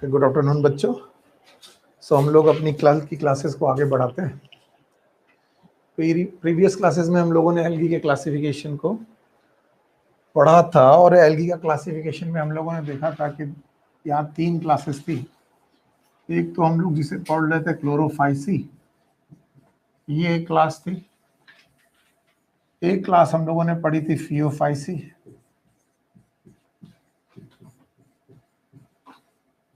Good afternoon बच्चों। हम लोग अपनी क्लासेस को आगे बढ़ाते हैं। प्रीवियस क्लासेस में हम लोगों ने एल्गी के क्लासिफिकेशन को पढ़ा था और एल्गी का क्लासिफिकेशन में हम लोगों ने देखा था कि यहाँ 3 क्लासेस थी। एक तो हम लोग जिसे पढ़ रहे थे क्लोरोफाइसी, ये एक क्लास थी। एक क्लास हम लोगों ने पढ़ी थी फियोफाइसी,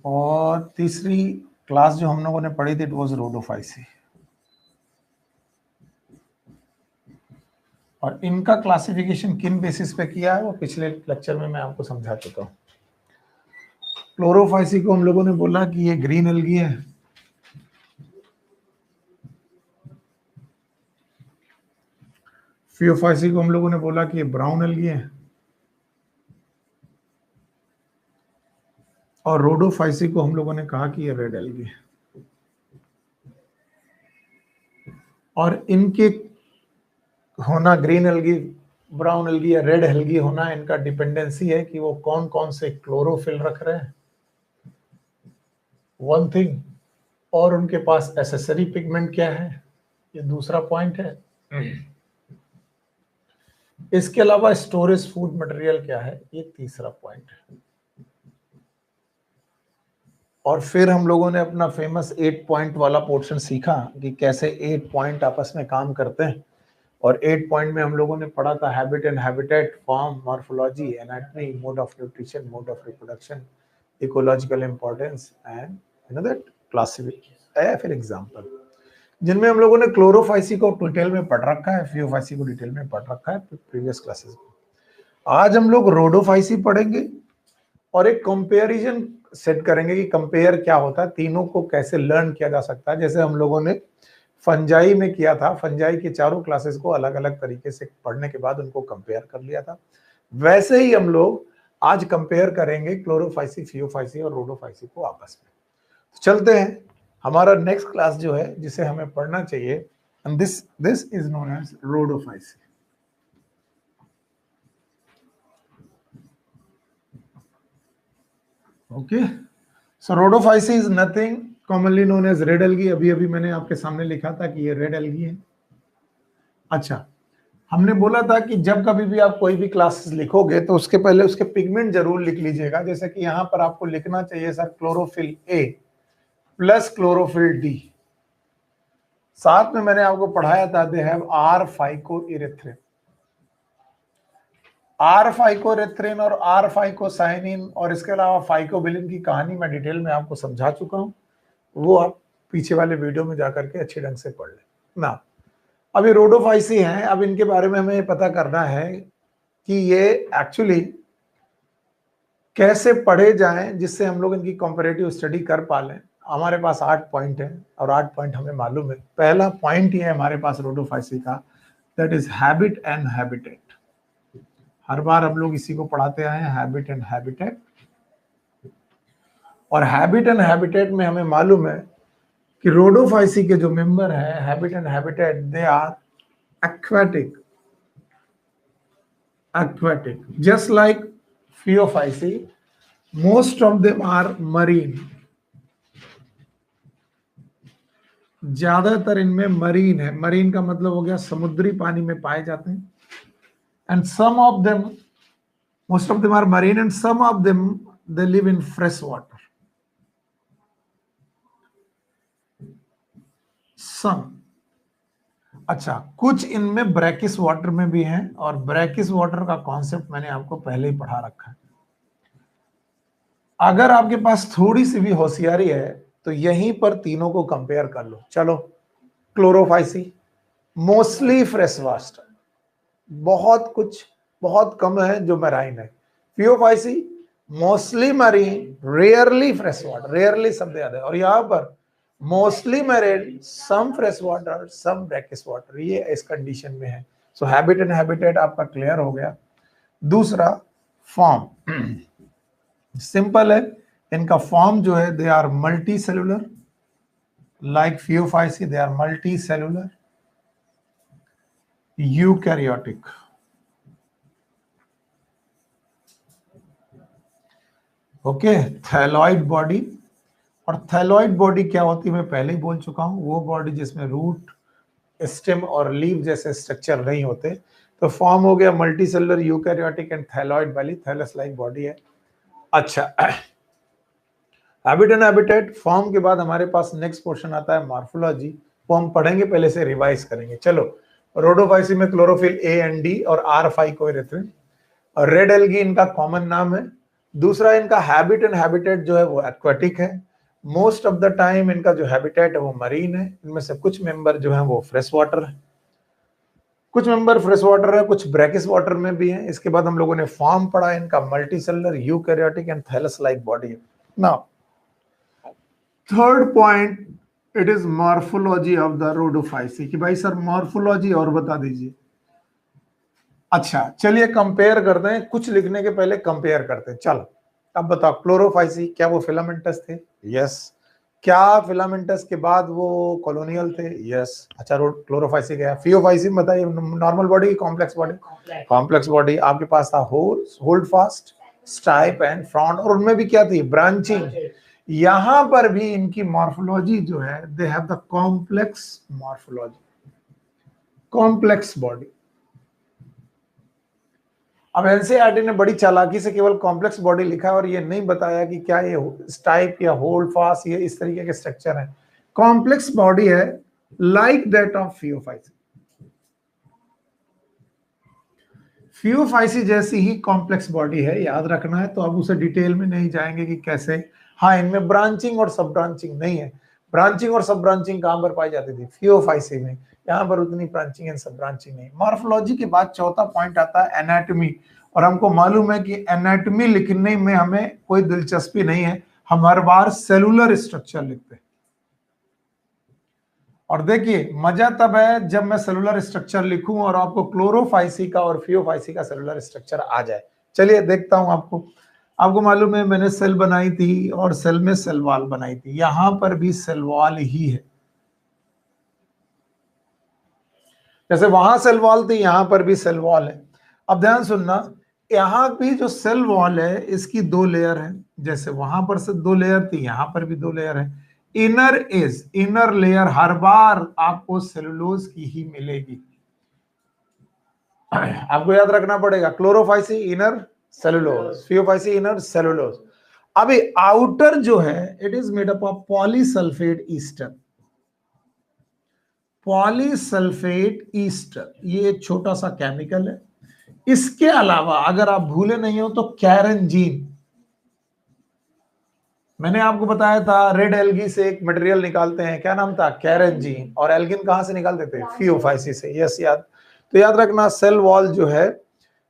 और तीसरी क्लास जो हम लोगों ने पढ़ी थी इट वाज रोडोफाइसी। और इनका क्लासिफिकेशन किन बेसिस पे किया है वो पिछले लेक्चर में मैं आपको समझा चुका हूँ। क्लोरोफाइसी को हम लोगों ने बोला कि ये ग्रीन एल्गी है, फियोफाइसी को हम लोगों ने बोला कि ये ब्राउन एल्गी है, और रोडोफाइसी को हम लोगों ने कहा कि ये रेड एल्गी है। और इनके होना ग्रीन एल्गी, ब्राउन एल्गी या रेड एल्गी होना, इनका डिपेंडेंसी है कि वो कौन कौन से क्लोरोफिल रख रहे हैं, वन थिंग, और उनके पास एसेसरी पिगमेंट क्या है, ये दूसरा पॉइंट है। इसके अलावा स्टोरेज फूड मटेरियल क्या है, ये तीसरा पॉइंट है। और फिर हम लोगों ने अपना फेमस 8 पॉइंट वाला पोर्शन सीखा कि कैसे 8 पॉइंट आपस में काम करते हैं। और 8 पॉइंट में हम लोगों ने पढ़ा था habit and habitat, form, morphology, anatomy, mode of nutrition, mode of reproduction, ecological importance and that classification. फिर एग्जांपल जिनमें हम लोगों ने क्लोरोफाइसी को डिटेल में पढ़ रखा है, फियोफाइसी को डिटेल में पढ़ रखा है प्रीवियस क्लासेस में। आज हम लोग रोडोफाइसी पढ़ेंगे और एक कंपैरिजन सेट करेंगे कि कंपेयर क्या होता है, तीनों को कैसे लर्न किया जा सकता है। जैसे हम लोगों ने फंजाई में किया था, फंजाई के चारों क्लासेस को अलग अलग तरीके से पढ़ने के बाद उनको कंपेयर कर लिया था, वैसे ही हम लोग आज कंपेयर करेंगे क्लोरोफाइसी, फियोफाइसी और रोडोफाइसी को आपस में। तो चलते हैं, हमारा नेक्स्ट क्लास जो है जिसे हमें पढ़ना चाहिए, and this is known as Rhodophyceae. Okay, so Rhodophyceae is nothing commonly known as red algae. अभी मैंने आपके सामने लिखा था कि ये रेड एल्गी है। अच्छा, हमने बोला था कि जब कभी भी आप कोई भी क्लासेस लिखोगे तो उसके पहले उसके पिगमेंट जरूर लिख लीजिएगा। जैसे कि यहाँ पर आपको लिखना चाहिए sir chlorophyll A plus chlorophyll D. साथ में मैंने आपको पढ़ाया था दे हैव आर फाइकोइरेथ्रिन। आर फाइकोइरेथ्रिन और आर फाइकोसाइनिन और इसके अलावा फाइकोबिलिन की कहानी मैं डिटेल में आपको समझा चुका हूं, वो आप पीछे वाले वीडियो में जाकर के अच्छे ढंग से पढ़ लें ना। अभी रोडोफाइसी हैं, अब इनके बारे में हमें पता करना है कि ये एक्चुअली कैसे पढ़े जाएं जिससे हम लोग इनकी कंपैरेटिव स्टडी कर पा लें। हमारे पास 8 पॉइंट है और 8 पॉइंट हमें मालूम है। पहला पॉइंट ही है हमारे पास रोडोफाइसी का, that is habit and habitat. हर बार हम लोग इसी को पढ़ाते आए हैं, हैबिट एंड हैबिटेट। और हैबिट एंड हैबिटेट में हमें मालूम है कि रोडोफाइसी के जो मेंबर हैं habit and habitat, they are aquatic just like Phaeophysi, most of them are marine। ज्यादातर इनमें मरीन है, मरीन का मतलब हो गया समुद्री पानी में पाए जाते हैं। And some of them, most of them are marine and some of them they live in fresh water. Some, अच्छा, कुछ इनमें ब्रैकिस वाटर में भी हैं, और ब्रैकिस वाटर का कॉन्सेप्ट मैंने आपको पहले ही पढ़ा रखा है। अगर आपके पास थोड़ी सी भी होशियारी है तो यहीं पर तीनों को कंपेयर कर लो। चलो, क्लोरोफाइसी मोस्टली फ्रेश वाटर, बहुत कम है जो मैराइन है। Phaeophyceae mostly marine, rarely fresh water, rarely शब्द याद है। और यहाँ पर mostly marine, some fresh water, some brackish water, ये इस कंडीशन में है। सो हैबिट एंड हैबिटेट आपका क्लियर हो गया। दूसरा फॉर्म, सिंपल है, इनका फॉर्म जो है they are multi cellular, like Phaeophyceae they are multi cellular eukaryotic. Okay, thalloid body, और थैलॉइड बॉडी क्या होती है मैं पहले ही बोल चुका हूं, वो बॉडी जिसमें रूट, स्टेम और लीव जैसे स्ट्रक्चर नहीं होते। तो फॉर्म हो गया मल्टीसेलुलर यूकैरियोटिक एंड थैलॉइड वाली थैलस लाइक बॉडी है। अच्छा, हैबिट एंड हैबिटेट फॉर्म के बाद हमारे पास नेक्स्ट पोर्शन आता है मॉर्फोलॉजी, वो हम पढ़ेंगे, पहले से रिवाइज करेंगे। चलो, रोडोफाइसी में क्लोरोफिल ए एंड डी और आर फाइकोइरेथ्रिन, और रेड एल्गी इनका कॉमन नाम है। दूसरा इनका हैबिट एंड हैबिटेट जो है वो एक्वाटिक है। मोस्ट ऑफ द टाइम इनका जो हैबिटेट है वो मरीन है। इनमें से कुछ मेंबर जो है वो फ्रेश वाटर है, कुछ मेंबर फ्रेश वाटर है, कुछ ब्रैकिस वाटर में भी है। इसके बाद हम लोगों ने फॉर्म पढ़ा, इनका multicellular eukaryotic and thallus like body है। Now third point, it is morphology of the Rhodophyceae. कि भाई सर मॉर्फोलॉजी और बता दीजिए। अच्छा चलिए कंपेयर करते हैं, कुछ लिखने के पहले कंपेयर करते हैं। चलो अब बताओ, क्लोरोफाइसी क्या वो फिलामेंटस थे? यस। क्या फिलामेंटस के बाद वो कॉलोनियल थे? यस। अच्छा, क्लोरोफाइसी गया। फियोफाइसी बताइए, नॉर्मल बॉडी की कॉम्प्लेक्स बॉडी? Complex body. आपके पास था hold fast, stipe and front, और उनमें भी क्या थी? ब्रांचिंग। यहां पर भी इनकी मॉर्फोलॉजी जो है, दे have the complex morphology, complex body. अब एनसीईआरटी ने बड़ी चालाकी से केवल कॉम्प्लेक्स बॉडी लिखा है और ये नहीं बताया कि क्या ये स्टाइप या होल्ड फास्ट ये इस तरीके के स्ट्रक्चर है। कॉम्प्लेक्स बॉडी है like that of Phaeophyceae. Phaeophyceae जैसी ही कॉम्प्लेक्स बॉडी है, याद रखना है। तो अब उसे डिटेल में नहीं जाएंगे कि कैसे। हाँ, इनमें ब्रांचिंग और सब ब्रांचिंग नहीं है। ब्रांचिंग और सब ब्रांचिंग कहां पर पाई जाती थी? फियोफाइसी में। यहाँ पर उतनी ब्रांचिंग एंड सब ब्रांचिंग नहीं। मॉर्फोलॉजी के बाद चौथा पॉइंट आता है एनाटॉमी, और हमको मालूम है कि एनाटॉमी लिखने में हमें कोई दिलचस्पी नहीं है, हम हर बार सेलुलर स्ट्रक्चर लिखते हैं। और देखिए मजा तब है जब मैं सेलुलर स्ट्रक्चर लिखूं और आपको क्लोरोफाइसी का और फियोफाइसी का सेलुलर स्ट्रक्चर आ जाए। चलिए देखता हूं आपको मालूम है मैंने सेल बनाई थी और सेल में सेल वॉल बनाई थी, यहां पर भी सेल वॉल ही है। जैसे वहां सेल वॉल थी, यहां पर भी सेल वॉल है। अब ध्यान सुनना, यहां भी जो सेल वॉल है इसकी दो लेयर है। जैसे वहां पर से दो लेयर थी, यहां पर भी दो लेयर है। इनर लेयर हर बार आपको सेलुलोज की ही मिलेगी। आपको याद रखना पड़ेगा, Chlorophyceae inner cellulose, Phaeophyceae inner cellulose. अभी आउटर जो है it is made up of polysulphate Easter. Polysulphate Easter ये एक छोटा सा केमिकल है। इसके अलावा अगर आप भूले नहीं हो तो कैरेंजीन, मैंने आपको बताया था रेड एल्गी से एक मटेरियल निकालते हैं, क्या नाम था? कैरेंजीन। और एल्गिन कहां से निकालते थे? फियोफाइसी से। यस, याद। तो याद रखना सेल वॉल जो है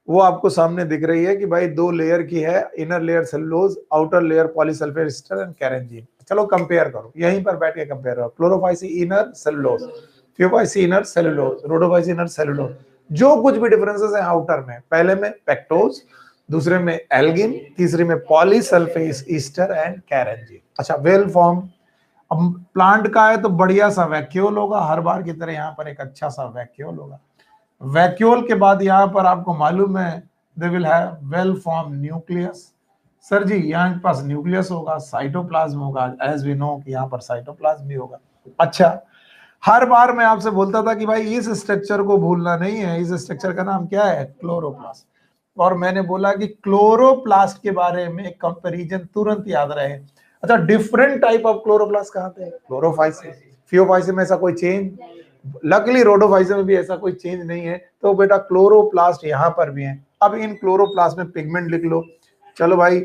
वो आपको सामने दिख रही है कि भाई दो लेयर की है, inner layer cellulose, outer layer polysulphate ester and carrageenan. चलो कंपेयर करो, यहीं पर बैठ के कंपेयर करो। Chlorophyceae inner cellulose, Phaeophyceae inner cellulose, Rhodophyceae inner cellulose. जो कुछ भी डिफरेंसेस हैं आउटर में, पहले में पेक्टोज, दूसरे में एल्गिन, तीसरे में पॉलीसल्फेट ईस्टर एंड कैरेंजीन। अच्छा, वेल फॉर्म। अब प्लांट का है तो बढ़िया सा वैक्यूल होगा, हर बार की तरह यहाँ पर एक अच्छा सा वैक्यूल होगा। वैक्यूल के बाद यहाँ पर आपको मालूम है they will have well form nucleus. Sir ji यहाँ के पास न्यूक्लियस होगा, साइटोप्लाज्म होगा, एज वी नो कि यहाँ पर साइटोप्लाज्म भी होगा। अच्छा, हर बार मैं आपसे बोलता था कि भाई इस स्ट्रक्चर को भूलना नहीं है, इस स्ट्रक्चर का नाम क्या है? क्लोरोप्लास्ट। और मैंने बोला कि क्लोरोप्लास्ट के बारे में कंपैरिजन तुरंत याद रहे। अच्छा, डिफरेंट टाइप ऑफ क्लोरोप्लास्ट कहाँ थे? क्लोरोफाइसी, फियोफाइसी में ऐसा कोई चेंज, लकली रोडोफाइसी में भी ऐसा कोई चेंज नहीं है। तो बेटा क्लोरोप्लास्ट यहाँ पर भी है। अब इन क्लोरोप्लास्ट में पिगमेंट लिख लो। चलो भाई,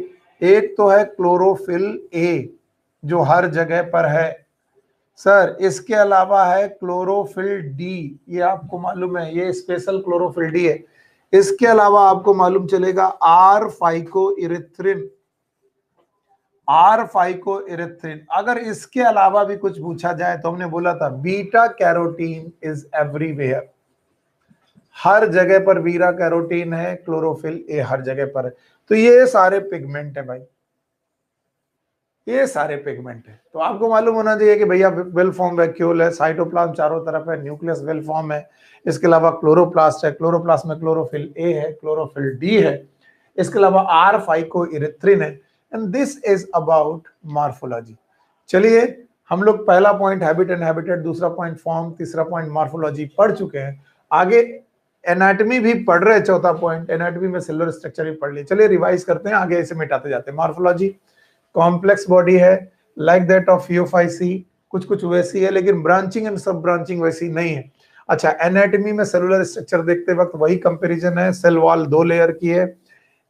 एक तो है क्लोरोफिल ए जो हर जगह पर है सर, इसके अलावा है क्लोरोफिल डी, ये आपको मालूम है, ये स्पेशल क्लोरोफिल डी है। इसके अलावा आपको मालूम चलेगा आर फाइकोइरेथ्रिन, आर फाइकोइरेथ्रिन। अगर इसके अलावा भी कुछ पूछा जाए तो हमने बोला था बीटा कैरोटीन इज एवरीवेयर, हर जगह पर बीटा कैरोटीन है, क्लोरोफिल ए हर जगह पर है। तो ये सारे पिगमेंट है भाई, ये सारे पिगमेंट है। तो आपको मालूम होना चाहिए कि भैया वेल फॉर्म वैक्यूल है, साइटोप्लाज्म चारों तरफ है, न्यूक्लियस वेल फॉर्म है। इसके अलावा क्लोरोप्लास्ट है, क्लोरोप्लास्ट में क्लोरोफिल ए है, क्लोरोफिल डी है। इसके अलावा आर फाइकोइरेथ्रिन है। And this is about morphology. चलिए, हम लोग पहला पॉइंट हैबिट एंड हैबिटेट, दूसरा पॉइंट फॉर्म, तीसरा पॉइंट मॉर्फोलॉजी पढ़ चुके हैं। आगे एनाटॉमी भी पढ़ रहे हैं, चौथा पॉइंट एनाटॉमी में सेलुलर स्ट्रक्चर भी पढ़ लिए। चलिए रिवाइज करते हैं, आगे इसे मिटाते जाते हैं। मॉर्फोलॉजी, कॉम्प्लेक्स बॉडी है लाइक दैट ऑफ यूफाइसी, कुछ कुछ वैसी है, लेकिन ब्रांचिंग एंड सब ब्रांचिंग वैसी नहीं है। अच्छा, एनाटॉमी में सेलुलर स्ट्रक्चर देखते वक्त वही कंपैरिजन है, सेल वॉल 2 लेयर की है,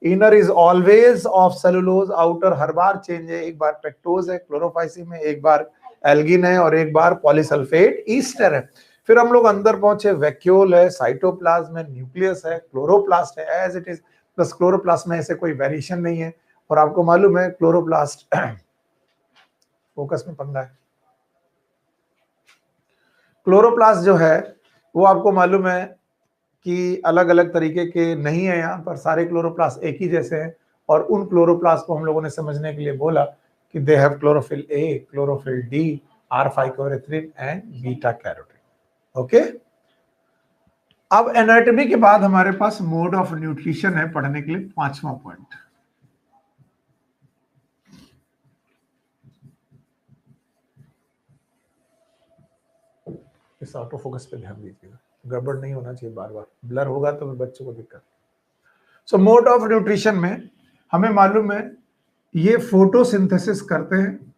inner is always of cellulose, outer her bar change है, एक बार पेक्टोज है क्लोरोफाइसी में, एक बार एल्गिन है और एक बार पॉलीसल्फेट ईस्टर है। फिर हम लोग अंदर पहुंचे, वैक्यूल है, साइटोप्लाज्म है, न्यूक्लियस है, क्लोरोप्लास्ट है एज इट इज, बस क्लोरोप्लास्ट में ऐसे कोई वेरिएशन नहीं है। और आपको मालूम है क्लोरोप्लास्ट फोकस में पंगा है, क्लोरोप्लास्ट जो है वो आपको मालूम है कि अलग अलग तरीके के नहीं है, यहाँ पर सारे क्लोरोप्लास्ट एक ही जैसे हैं। और उन क्लोरोप्लास्ट को हम लोगों ने समझने के लिए बोला कि they have chlorophyll A, chlorophyll D, R phycoerythrin and beta carotene. Okay, अब एनाटॉमी के बाद हमारे पास मोड ऑफ न्यूट्रिशन है पढ़ने के लिए, पांचवा पॉइंट। इस ऑटो फोकस पे ध्यान दीजिएगा, गड़बड़ नहीं होना चाहिए, बार बार ब्लर होगा तो बच्चों को दिक्कत। सो मोड ऑफ न्यूट्रिशन में हमें मालूम है ये फोटोसिंथेसिस करते हैं,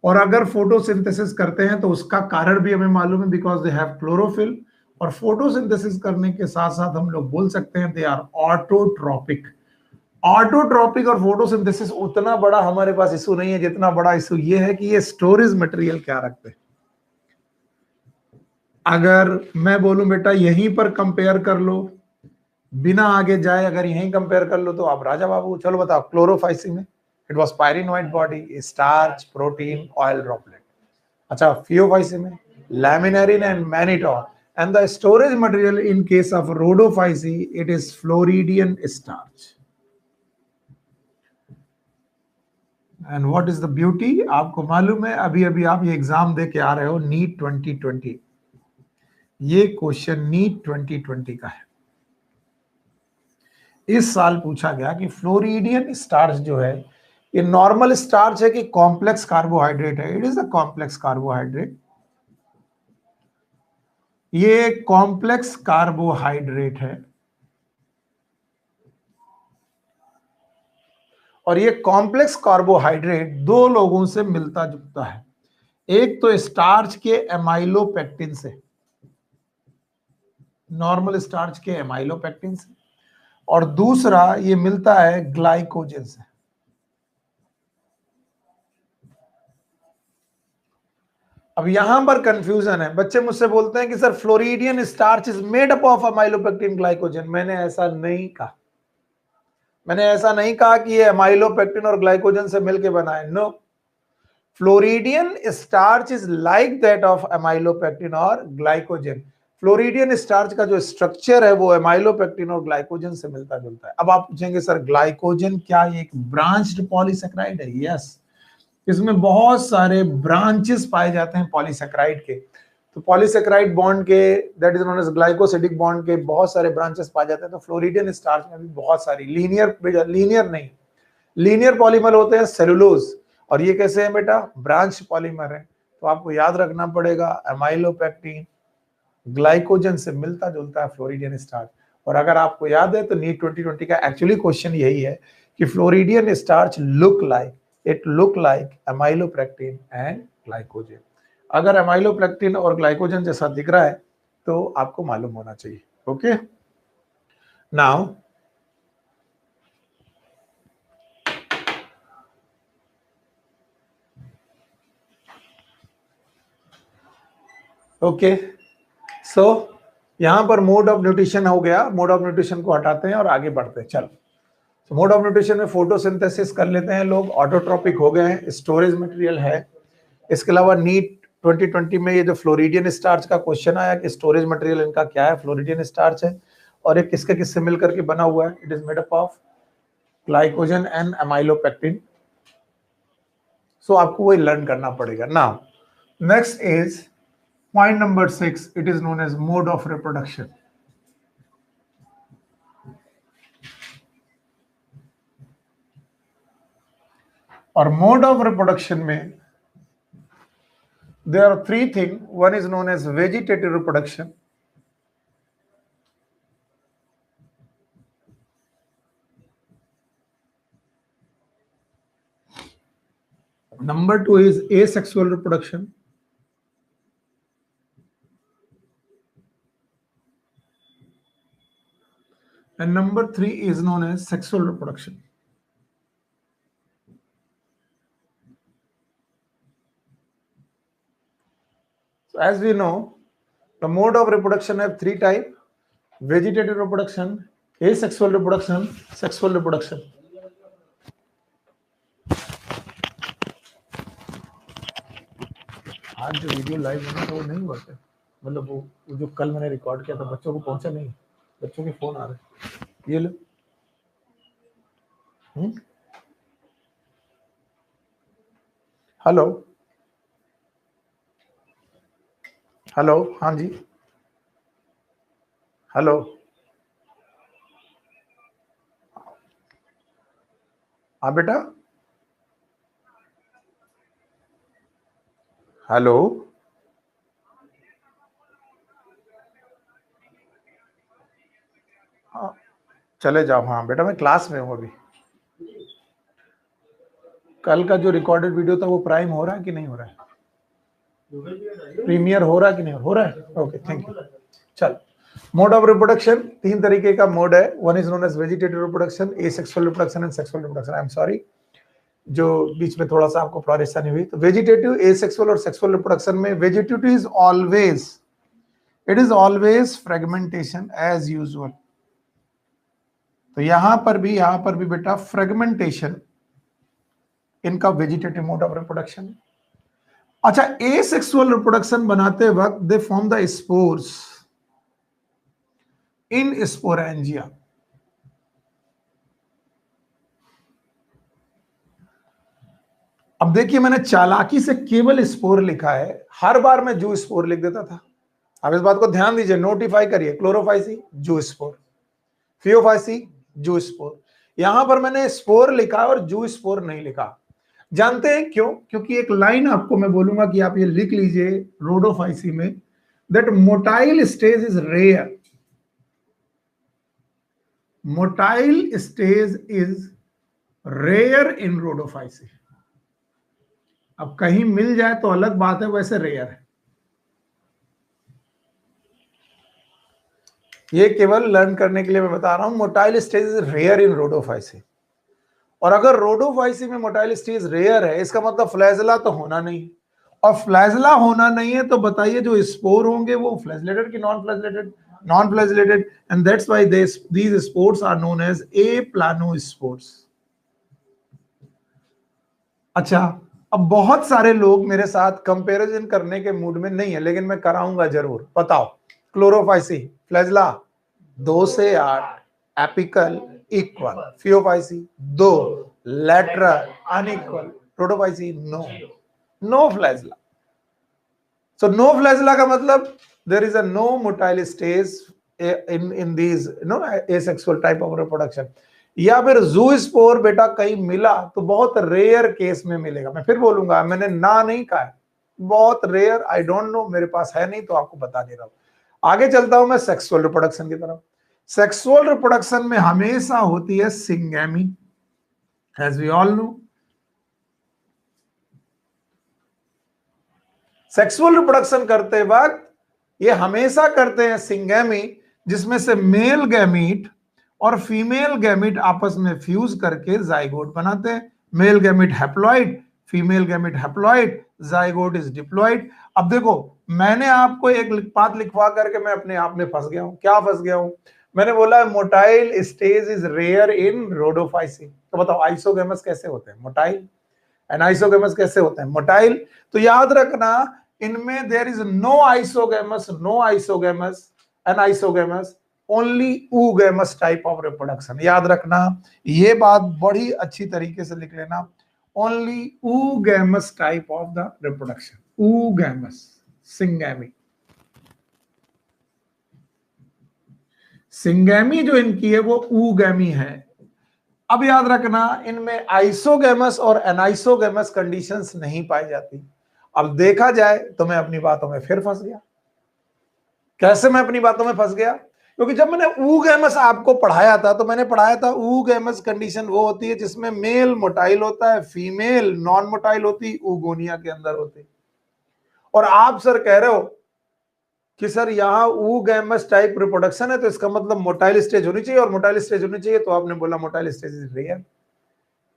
और अगर फोटोसिंथेसिस करते हैं तो उसका कारण भी हमें मालूम है, बिकॉज दे हैव क्लोरोफिल। और फोटोसिंथेसिस करने के साथ साथ हम लोग बोल सकते हैं दे आर ऑटोट्रॉपिक। ऑटोट्रॉपिक और फोटोसिंथेसिस उतना बड़ा हमारे पास इशू नहीं है, जितना बड़ा इशू ये है कि ये स्टोरेज मटेरियल क्या रखते हैं। अगर मैं बोलूं बेटा यहीं पर कंपेयर कर लो, बिना आगे जाए अगर यहीं कंपेयर कर लो तो आप राजा बाबू। चलो बताओ, क्लोरोफाइसी में it was pyrenoid body, starch, protein, oil droplet. अच्छा, फियोफाइसी में laminarin and mannitol, and the storage material in case of Rhodophyceae it is floridean starch. And what is the beauty, आपको मालूम है अभी अभी आप ये एग्जाम दे के आ रहे हो, नीट 2020, ये क्वेश्चन नीट 2020 का है। इस साल पूछा गया कि फ्लोरिडियन स्टार्च जो है ये नॉर्मल स्टार्च है कि कॉम्प्लेक्स कार्बोहाइड्रेट है। It is a complex carbohydrate, ये कॉम्प्लेक्स कार्बोहाइड्रेट है। और ये कॉम्प्लेक्स कार्बोहाइड्रेट दो लोगों से मिलता जुलता है, एक तो स्टार्च के एमाइलोपेक्टिन से, नॉर्मल स्टार्च के एमाइलोपेक्टिन से, और दूसरा ये मिलता है ग्लाइकोजन से। अब यहां पर कंफ्यूजन है, बच्चे मुझसे बोलते हैं कि sir floridean starch is made up of amylopectin glycogen. मैंने ऐसा नहीं कहा, मैंने ऐसा नहीं कहा कि ये अमाइलोपेक्टिन और ग्लाइकोजन से मिलके बना है। No, floridean starch is like that of amylopectin और ग्लाइकोजन। फ्लोरिडियन स्टार्च का जो स्ट्रक्चर है वो अमाइलोपेक्टिन और ग्लाइकोजन से मिलता जुलता है। अब आप पूछेंगे सर ग्लाइकोजन क्या एक ब्रांच्ड पॉलीसेकेराइड है? यस, इसमें बहुत सारे ब्रांचेस पाए जाते हैं पॉलीसेकेराइड के। तो पॉलीसेकेराइड बॉन्ड के, that is known as glycosidic bond के बहुत सारे ब्रांचेस पाए जाते हैं। तो फ्लोरिडियन स्टार्च में भी बहुत सारी लीनियर नहीं, लीनियर पॉलीमर होते हैं सेलुलोज, और ये कैसे है बेटा? ब्रांच पॉलीमर है। तो आपको याद रखना पड़ेगा अमाइलोपेक्टिन ग्लाइकोजन से मिलता जुलता है फ्लोरिडियन स्टार्च। और अगर आपको याद है तो नीट 2020 का एक्चुअली क्वेश्चन यही है कि floridean starch look like amylopectin and glycogen. अगर अमाइलोपेक्टिन और ग्लाइकोजन जैसा दिख रहा है तो आपको मालूम होना चाहिए। ओके, नाउ ओके, सो यहां पर मोड ऑफ न्यूट्रिशन हो गया, मोड ऑफ न्यूट्रिशन को हटाते हैं और आगे बढ़ते हैं। चलो, तो मोड ऑफ न्यूट्रिशन में फोटोसिंथेसिस कर लेते हैं लोग, ऑटोट्रॉपिक हो गए हैं, स्टोरेज मटेरियल है। इसके अलावा नीट 2020 में ये जो फ्लोरिडियन स्टार्च का क्वेश्चन आया कि स्टोरेज मटेरियल इनका क्या है, फ्लोरिडियन स्टार्च है, और ये किसके किससे मिलकर के बना हुआ है? It is made up of glycogen and amylopectin. So आपको वही लर्न करना पड़ेगा। Now next is point number 6, it is known as mode of reproduction. और मोड ऑफ रिप्रोडक्शन में there are three things. One is known as vegetative reproduction. Number two is asexual reproduction. And number three is known as sexual reproduction. So as we know, the mode of reproduction have three types: vegetative reproduction, asexual reproduction, sexual reproduction. आज जो video live होना था वो नहीं हुआ था, मतलब वो जो कल मैंने रिकॉर्ड किया था बच्चों को पहुंचा नहीं, बच्चों के फोन आ रहे हैं, ये लो। हेलो हेलो, हाँ जी, हेलो, हाँ बेटा, हेलो, हाँ चले जाओ। हाँ बेटा, मैं क्लास में हूँ अभी। कल का जो रिकॉर्डेड वीडियो था वो प्राइम हो रहा है कि नहीं हो रहा है? प्रीमियर हो रहा है कि नहीं हो रहा है? Okay, thank you. चल, मोड ऑफ रिप्रोडक्शन तीन तरीके का मोड है। One is known as vegetative reproduction, asexual reproduction and sexual reproduction. I am sorry, जो बीच में थोड़ा सा आपको परेशानी हुई। तो वेजिटेटिव, एसेक्सुअल और सेक्सुअल रिप्रोडक्शन में vegetative is always, it is always fragmentation as usual. तो यहां पर भी बेटा फ्रेगमेंटेशन इनका वेजिटेटिव मोड ऑफ रिप्रोडक्शन। अच्छा, एसेक्सुअल रिप्रोडक्शन बनाते वक्त they form the spores in sporangia. अब देखिए, मैंने चालाकी से केवल स्पोर लिखा है, हर बार मैं जू स्पोर लिख देता था। अब इस बात को ध्यान दीजिए, नोटिफाई करिए। क्लोरोफाइसी जू स्पोर, फियोफाइसी जू स्पोर। यहां पर मैंने स्पोर लिखा और जू स्पोर नहीं लिखा। जानते हैं क्यों? क्योंकि एक लाइन आपको मैं बोलूंगा कि आप ये लिख लीजिए रोडोफाइसी में, that motile stage is rare. Motile stage is rare in Rhodophyceae. अब कहीं मिल जाए तो अलग बात है, वैसे रेयर है। ये केवल लर्न करने के लिए मैं बता रहा हूं, motile stage is rare in Rhodophyceae. और अगर रोडोफाइसी में मोटाइल स्टेज रेयर है, इसका मतलब फ्लैजेला तो होना नहीं, और फ्लैजेला होना नहीं है तो बताइए जो स्पोर होंगे वो फ्लैजलेटेड कि non flagellated? Non flagellated, and that's why these spores are known as aplanospores. अच्छा, अब बहुत सारे लोग मेरे साथ कंपैरिजन करने के मूड में नहीं है, लेकिन मैं कराऊंगा जरूर। बताओ, क्लोरोफाइसी फ्लैजेला 2 से 8, apical equal, Phaeophyceae 2, lateral unequal, Rhodophyceae no flagella. So no flagella का मतलब there is a no motile stage in these asexual type of reproduction. या फिर जू स्पोर बेटा कहीं मिला तो बहुत रेयर केस में मिलेगा। मैं फिर बोलूंगा, मैंने ना नहीं कहा है, बहुत रेयर। आई डोंट नो, मेरे पास है नहीं तो आपको बता दे रहा हूं। आगे चलता हूं मैं सेक्सुअल रिप्रोडक्शन की तरफ। सेक्सुअल रिप्रोडक्शन में हमेशा होती है syngamy, as we all know. Sexual reproduction करते वक्त ये हमेशा करते हैं सिंगैमी, जिसमें से मेल गैमीट और फीमेल गैमीट आपस में फ्यूज करके जाइगोट बनाते हैं। Male gamete haploid, female gamete haploid, zygote is diploid. अब देखो, मैंने आपको एक बात लिखवा करके मैं अपने आप में फंस गया हूं। क्या फंस गया हूं? मैंने बोला motile stage is rare in Rhodophyceae. तो बताओ आइसोगेमस कैसे होते हैं? मोटाइल। एनाइसोगेमस कैसे होते हैं? मोटाइल। तो याद रखना, इनमें there is no isogamous, no isogamous, anisogamous, only oogamous type of reproduction. याद रखना, ये बात बड़ी अच्छी तरीके से लिख लेना, only oogamous type of the reproduction, oogamous, syngamy. Syngamy जो इनकी है वो oogammy है। अब याद रखना, इनमें आइसोगेमस और एनाइसोगेमस कंडीशंस नहीं पाई जाती। अब देखा जाए तो मैं अपनी बातों में फिर फंस गया। कैसे मैं अपनी बातों में फंस गया? क्योंकि जब मैंने ऊगैमस आपको पढ़ाया था तो मैंने पढ़ाया था ऊगैमस कंडीशन वो होती है जिसमें मेल मोटाइल होता है, फीमेल नॉन मोटाइल होती, ऊगोनिया के अंदर होती। और आप सर कह रहे हो कि सर यहाँ ऊगैमस टाइप रिप्रोडक्शन है तो इसका मतलब मोटाइल स्टेज होनी चाहिए, और मोटाइल स्टेज होनी चाहिए तो आपने बोला मोटाइल स्टेज इज रेयर।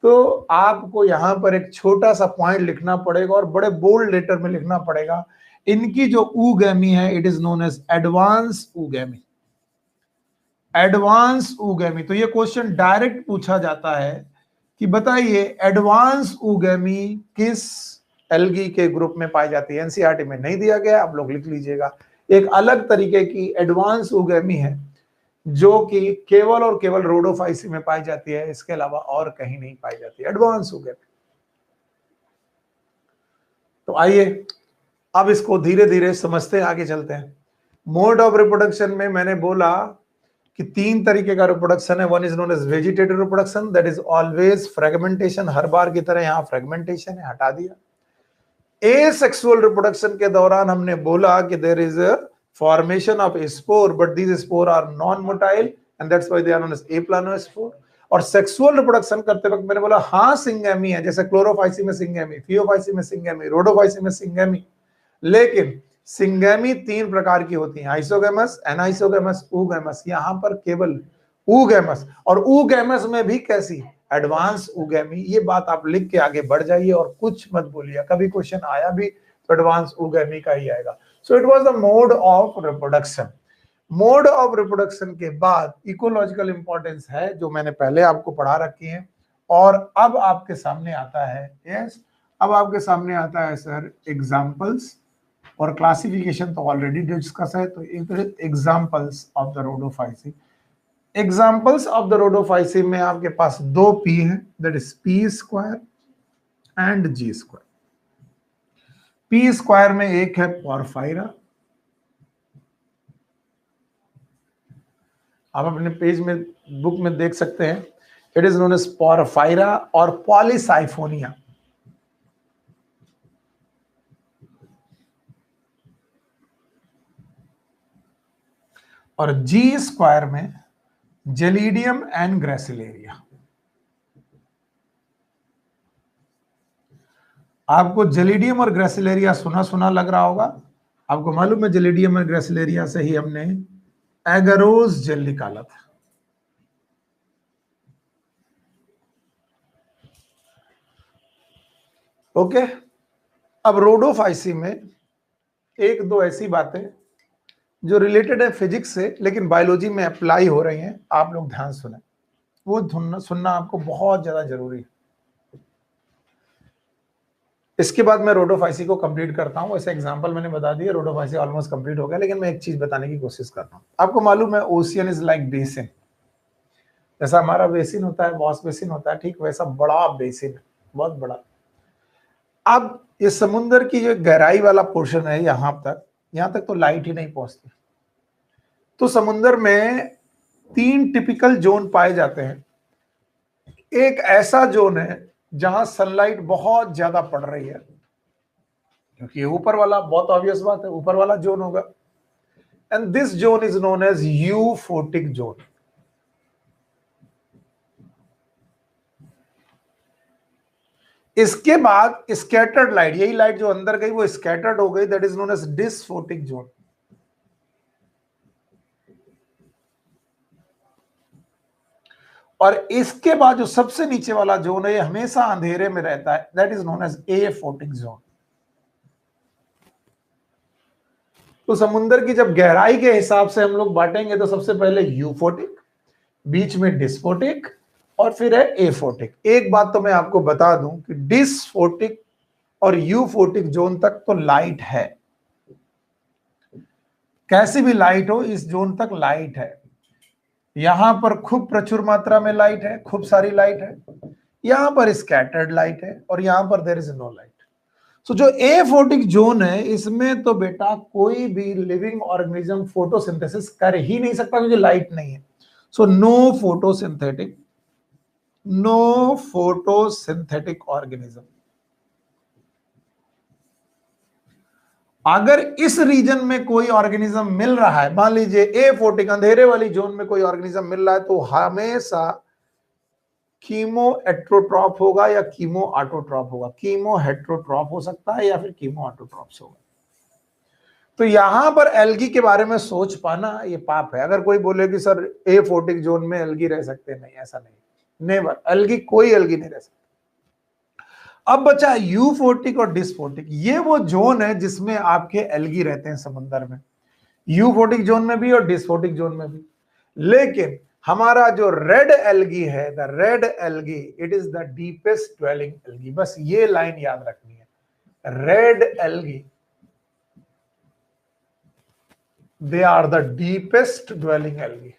तो आपको यहां पर एक छोटा सा पॉइंट लिखना पड़ेगा और बड़े बोल्ड लेटर में लिखना पड़ेगा, इनकी जो ऊगैमी है it is known as advance oogamy. Advance oogamy, तो ये क्वेश्चन डायरेक्ट पूछा जाता है कि बताइए एडवांस ऊगैमी किस एल्गी के ग्रुप में पाई जाती है। एनसीईआरटी में नहीं दिया गया, आप लोग लिख लीजिएगा। एक अलग तरीके की एडवांस ऊगैमी है जो कि केवल और केवल रोडोफाइसी में पाई जाती है, इसके अलावा और कहीं नहीं पाई जाती एडवांस ऊगैमी। तो आइए अब इसको धीरे धीरे समझते आगे चलते हैं। मोड ऑफ रिप्रोडक्शन में मैंने बोला कि 3 तरीके का रिप्रोडक्शन है। One is known as vegetative reproduction, that is always fragmentation, हर बार की तरह यहां फ्रेगमेंटेशन है, हटा दिया। एसेक्सुअल रिप्रोडक्शन के दौरान हमने बोला कि there is a formation of spore, but these spore are non motile and that's why they are known as aplanospore. और सेक्सुअल रिप्रोडक्शन करते वक्त मैंने बोला हाँ सिंगेमी है, जैसे क्लोरोफाइसी में सिंगेमी, फियोफाइसी में सिंगेमी, रोडोफाइसी में सिंगेमी। लेकिन सिंगेमी 3 प्रकार की होती है, आइसोगैमस, एनाइसोगैमस, ऊगैमस। यहां पर केवल ऊगैमस, और ऊगैमस में भी कैसी एडवांस ऊगैमी। ये बात आप लिख के आगे बढ़ जाइए और कुछ मत बोलिए, कभी क्वेश्चन आया भी तो एडवांस ऊगैमी का ही आएगा। So it was the mode of reproduction. Mode of reproduction के बाद इकोलॉजिकल इंपॉर्टेंस है जो मैंने पहले आपको पढ़ा रखी है, और अब आपके सामने आता है अब आपके सामने आता है सर एग्जांपल्स, और क्लासिफिकेशन तो ऑलरेडी डिस्कस है। तो examples of the Rhodophyceae. Examples of the Rhodophyceae में आपके पास 2 पी है, that is P square and G square. P square में एक है पोरफायरा, आप अपने पेज में बुक में देख सकते हैं, it is known as Porphyra और पॉलीसाइफोनिया। और जी स्क्वायर में जेलिडियम एंड ग्रेसिलेरिया। आपको जेलिडियम और ग्रेसिलेरिया सुना सुना लग रहा होगा। आपको मालूम है जेलिडियम और ग्रेसिलेरिया से ही हमने एगरोज जेल निकाला था। ओके, अब रोडोफाइसी में 1-2 ऐसी बातें जो रिलेटेड है फिजिक्स से लेकिन बायोलॉजी में अप्लाई हो रही हैं, आप लोग ध्यान सुने, वो सुनना आपको बहुत ज्यादा जरूरी है। इसके बाद मैं रोडोफाइसी को कंप्लीट करता हूं। ऐसे एग्जांपल मैंने बता दिया, रोडोफाइसी ऑलमोस्ट कंप्लीट हो गया, लेकिन मैं एक चीज बताने की कोशिश कर रहा हूं। आपको मालूम है ओशियन इज लाइक बेसिन, जैसा हमारा बेसिन होता है, वॉश बेसिन होता है, ठीक वैसा बड़ा बेसिन, बहुत बड़ा। अब ये समुद्र की जो गहराई वाला पोर्शन है यहां तक तो लाइट ही नहीं पहुंचती। तो समुद्र में 3 टिपिकल जोन पाए जाते हैं। एक ऐसा जोन है जहां सनलाइट बहुत ज्यादा पड़ रही है, क्योंकि ऊपर वाला, बहुत ऑब्वियस बात है, ऊपर वाला जोन होगा, and this zone is known as euphotic zone. इसके बाद स्कैटर्ड लाइट, यही लाइट जो अंदर गई वो स्कैटर्ड हो गई, that is known as disphotic zone. और इसके बाद जो सबसे नीचे वाला जोन है ये हमेशा अंधेरे में रहता है, that is known as aphotic zone. तो समुद्र की जब गहराई के हिसाब से हम लोग बांटेंगे तो सबसे पहले यूफोटिक, बीच में डिस्फोटिक, और फिर है एफोटिक। एक बात तो मैं आपको बता दूं कि डिस्फोटिक और यूफोटिक जोन तक तो लाइट है, कैसी भी लाइट हो इस जोन तक लाइट है। यहां पर खूब प्रचुर मात्रा में लाइट है, खूब सारी लाइट है, यहां पर स्कैटर्ड लाइट है, और यहां पर देयर इज नो लाइट। सो जो एफोटिक जोन है इसमें तो बेटा कोई भी लिविंग ऑर्गेनिज्म फोटोसिंथेसिस कर ही नहीं सकता क्योंकि लाइट नहीं है। So no photosynthetic organism. अगर इस रीजन में कोई ऑर्गेनिज्म मिल रहा है, मान लीजिए A14 अंधेरे वाली जोन में कोई ऑर्गेनिज्म मिल रहा है, तो हमेशा कीमो एट्रोट्रॉप होगा या कीमो ऑटोट्रॉप होगा। कीमो हेट्रोट्रॉप हो सकता है या फिर कीमो ऑटोट्रॉप होगा। तो यहां पर एल्गी के बारे में सोच पाना ये पाप है। अगर कोई बोले कि सर A14 जोन में एल्गी रह सकते हैं, नहीं, ऐसा नहीं, नेवर, एल्गी, कोई एल्गी नहीं रह सकती। अब बचा U14 और डिस्फोटिक, ये वो जोन है जिसमें आपके एल्गी रहते हैं समंदर में, U14 जोन में भी और डिस्फोटिक जोन में भी। लेकिन हमारा जो रेड एल्गी है, the red algae, it is the deepest dwelling algae. बस ये लाइन याद रखनी है, red algae, they are the deepest dwelling algae.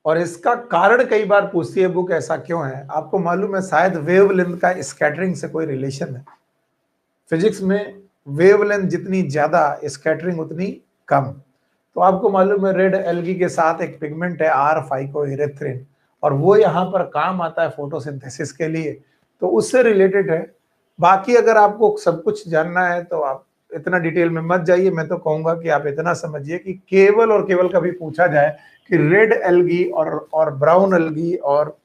और इसका कारण कई बार पूछती है बुक, ऐसा क्यों है? आपको मालूम है शायद वेवलेंथ का स्कैटरिंग से कोई रिलेशन है। फिजिक्स में वेवलेंथ जितनी ज्यादा, स्कैटरिंग उतनी कम। तो आपको मालूम है रेड एल्गी के साथ एक पिगमेंट है R-फाइकोइरेथ्रिन, और वो यहाँ पर काम आता है फोटोसिंथेसिस के लिए, तो उससे रिलेटेड है। बाकी अगर आपको सब कुछ जानना है तो आप इतना डिटेल में मत जाइए। मैं तो कहूंगा कि आप इतना समझिए कि केवल और केवल कभी पूछा जाए कि रेड एल्गी और ब्राउन एल्गी और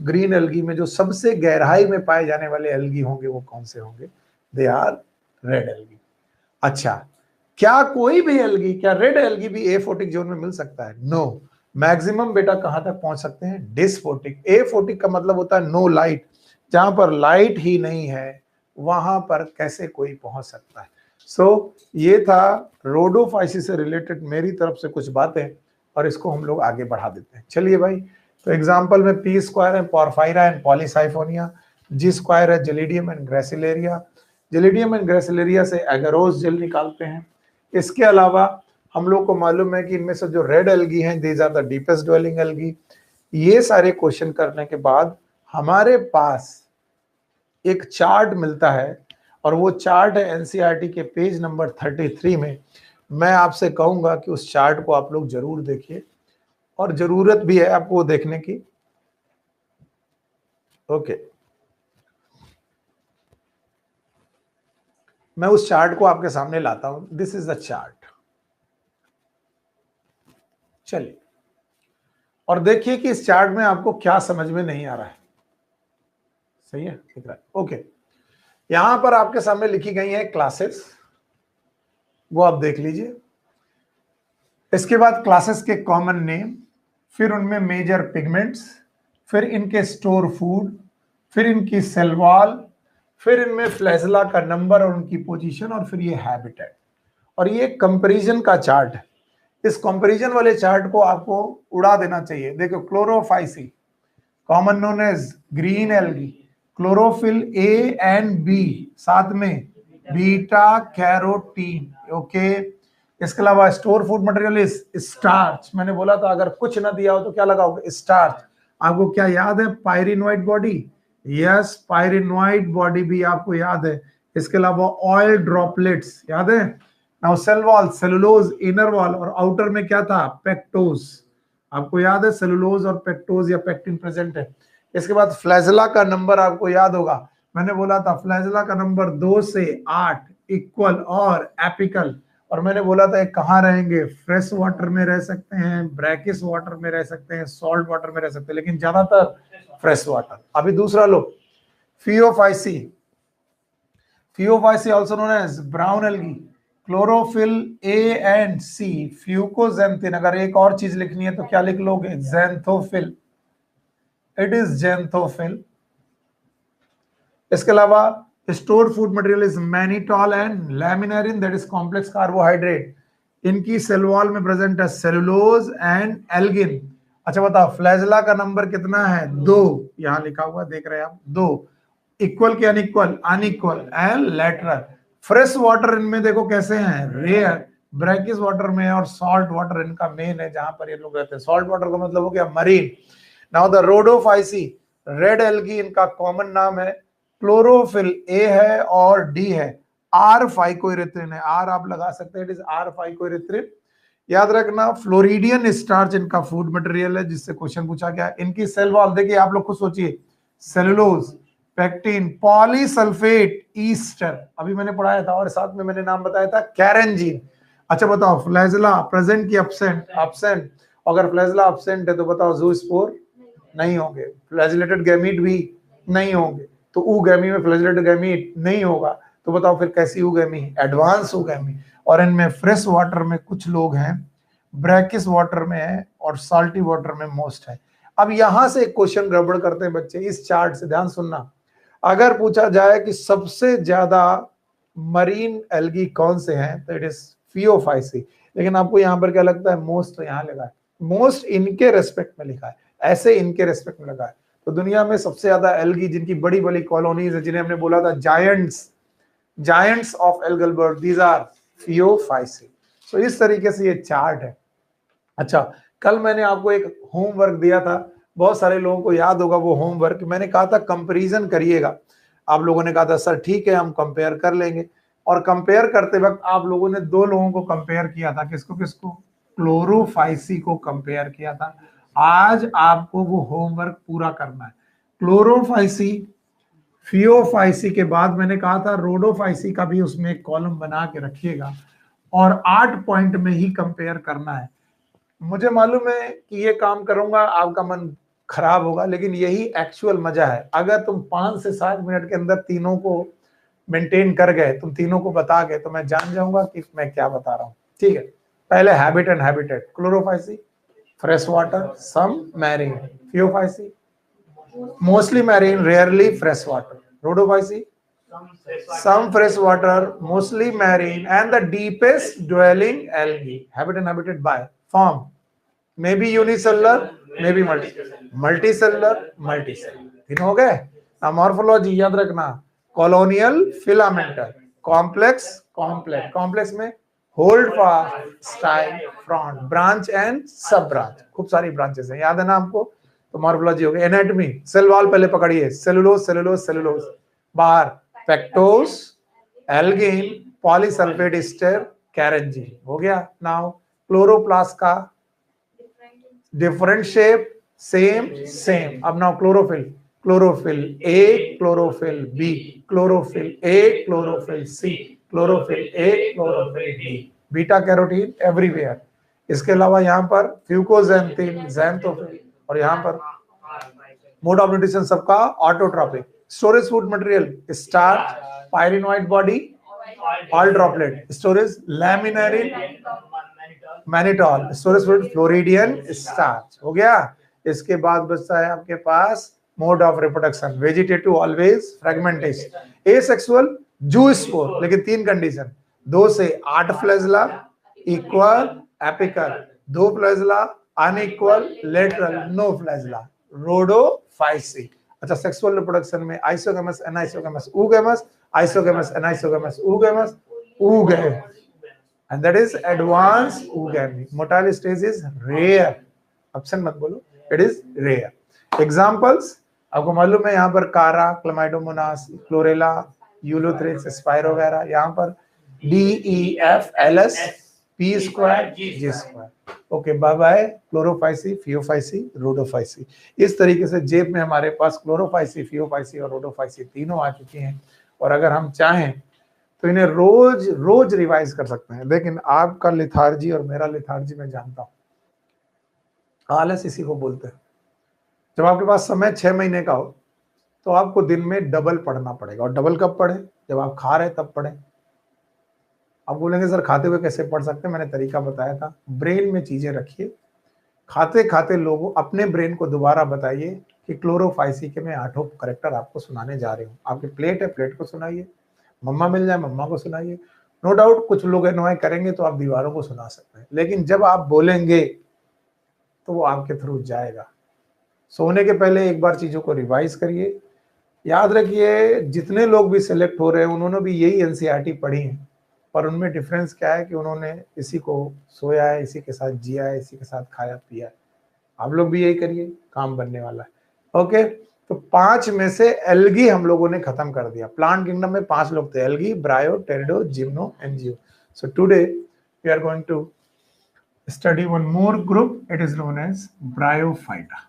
ग्रीन एल्गी में जो सबसे गहराई में पाए जाने वाले एल्गी होंगे वो कौन से होंगे? They are red algae. अच्छा, क्या कोई भी एल्गी, क्या रेड एल्गी भी A14 जोन में मिल सकता है? नो। मैक्सिमम बेटा कहां तक पहुंच सकते हैं? डिस्फोटिक। A14 का मतलब होता है नो लाइट, जहां पर लाइट ही नहीं है वहां पर कैसे कोई पहुंच सकता है। सो ये था रोडोफाइसिस से रिलेटेड मेरी तरफ से कुछ बातें, और इसको हम लोग आगे बढ़ा देते हैं। चलिए भाई, तो एग्जाम्पल में P स्क्वायर है Porphyra and Polysiphonia, G square है Gelidium and Gracilaria. Gelidium and Gracilaria से एगारोस जेल निकालते हैं। इसके अलावा हम लोग को मालूम है कि इनमें से जो रेड एल्गी हैं, these are the deepest dwelling algae. ये सारे क्वेश्चन करने के बाद हमारे पास एक चार्ट मिलता है, और वो चार्ट है एनसीईआरटी के पेज नंबर 33 में। मैं आपसे कहूंगा कि उस चार्ट को आप लोग जरूर देखिए, और जरूरत भी है आपको देखने की। ओके, मैं उस चार्ट को आपके सामने लाता हूं। This is the chart. चलिए, और देखिए कि इस चार्ट में आपको क्या समझ में नहीं आ रहा है। सही है, दिख रहा है? ओके, यहां पर आपके सामने लिखी गई है क्लासेस, वो आप देख लीजिए। इसके बाद क्लासेस के कॉमन नेम, फिर उनमें मेजर पिगमेंट्स, फिर इनके स्टोर फूड, फिर इनकी सेल वॉल, फिर इनमें फ्लैजेला का नंबर और उनकी पोजीशन, और फिर ये हैबिटेट। और ये कंपैरिजन का चार्ट है। इस कंपैरिजन वाले चार्ट को आपको उड़ा देना चाहिए। देखो, Chlorophyceae common known as green algae, chlorophyll A and B, साथ में बीटा कैरोटीन। ओके, इसके अलावा store food material is starch. मैंने बोला था अगर कुछ ना दिया हो तो क्या लगाओगे? स्टार्च। आपको क्या याद है? पायरिनोइड बॉडी। यस, पायरिनोइड बॉडी भी आपको याद है। इसके अलावा ऑयल ड्रॉपलेट्स याद है। Now cell wall, cellulose inner wall, और आउटर में क्या था? पेक्टोज। आपको याद है सेलुलोज और पेक्टोज या पेक्टिन प्रेजेंट है। इसके बाद फ्लैजेला का नंबर आपको याद होगा। मैंने बोला था फ्लैजेला का नंबर 2 से 8 इक्वल और एपिकल। और मैंने बोला था कहाँ रहेंगे? फ्रेश वाटर में रह सकते हैं, ब्रैकिश वाटर में रह सकते हैं, सॉल्ट वाटर में रह सकते हैं, लेकिन ज्यादातर फ्रेश वाटर। अभी दूसरा लो, Phaeophyceae. Phaeophyceae also known as brown algae, chlorophyll A and C, fucoxanthin. अगर एक और चीज लिखनी है तो क्या लिख लोगे? जेंथोफिल। It is xanthophyll. इसके अलावा store food material is mannitol and laminarin, that is complex carbohydrate. इनकी सेल वॉल में प्रेजेंट है सेलुलोज एंड एल्गिन। अच्छा बताओ, फ्लैजेला का नंबर कितना है? 2। यहां लिखा हुआ देख रहे हैं आप, 2। इक्वल के unequal? Unequal and lateral. Fresh water इनमें देखो कैसे हैं? रेयर। ब्रैकिश वाटर में और सॉल्ट वाटर इनका मेन है, जहां पर ये लोग रहते हैं। सॉल्ट वाटर का मतलब हो गया marine. Now the Rhodophyceae, red algae, इनका कॉमन नाम है क्लोरोफिल A है और D है। R-फाइकोइरेथ्रिन है, R आप लगा सकते हैं, इट इज R-फाइकोइरेथ्रिन। याद रखना, फ्लोरिडियन स्टार्च इनका फूड मटेरियल है, जिससे क्वेश्चन पूछा गया। इनकी सेल वॉल देखिए, आप लोग खुद सोचिए, सेलुलोज, पेक्टिन, पॉलीसल्फेट ईस्टर, अभी मैंने पढ़ाया था, और साथ में मैंने नाम बताया था कैरेंजीन। अच्छा बताओ, फ्लैजेला प्रेजेंट की एब्सेंट? एब्सेंट। अगर फ्लैजेला एब्सेंट है तो बताओ ज़ूस्पोर नहीं होंगे, फ्लैजिलेटेड गैमीट भी नहीं होंगे, तो ऊगैमी में फ्लैजिलेटेड गैमीट नहीं होगा, तो बताओ फिर कैसी ऊगैमी? Advance oogamy. और इनमें फ्रेश वाटर में कुछ लोग हैं, ब्रैकिस वाटर में है, और साल्टी वाटर में मोस्ट है। अब यहां से एक क्वेश्चन गड़बड़ करते हैं बच्चे, इस चार्ट से ध्यान सुनना। अगर पूछा जाए कि सबसे ज्यादा मरीन एल्गी कौन से हैं, तो इट इज फियोफाइसी। लेकिन आपको यहां पर क्या लगता है? मोस्ट यहां लगा है, मोस्ट इनके रेस्पेक्ट में लिखा है, ऐसे इनके रेस्पेक्ट में लगा है। तो दुनिया में सबसे ज्यादा एल्गी जिनकी बड़ी बड़ी कॉलोनीज है, जिन्हें हमने बोला था giants of algal bird, these are Phaeophyceae. तो इस तरीके से ये चार्ट है। अच्छा, कल मैंने आपको एक होमवर्क दिया था, बहुत सारे लोगों को याद होगा वो होमवर्क। मैंने कहा था कंपैरिजन करिएगा। आप लोगों ने कहा था सर ठीक है हम कंपेयर कर लेंगे, और कंपेयर करते वक्त आप लोगों ने दो लोगों को कंपेयर किया था, किसको किसको? क्लोरोफाइसी को कंपेयर किया था। आज आपको वो होमवर्क पूरा करना है। क्लोरोफाइसी, फियोफाइसी के बाद मैंने कहा था रोडोफाइसी का भी उसमें एक कॉलम बना के रखिएगा, और 8 पॉइंट में ही कंपेयर करना है। मुझे मालूम है कि ये काम करूंगा आपका मन खराब होगा, लेकिन यही एक्चुअल मजा है। अगर तुम 5 से 7 मिनट के अंदर तीनों को मेंटेन कर गए, तुम तीनों को बता गए, तो मैं जान जाऊंगा कि मैं क्या बता रहा हूँ। ठीक है, पहले habit and habitat. Chlorophyceae, fresh water, some marine. Phaeophyceae, mostly marine, rarely fresh water. Rhodophyceae, some fresh water, mostly marine, and the deepest dwelling algae. Habit and habitat by form, maybe unicellular, maybe multicellular, multicellular. तीन हो गए ना। Morphology याद रखना, colonial, filamental, complex, complex में hold fast, style, front, branch and सब branch, खूब सारी ब्रांचेस हैं, याद है ना आपको? तो मॉर्फोलॉजी हो गई। एनाटॉमी, सेल वॉल पहले पकड़िए, सेलुलोज बाहर, pectose, algin, polysulphate ester, carrageenan, हो गया। नाउ क्लोरोप्लास्ट का डिफरेंट शेप, सेम। अब नाउ क्लोरोफिल ए, क्लोरोफिल बी, क्लोरोफिल ए, क्लोरोफिल सी, क्लोरोफिल ए, chlorophyll D, beta carotene everywhere. इसके अलावा यहाँ पर फ्यूकोजैंथिन, ज़ैंथोफिल, और यहाँ पर मोड ऑफ न्यूट्रिशन सबका autotrophic. Storage food material, starch, pyrenoid body, oil droplet. Storage laminarin, mannitol. Storage food floridean starch, हो गया। इसके बाद बचता है आपके पास mode of reproduction, vegetative always fragmentation, asexual zoospore, लेकिन 3 कंडीशन, 2 से 8 flagella, equal apical, 2 flagella, unequal lateral, no flagella, Rhodophyceae. अच्छा, सेक्सुअल रिप्रोडक्शन में isogamous, anisogamous, oogamous, isogamous, anisogamous, oogamous, oogamous, and that is advanced oogamy. Motile stage is rare, option मत बोलो, it is rare. Examples आपको मालूम है, यहाँ पर कारा, क्लमाइडोमोनास, क्लोरेला, यूलोथ्रिक्स, स्पाइरो वगैरह। यहाँ पर DEF LS P² G²। Okay, bye bye. Chlorophyceae, Phaeophyceae, Rhodophyceae. इस तरीके से जेब में हमारे पास क्लोरोफाइसी, फियोफाइसी और रोडोफाइसी तीनों आ चुकी हैं, और अगर हम चाहें तो इन्हें रोज रोज रिवाइज कर सकते हैं। लेकिन आपका लिथार्जी और मेरा लिथार्जी मैं जानता हूं, आलस इसी को बोलते हैं। जब आपके पास समय 6 महीने का हो, तो आपको दिन में डबल पढ़ना पड़ेगा। और डबल कब पढ़े? जब आप खा रहे तब पढ़े। आप बोलेंगे सर खाते हुए कैसे पढ़ सकते हैं? मैंने तरीका बताया था, ब्रेन में चीजें रखिए, खाते खाते लोगों अपने ब्रेन को दोबारा बताइए कि क्लोरोफाइसी के मैं 8 करेक्टर आपको सुनाने जा रही हूँ। आपकी प्लेट है, प्लेट को सुनाइए, मम्मा मिल जाए मम्मा को सुनाइए। नो डाउट कुछ लोग एनवाय करेंगे तो आप दीवारों को सुना सकते हैं, लेकिन जब आप बोलेंगे तो वो आपके थ्रू जाएगा। सोने के पहले एक बार चीजों को रिवाइज करिए। याद रखिए, जितने लोग भी सिलेक्ट हो रहे हैं उन्होंने भी यही एनसीईआरटी पढ़ी है, पर उनमें डिफरेंस क्या है कि उन्होंने इसी को सोया है, इसी के साथ जिया है, इसी के साथ खाया पिया है। आप लोग भी यही करिए, काम बनने वाला है। ओके, तो 5 में से एल्गी हम लोगों ने खत्म कर दिया। प्लांट किंगडम में 5 लोग थे, algae, bryo, pterido, gymno and geo. So today we are going to Study one more group. It is known as Bryophyta.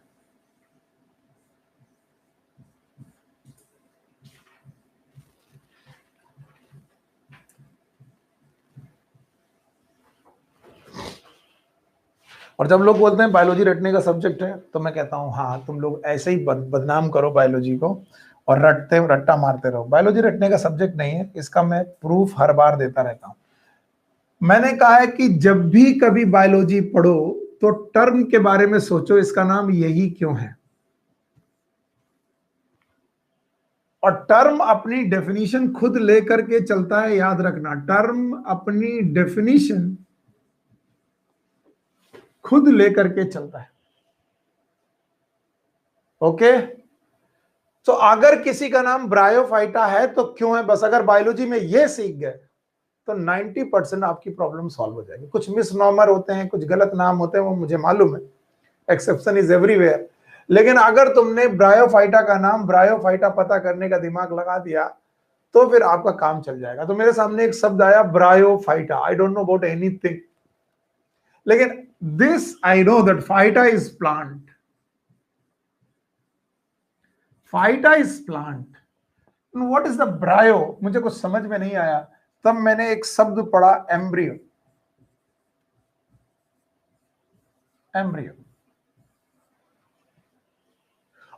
और जब लोग बोलते हैं बायोलॉजी रटने का सब्जेक्ट है, तो मैं कहता हूं हाँ, तुम लोग ऐसे ही बदनाम करो बायोलॉजी को और रट्टा मारते रहो। बायोलॉजी रटने का सब्जेक्ट नहीं है, इसका मैं प्रूफ हर बार देता रहता हूं। मैंने कहा है कि जब भी कभी बायोलॉजी पढ़ो तो टर्म के बारे में सोचो, इसका नाम यही क्यों है। और टर्म अपनी डेफिनेशन खुद लेकर के चलता है, याद रखना। टर्म अपनी डेफिनेशन खुद लेकर के चलता है। ओके, तो अगर किसी का नाम ब्रायोफाइटा है तो क्यों है, बस अगर बायोलॉजी में ये सीख गए तो 90% आपकी प्रॉब्लम सॉल्व हो जाएगी। कुछ मिसनॉमर होते हैं, कुछ गलत नाम होते हैं, वो मुझे मालूम है, एक्सेप्शन इज एवरीवेयर। लेकिन अगर तुमने ब्रायोफाइटा का नाम ब्रायोफाइटा पता करने का दिमाग लगा दिया तो फिर आपका काम चल जाएगा। तो मेरे सामने एक शब्द आया Bryophyta, I don't know about anything, लेकिन this I know that phyta is plant, phyta is plant, what is the bryo, मुझे कुछ समझ में नहीं आया। तब मैंने एक शब्द पढ़ा एम्ब्रियो, एम्ब्रियो।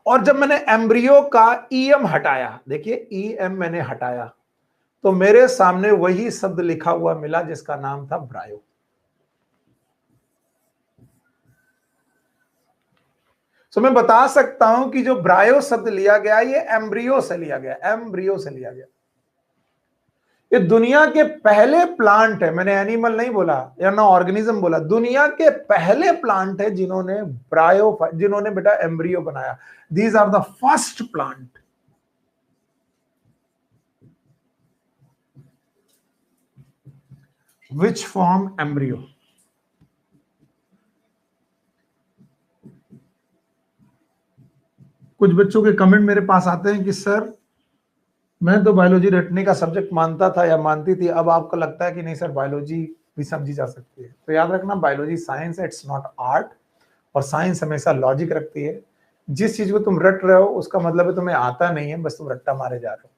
और जब मैंने एम्ब्रियो का ईएम हटाया, देखिए ईएम मैंने हटाया, तो मेरे सामने वही शब्द लिखा हुआ मिला जिसका नाम था ब्रायो। तो मैं बता सकता हूं कि जो ब्रायो शब्द लिया गया ये एम्ब्रियो से लिया गया, एम्ब्रियो से लिया गया। ये दुनिया के पहले प्लांट है, मैंने एनिमल नहीं बोला या ना ऑर्गेनिज्म बोला, दुनिया के पहले प्लांट है जिन्होंने जिन्होंने बेटा एम्ब्रियो बनाया। These are the first plant. Which form embryo. कुछ बच्चों के कमेंट मेरे पास आते हैं कि सर मैं तो बायोलॉजी रटने का सब्जेक्ट मानता था या मानती थी, अब आपको लगता है कि नहीं सर बायोलॉजी भी समझी जा सकती है। तो याद रखना, बायोलॉजी साइंस है, इट्स नॉट आर्ट। और साइंस हमेशा लॉजिक रखती है। जिस चीज को तुम रट रहे हो उसका मतलब है तुम्हें आता नहीं है, बस तुम रट्टा मारे जा रहे हो।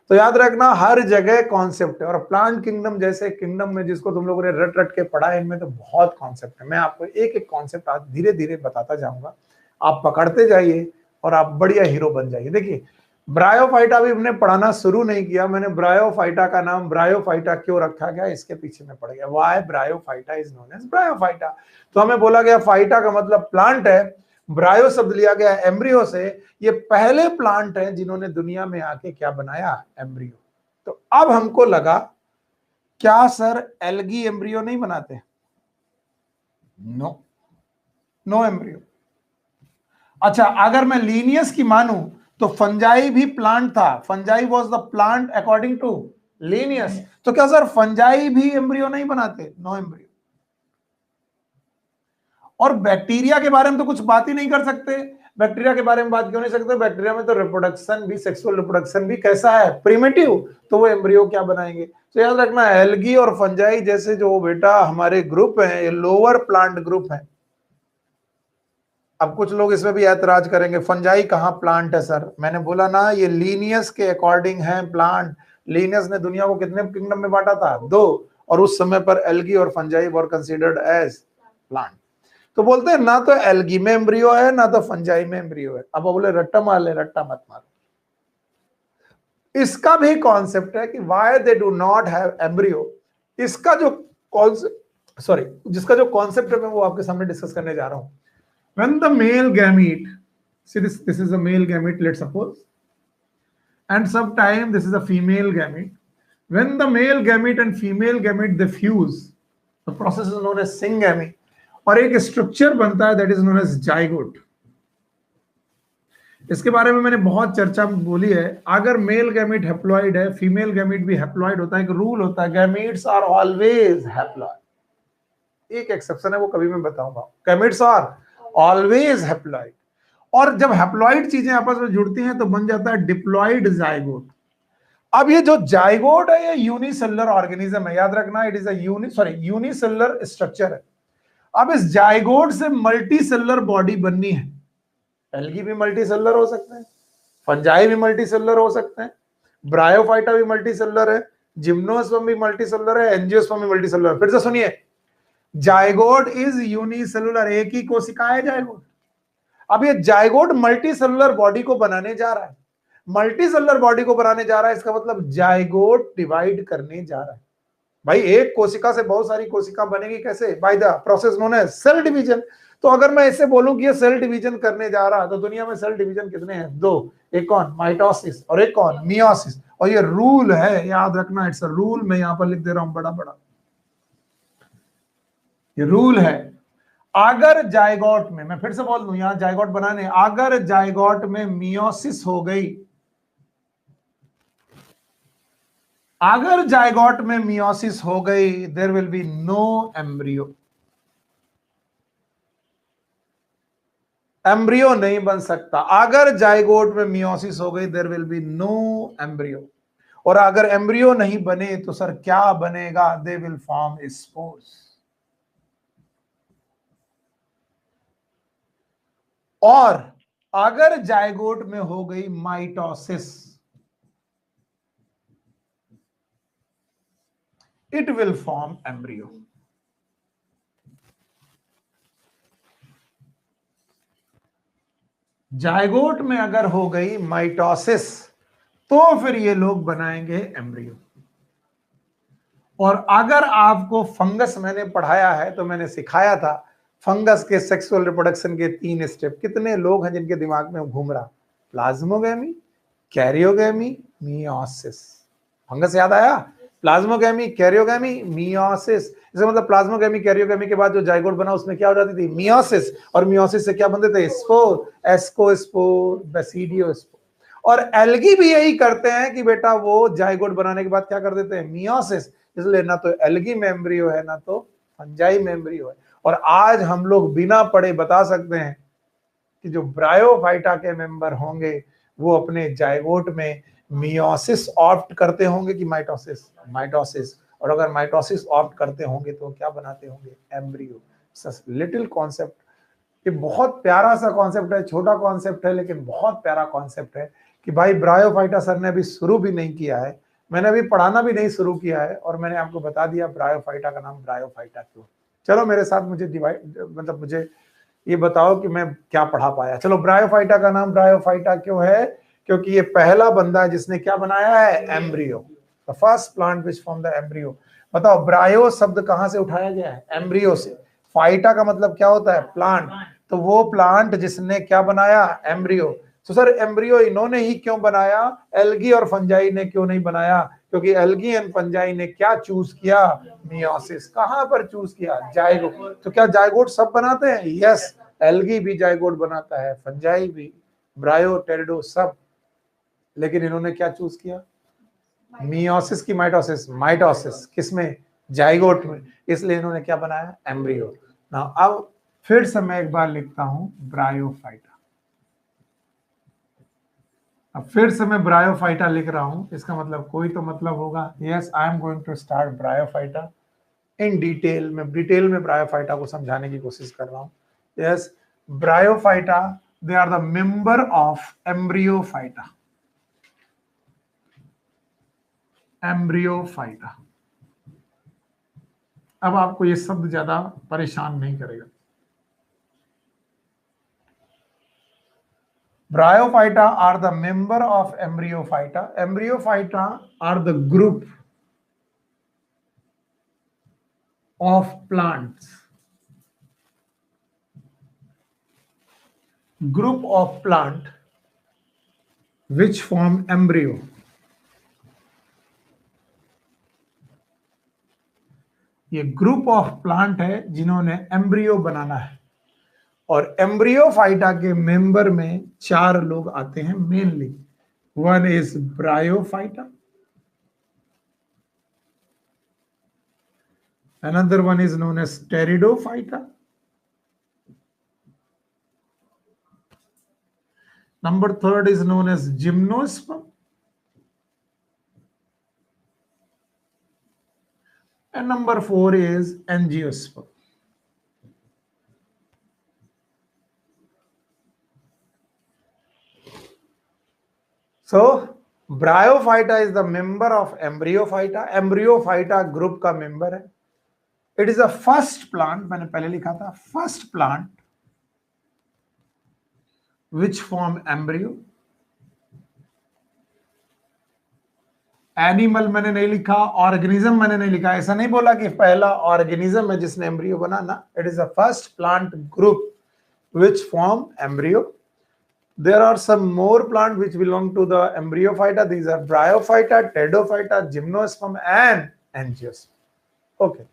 तो याद रखना हर जगह कॉन्सेप्ट है। और प्लांट किंगडम जैसे किंगडम में जिसको तुम लोगों ने रट रट के पढ़ा है, इनमें तो बहुत कॉन्सेप्ट है। मैं आपको एक एक कॉन्सेप्ट आज धीरे धीरे बताता जाऊंगा, आप पकड़ते जाइए और आप बढ़िया हीरो बन जाइए। देखिए ब्रायोफाइटा भी हमने पढ़ाना शुरू नहीं किया, मैंने ब्रायोफाइटा का नाम ब्रायोफाइटा क्यों रखा गया इसके पीछे में पड़ गया। Why Bryophyta is known as Bryophyta. तो हमें बोला गया फाइटा का मतलब प्लांट है, ब्रायो शब्द लिया गया एम्ब्रियो से। ये पहले प्लांट है जिन्होंने दुनिया में आके क्या बनाया, एम्ब्रियो। तो अब हमको लगा क्या सर एल्गी एम्ब्रियो नहीं बनाते, नो, नो एम्ब्रियो। अच्छा अगर मैं लीनियस की मानूं तो फंजाई भी प्लांट था, fungi was the plant according to Linnaeus. तो क्या सर फंजाई भी एम्ब्रियो नहीं बनाते, नो एम्ब्रियो। और बैक्टीरिया के बारे में तो कुछ बात ही नहीं कर सकते। बैक्टीरिया के बारे में बात क्यों नहीं सकते, बैक्टीरिया में तो रिप्रोडक्शन भी, सेक्सुअल रिप्रोडक्शन भी कैसा है, प्रिमिटिव। तो वो एम्ब्रियो क्या बनाएंगे। तो याद रखना एल्गी और फंजाई जैसे जो बेटा हमारे ग्रुप हैं, ये लोअर प्लांट ग्रुप है। अब कुछ लोग इसमें भी ऐतराज करेंगे, फंजाई कहाँ प्लांट है सर। मैंने बोला ना ये लीनियस के अकॉर्डिंग है प्लांट। लीनियस ने दुनिया को कितने किंगडम में बांटा था, 2। और उस समय पर एल्गी और फंजाई वर कंसीडर्ड एज प्लांट। तो बोलते हैं ना तो एल्गी में एम्ब्रियो है ना तो फंजाई में एम्ब्रियो है। अब बोले रट्टा मार ले, रट्टा मत मारो। इसका भी कॉन्सेप्ट है कि why they do not have embryo. इसका जो कॉन्सेप्ट, सॉरी, जिसका जो कॉन्सेप्ट है मैं वो आपके सामने डिस्कस करने जा रहा हूं। When the male gamete, see this is a male gamete, let's suppose, and sometime this is a female gamete. When the male gamete and female gamete they fuse, the process is known as syngamy, और एक structure बनता है that is known as zygote। इसके बारे में मैंने बहुत चर्चा बोली है। अगर मेल गैमेट हैप्लॉइड है, फीमेल गैमेट भी हैप्लॉइड होता है, एक रूल होता है, गैमेट्स आर ऑलवेज हैप्लॉइड। एक एक्सेप्शन है वो कभी मैं बताऊंगा, गैमेट्स आर ऑलवेज हैप्लॉइड। और जब हैप्लॉइड चीजें आपस में जुड़ती हैं तो बन जाता है डिप्लॉइड जाइगोट। अब ये जो जाइगोट है ये यूनिसेलुलर ऑर्गेनिज्म है, याद रखना, it is a unicellular structure है। अब इस जाइगोट से मल्टी सेलुलर बॉडी बननी है। एल्गी भी मल्टी सेलुलर हो सकते हैं, फंजाई भी मल्टी सेलुलर हो सकते हैं, ब्रायोफाइटा भी मल्टी सेलुलर है, जिम्नोस्पर्म भी मल्टी सेलुलर है, एंजियोस्पर्म भी मल्टी सेलुलर। फिर से सुनिए, जाइगोट इज यूनिसेलुलर, एक ही कोशिका है जाइगोट। अब ये जाइगोट मल्टी सेलुलर बॉडी को बनाने जा रहा है, मल्टी सेलुलर बॉडी को बनाने जा रहा है, इसका मतलब जाइगोट डिवाइड करने जा रहा है। भाई एक कोशिका से बहुत सारी कोशिका बनेगी कैसे? By the process known as cell division. तो अगर मैं इससे बोलूं कि ये सेल डिवीजन करने जा रहा है, तो दुनिया में सेल डिवीजन कितने हैं? दो, एक कौन? माइटोसिस, और एक कौन? मियोसिस। और ये रूल है, याद रखना, इट्स अ रूल। मैं यहां पर लिख दे रहा हूं बड़ा बड़ा, ये रूल है। अगर जाइगोट में, मैं फिर से बोल दूं, यहां जाइगोट बनाने, अगर जाइगोट में मियोसिस हो गई, अगर जाइगोट में मियोसिस हो गई, there will be no embryo. Embryo नहीं बन सकता। अगर जाइगोट में मियोसिस हो गई, there will be no embryo. और अगर एम्ब्रियो नहीं बने तो सर क्या बनेगा? They will form spores. और अगर जाइगोट में हो गई mitosis, it will form embryo. Zygote में अगर हो गई माइटोसिस, तो फिर ये लोग बनाएंगे एम्ब्रियो। और अगर आपको फंगस मैंने पढ़ाया है, तो मैंने सिखाया था फंगस के सेक्सुअल रिप्रोडक्शन के 3 स्टेप। कितने लोग हैं जिनके दिमाग में घूम रहा? Plasmogamy, karyogamy, meiosis. फंगस याद आया? Plasmogamy, karyogamy, meiosis. इसका मतलब प्लाज्मोगेमी कैरियोगेमी के बाद जो जाइगोट बना उसमें क्या हो जाती थी? मियोसिस। और मियोसिस से क्या बनते थे? Spore, ascospore, basidiospore. और एल्गी भी यही करते हैं कि बेटा वो जाइगोट बनाने के बाद क्या कर देते हैं? मियोसिस। इसलिए ना तो एल्गी में एम्ब्रियो है, ना तो फंजाई में एम्ब्रियो है। और आज हम लोग बिना पढ़े बता सकते हैं कि जो ब्रायोफाइटा के मेंबर होंगे वो अपने जाइगोट में मियोसिस ऑप्ट करते होंगे कि माइटोसिस? माइटोसिस। और अगर माइटोसिस ऑप्ट करते होंगे तो क्या बनाते होंगे? एम्ब्रियो। लिटिल कॉन्सेप्ट, ये बहुत प्यारा सा कॉन्सेप्ट है, छोटा कॉन्सेप्ट है लेकिन बहुत प्यारा कॉन्सेप्ट है कि भाई ब्रायोफाइटा सर ने अभी शुरू भी नहीं किया है, मैंने अभी पढ़ाना भी नहीं शुरू किया है, और मैंने आपको बता दिया ब्रायोफाइटा का नाम ब्रायोफाइटा क्यों। चलो मेरे साथ मुझे डिवाइड, मतलब मुझे ये बताओ कि मैं क्या पढ़ा पाया। चलो, ब्रायोफाइटा का नाम ब्रायोफाइटा क्यों है? क्योंकि ये पहला बंदा है जिसने क्या बनाया है? Embryo. The first plant which from the embryo. बताओ, ब्रायो शब्द कहां से उठाया गया है? एम्ब्रियो से। फाइटा का मतलब क्या होता है? प्लांट। तो वो प्लांट जिसने क्या बनाया? एम्ब्रियो। तो सर एम्ब्रियो इन्होंने ही क्यों बनाया, एल्गी और फंजाई ने क्यों नहीं बनाया? क्योंकि एल्गी एंड फंजाई ने क्या चूज किया? मियोसिस। कहां पर चूज किया? जाइगोट। तो क्या जाइगोट सब बनाते हैं? यस, एल्गी भी जाइगोट बनाता है, फंजाई भी, ब्रायो, टेरिडो, सब। लेकिन इन्होंने क्या चूज किया? मियोसिस की माइटोसिस? माइटोसिस। किसमें? जाइगोट में। इसलिए इन्होंने क्या बनाया? एम्ब्रियो ना। अब फिर से मैं एक बार लिखता हूं ब्रायोफाइटा। अब फिर से मैं ब्रायोफाइटा लिख रहा हूं, इसका मतलब कोई तो मतलब होगा। Yes, I am going to start Bryophyta in detail. मैं डिटेल में ब्रायोफाइटा को समझाने की कोशिश कर रहा हूं। Yes, Bryophyta, they are the member of Embryophyta. Embryophyta. अब आपको ये शब्द ज्यादा परेशान नहीं करेगा। Bryophyta are the member of Embryophyta. Embryophyta are the group of plants. Group of plant which form embryo. ये ग्रुप ऑफ प्लांट है जिन्होंने एम्ब्रियो बनाना है। और एम्ब्रियोफाइटा के मेंबर में 4 लोग आते हैं mainly. One is bryophyta, another one is known as pteridophyta, number 3rd is known as gymnosperm, and number 4 is angiosperm. So Bryophyta is the member of Embryophyta, Embryophyta group का member है। It is a first plant, मैंने पहले लिखा था first plant which form embryo. Animal मैंने नहीं लिखा, organism मैंने नहीं लिखा, ऐसा नहीं बोला कि पहला ऑर्गेनिज्म है जिसने embryo banana. It is the first plant group which form embryo. There are some more plant which belong to the embryophyta. These are bryophyta, pteridophyta, gymnosperm and angiosperm. Okay.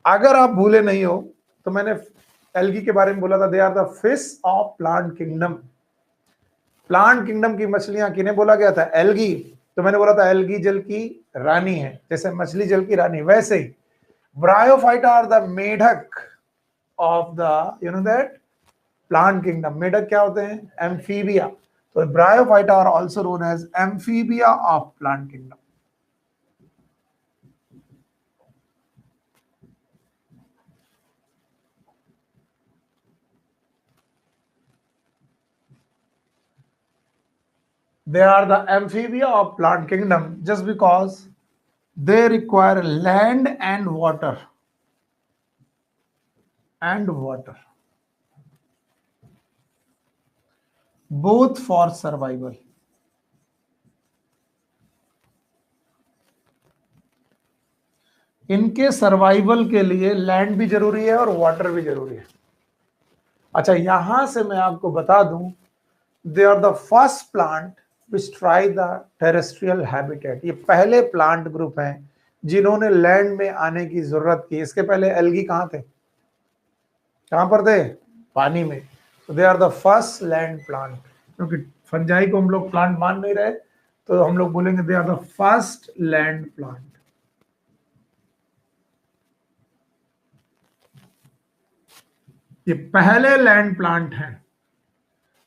अगर आप भूले नहीं हो तो मैंने एल्गी के बारे में बोला था, they are the fish of plant kingdom. Plant kingdom की मछलियां किन्हें बोला गया था? एल्गी। तो मैंने बोला था एल्गी जल की रानी है, जैसे मछली जल की रानी, वैसे ही ब्रायोफाइटा आर द मेढक of the, you know that, plant kingdom. मेढक क्या होते हैं? एम्फीबिया। तो Bryophyta are also known as amphibia of plant kingdom. They are the amphibia of plant kingdom just because they require land and water both for survival. इनके survival के लिए land भी जरूरी है और वाटर भी जरूरी है। अच्छा, यहां से मैं आपको बता दूं, they are the first plant which try the terrestrial habitat. ये पहले प्लांट ग्रुप हैं जिन्होंने लैंड में आने की जरूरत की। इसके पहले एल्गी कहां थे? कहां पर थे? पानी में। तो they are the first land plant. क्योंकि फंजाई को हम लोग प्लांट मान नहीं रहे, तो हम लोग बोलेंगे they are the first land plant. ये पहले लैंड प्लांट हैं,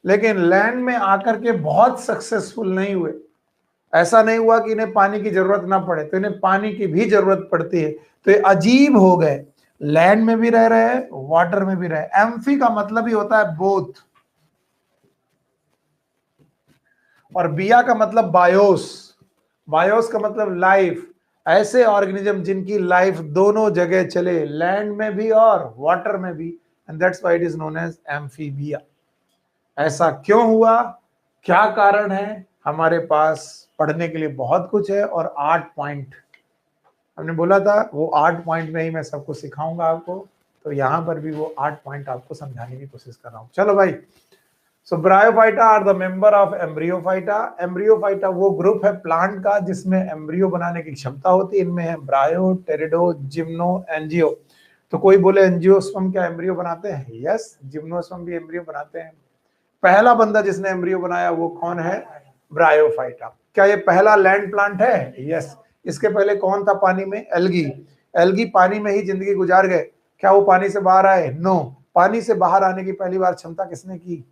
लेकिन लैंड में आकर के बहुत सक्सेसफुल नहीं हुए। ऐसा नहीं हुआ कि इन्हें पानी की जरूरत ना पड़े, तो इन्हें पानी की भी जरूरत पड़ती है। तो ये अजीब हो गए, लैंड में भी रह रहे हैं, वाटर में भी रहे। एम्फी का मतलब ही होता है बोथ, और बिया का मतलब बायोस। बायोस का मतलब लाइफ। ऐसे ऑर्गेनिज्म जिनकी लाइफ दोनों जगह चले, लैंड में भी और वाटर में भी, and that's why it is known as amphibia. ऐसा क्यों हुआ, क्या कारण है? हमारे पास पढ़ने के लिए बहुत कुछ है, और 8 पॉइंट हमने बोला था, वो 8 पॉइंट में ही मैं सबको सिखाऊंगा आपको। तो यहां पर भी वो 8 पॉइंट आपको समझाने की कोशिश कर रहा हूं। चलो भाई, so Bryophyta are the member of Embryophyta. Embryophyta वो ग्रुप है प्लांट का जिसमें एम्ब्रियो बनाने की क्षमता होती है। इनमें है ब्रायो, टेरिडो, जिम्नो, एंजियो। तो कोई बोले एंजियोस्पर्म क्या एम्ब्रियो बनाते हैं? यस, जिम्नोस्पर्म भी एम्ब्रियो बनाते हैं। पहला बंदा जिसने एम्ब्रियो बनाया वो कौन है? ब्रायोफाइटा। क्या ये पहला लैंड प्लांट है? यस। इसके पहले कौन था पानी में? एल्गी। एल्गी पानी में ही जिंदगी गुजार गए। क्या वो पानी से बाहर आए? नो। पानी से बाहर आने की पहली बार क्षमता किसने की?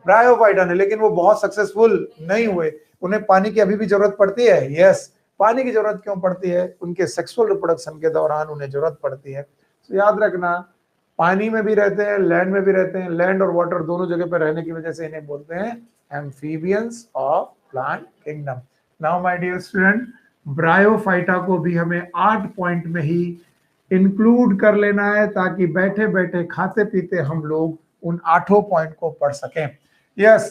ब्रायोफाइटा ने। लेकिन वो बहुत सक्सेसफुल नहीं हुए। उन्हें पानी की अभी भी जरूरत पड़ती है। यस। पानी की जरूरत क्यों पड़ती है? उनके सेक्सुअल रिप्रोडक्शन के दौरान उन्हें जरूरत पड़ती है। तो याद रखना, पानी में भी रहते हैं, लैंड में भी रहते हैं। लैंड और वाटर दोनों जगह पर रहने की वजह से इन्हें बोलते हैं amphibians of plant kingdom. Now my dear student, Bryophyta को भी हमें 8 पॉइंट में ही इंक्लूड कर लेना है, ताकि बैठे बैठे खाते पीते हम लोग उन 8 पॉइंट को पढ़ सकें। यस,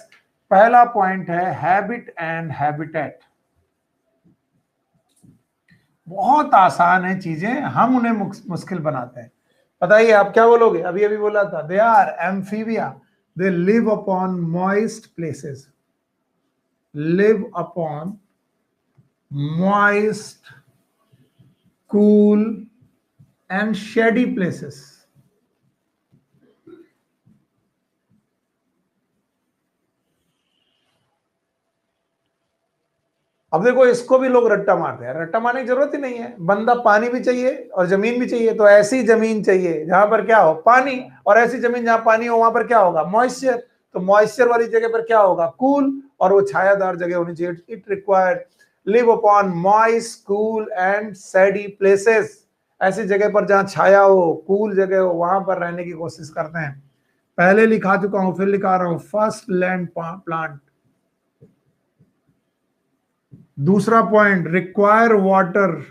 पहला पॉइंट है हैबिट एंड हैबिटेट। बहुत आसान है चीजें, हम उन्हें मुश्किल बनाते हैं। बताइए आप क्या बोलोगे? अभी अभी बोला था, they are amphibia, they live upon moist places, live upon moist, cool and shady places. अब देखो, इसको भी लोग रट्टा मारते हैं। रट्टा मारने की जरूरत ही नहीं है। बंदा पानी भी चाहिए और जमीन भी चाहिए, तो ऐसी जमीन चाहिए जहां पर क्या हो? पानी। और ऐसी जमीन जहां पानी हो वहां पर क्या होगा? मॉइस्चर। तो मॉइस्चर वाली जगह पर क्या होगा? कूल। और वो छायादार जगह होनी चाहिए। It required live upon moist, cool and सैडी places. ऐसी जगह पर जहां छाया हो, कूल जगह हो, वहां पर रहने की कोशिश करते हैं। पहले लिखा चुका हूं, फिर लिखा रहा हूं, फर्स्ट लैंड प्लांट दूसरा पॉइंट, रिक्वायर वाटर।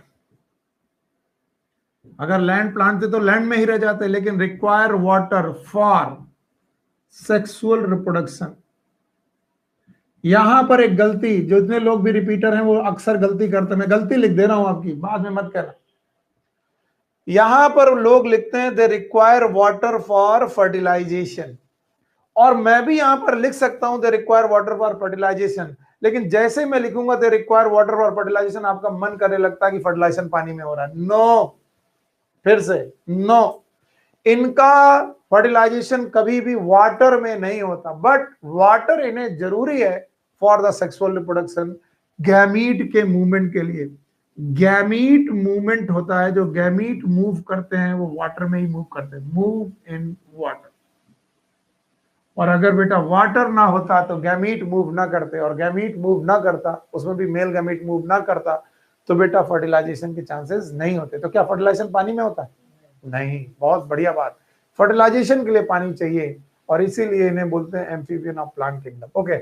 अगर लैंड प्लांट थे तो लैंड में ही रह जाते, लेकिन require water for sexual reproduction. यहां पर एक गलती, जो इतने लोग भी रिपीटर हैं वो अक्सर गलती करते हैं, मैं गलती लिख दे रहा हूं आपकी, बाद में मत कहना। यहां पर लोग लिखते हैं they require water for fertilization, और मैं भी यहां पर लिख सकता हूं they require water for fertilization, लेकिन जैसे मैं लिखूंगा they require water for fertilization, आपका मन करने लगता है कि फर्टिलाइजेशन पानी में हो रहा है। नो, फिर से नो, इनका फर्टिलाइजेशन कभी भी वाटर में नहीं होता, बट वाटर इन्हें जरूरी है for the sexual reproduction, gamete के मूवमेंट के लिए। गैमीट मूवमेंट होता है, जो गैमीट मूव करते हैं वो वाटर में ही मूव करते हैं, मूव इन वाटर। और अगर बेटा वाटर ना होता तो गैमीट मूव ना करते, और गैमीट मूव ना करता, उसमें भी मेल गैमीट मूव ना करता, तो बेटा फर्टिलाइजेशन के चांसेस नहीं होते। तो क्या फर्टिलाइजेशन पानी में होता है? नहीं। बहुत बढ़िया बात, फर्टिलाइजेशन के लिए पानी चाहिए, और इसीलिए इन्हें बोलते हैं amphibian of plant kingdom. Okay,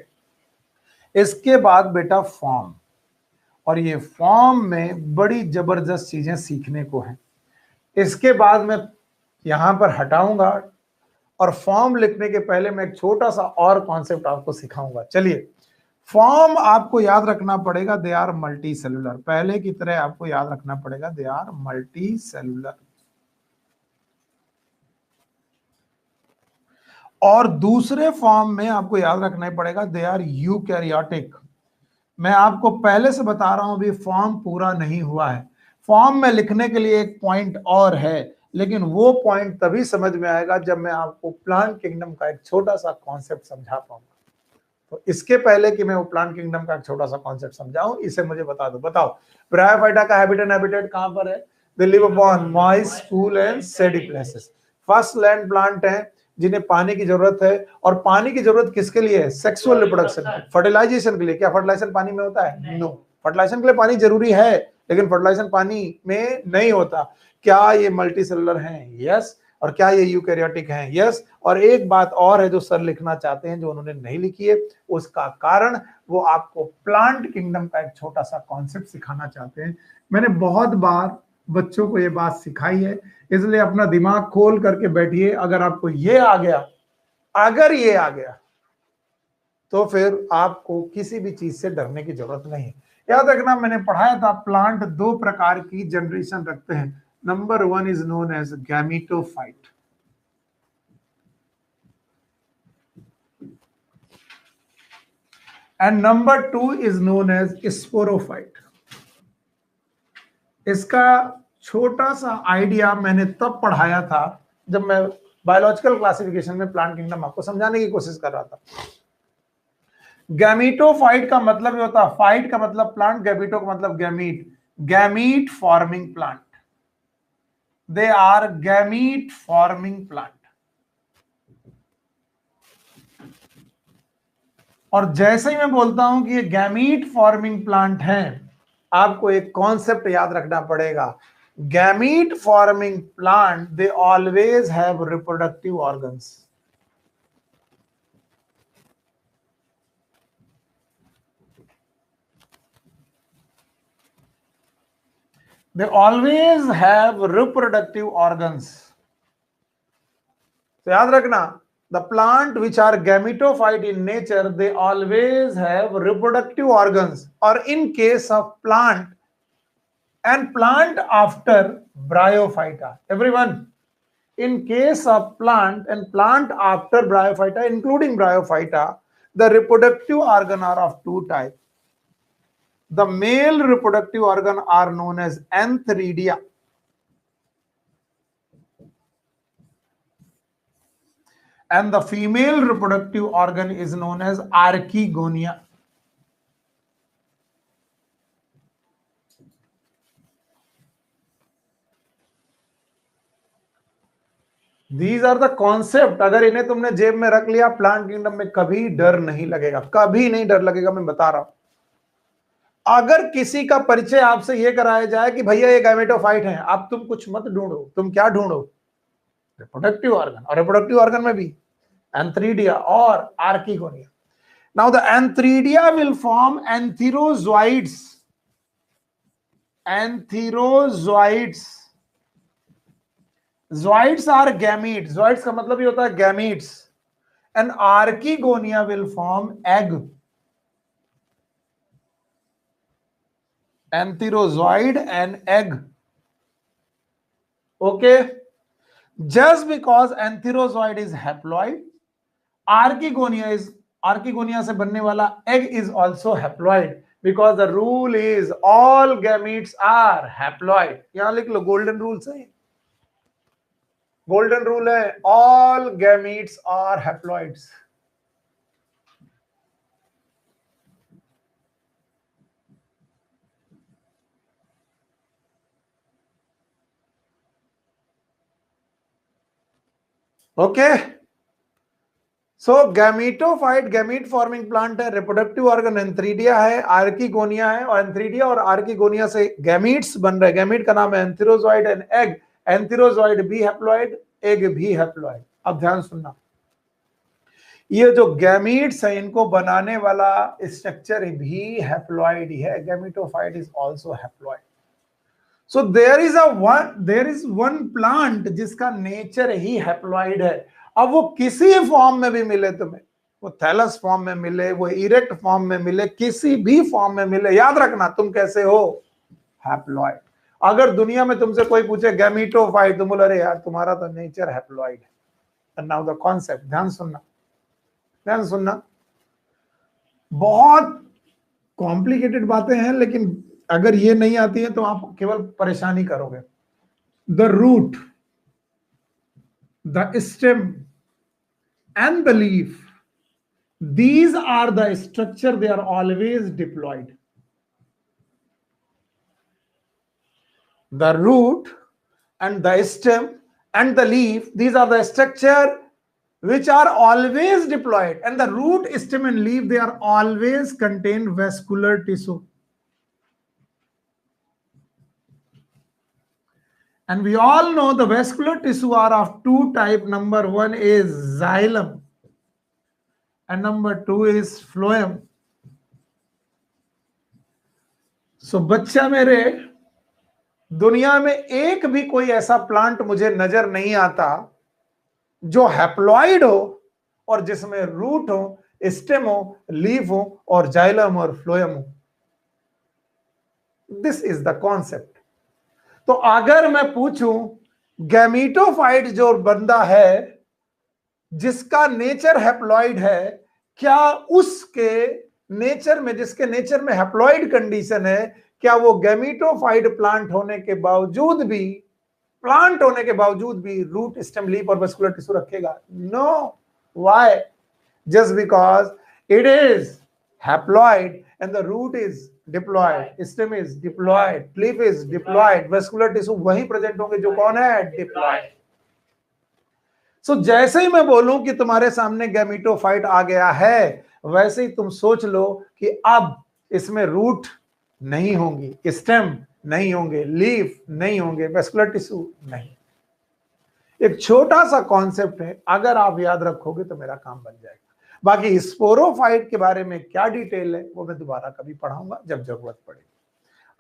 इसके बाद बेटा फॉर्म, और ये फॉर्म में बड़ी जबरदस्त चीजें सीखने को हैं। इसके बाद मैं यहां पर हटाऊंगा, और फॉर्म लिखने के पहले मैं एक छोटा सा और कॉन्सेप्ट आपको सिखाऊंगा। चलिए, फॉर्म आपको याद रखना पड़ेगा, दे आर मल्टी सेलुलर। पहले की तरह आपको याद रखना पड़ेगा, दे आर मल्टी सेलुलर। और दूसरे फॉर्म में आपको याद रखना पड़ेगा, दे आर यूकैरियोटिक। मैं आपको पहले से बता रहा हूं, अभी फॉर्म पूरा नहीं हुआ है। फॉर्म में लिखने के लिए एक पॉइंट और है, लेकिन वो पॉइंट तभी समझ में आएगा जब मैं आपको प्लांट किंगडम का एक छोटा सा कॉन्सेप्ट समझा पाऊंगा। तो इसके पहले कि मैं वो प्लांट किंगडम का एक छोटा सा कॉन्सेप्ट समझाऊं, इसे मुझे बता दो। बताओ, ब्रायोफाइटा का हैबिटेट कहां पर है? दे live upon moist, cool and सैडी places. First land plant है जिन्हें पानी की जरूरत है, और पानी की जरूरत किसके लिए है? सेक्सुअल रिप्रोडक्शन, फर्टिलाइजेशन के लिए। क्या फर्टिलाइजेशन पानी में होता है? नो। फर्टिलाइजेशन के लिए पानी जरूरी है, लेकिन फर्टिलाइजेशन पानी में नहीं होता। क्या ये मल्टी सेलुलर हैं? यस। और क्या ये यूकैरियोटिक हैं? यस। और एक बात और है जो सर लिखना चाहते हैं, जो उन्होंने नहीं लिखी है, उसका कारण वो आपको प्लांट किंगडम का एक छोटा सा कॉन्सेप्ट सिखाना चाहते हैं। मैंने बहुत बार बच्चों को ये बात सिखाई है, इसलिए अपना दिमाग खोल करके बैठिए। अगर आपको ये आ गया, अगर ये आ गया, तो फिर आपको किसी भी चीज से डरने की जरूरत नहीं है। याद रखना, मैंने पढ़ाया था प्लांट दो प्रकार की जनरेशन रखते हैं। Number one is known as gametophyte, and number two is known as sporophyte. इसका छोटा सा आइडिया मैंने तब पढ़ाया था जब मैं बायोलॉजिकल क्लासिफिकेशन में प्लांट किंगडम आपको समझाने की कोशिश कर रहा था। गैमीटोफाइट का मतलब ये होता है, फाइट का मतलब प्लांट, गैमीटो का मतलब gamete, gamete forming plant. They are gamete forming plant. और जैसे ही मैं बोलता हूं कि ये गैमीट फॉर्मिंग प्लांट हैं, आपको एक कॉन्सेप्ट याद रखना पड़ेगा। Gamete forming plant, they always have reproductive organs. They always have reproductive organs. तो याद रखना, the plant which are gametophyte in nature, they always have reproductive organs. और in case of plant and plant after bryophyta, everyone, in case of plant and plant after bryophyta, including bryophyta, the reproductive organ are of two types. The male reproductive organ are known as antheridia, and the female reproductive organ is known as archegonia. These are the concept. अगर इन्हें तुमने जेब में रख लिया, plant kingdom में कभी डर नहीं लगेगा, कभी नहीं डर लगेगा, मैं बता रहा हूं। अगर किसी का परिचय आपसे यह कराया जाए कि भैया ये गैमेटोफाइट हैं, अब तुम कुछ मत ढूंढो। तुम क्या ढूंढो? रिप्रोडक्टिव ऑर्गन, और रिप्रोडक्टिव ऑर्गन में भी एंथ्रीडिया और archegonia. Now the antheridia will form antherozoids. एंथीरोजोइड्स, zoids are gametes, zoids का मतलब ये होता है gametes, and archegonia will form egg, antherozoid and egg. Okay, just because antherozoid is haploid, archegonia से बनने वाला egg is also haploid, because the rule is all gametes are haploid. यहां लिख लो, golden rule से, गोल्डन रूल है, all gametes are haploids. Okay, so gametophyte gamete forming plant है, reproductive organ antheridia है, आर्कीगोनिया है, और एंथ्रीडिया और आर्कीगोनिया से गैमीट्स बन रहे हैं. गैमीट का नाम है एंथेरोजॉइड एंड एग. एंथेरोजॉइड भी हैप्लॉइड, एग भी हैप्लॉइड. अब ध्यान सुनना, ये जो गैमीट्स है इनको बनाने वाला स्ट्रक्चर भी हैप्लॉइड ही है. Gametophyte is also haploid. So there is one plant जिसका नेचर ही हैप्लॉइड है. अब वो किसी फॉर्म में भी मिले तुम्हें, वो थैलस फॉर्म में मिले, वो इरेक्ट फॉर्म में मिले, किसी भी फॉर्म में मिले, याद रखना तुम कैसे हो, हैप्लॉइड. अगर दुनिया में तुमसे कोई पूछे गैमीटोफाइट, तुम बोले अरे यार तुम्हारा तो नेचर हैप्लॉइड है. एंड नाउ द कॉन्सेप्ट, ध्यान सुनना, ध्यान सुनना. बहुत कॉम्प्लिकेटेड बातें हैं, लेकिन अगर ये नहीं आती है तो आप केवल परेशानी करोगे. The root, the stem and the leaf, these are the structure, they are always diploid. The root and the stem and the leaf, these are the structure which are always diploid, and the root, stem and leaf, they are always contain vascular tissue. And we all know the vascular tissue are of two type. Number one is xylem and number two is phloem. So बच्चा मेरे, दुनिया में एक भी कोई ऐसा plant मुझे नजर नहीं आता जो हैप्लॉइड हो और जिसमें रूट हो, स्टेम हो, लीफ हो और जाइलम और फ्लोएम हो. This is the concept. तो अगर मैं पूछूं गैमीटोफाइट जो बंदा है जिसका नेचर हैप्लॉइड है, क्या उसके नेचर में, जिसके नेचर में हैप्लॉइड कंडीशन है, क्या वो गैमीटोफाइट प्लांट होने के बावजूद भी रूट, स्टेम, लीफ और वैस्कुलर टिश्यू रखेगा? No. Why? Just because it is haploid and the root is diploid, stem is diploid, leaf is diploid, vascular tissue वही प्रेजेंट होंगे जो कौन है, diploid. So जैसे ही मैं बोलूं कि तुम्हारे सामने गैमीटोफाइट आ गया है, वैसे ही तुम सोच लो कि अब इसमें रूट नहीं होंगी, स्टेम नहीं होंगे, लीफ नहीं होंगे, वैस्कुलर टिश्यू नहीं. एक छोटा सा कॉन्सेप्ट है, अगर आप याद रखोगे तो मेरा काम बन जाएगा. बाकी स्पोरोफाइट के बारे में क्या डिटेल है वो मैं दोबारा कभी पढ़ाऊंगा जब जरूरत पड़ेगी.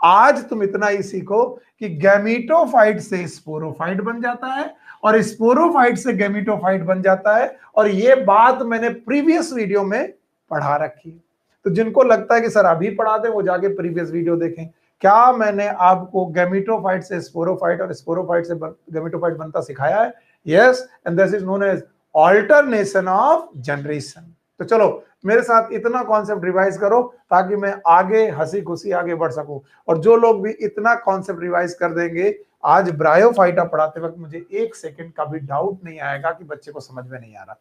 आज तुम इतना ही सीखो कि गैमीटोफाइट से स्पोरोफाइट बन जाता है और स्पोरोफाइट से गैमीटोफाइट बन जाता है, और ये बात मैंने प्रीवियस वीडियो में पढ़ा रखी है. तो जिनको लगता है कि सर अभी पढ़ा दें, वो जाके प्रीवियस वीडियो देखें. क्या मैंने आपको गैमीटोफाइट से स्पोरोफाइट और स्पोरोफाइट से गैमीटोफाइट बनता सिखाया है? Yes, and this is known as alternation of generation. तो चलो मेरे साथ इतना कॉन्सेप्ट रिवाइज करो ताकि मैं आगे हंसी खुशी आगे बढ़ सकूं. और जो लोग भी इतना कॉन्सेप्ट रिवाइज कर देंगे, आज ब्रायोफाइटा पढ़ाते वक्त मुझे एक सेकंड का भी डाउट नहीं आएगा कि बच्चे को समझ में नहीं आ रहा.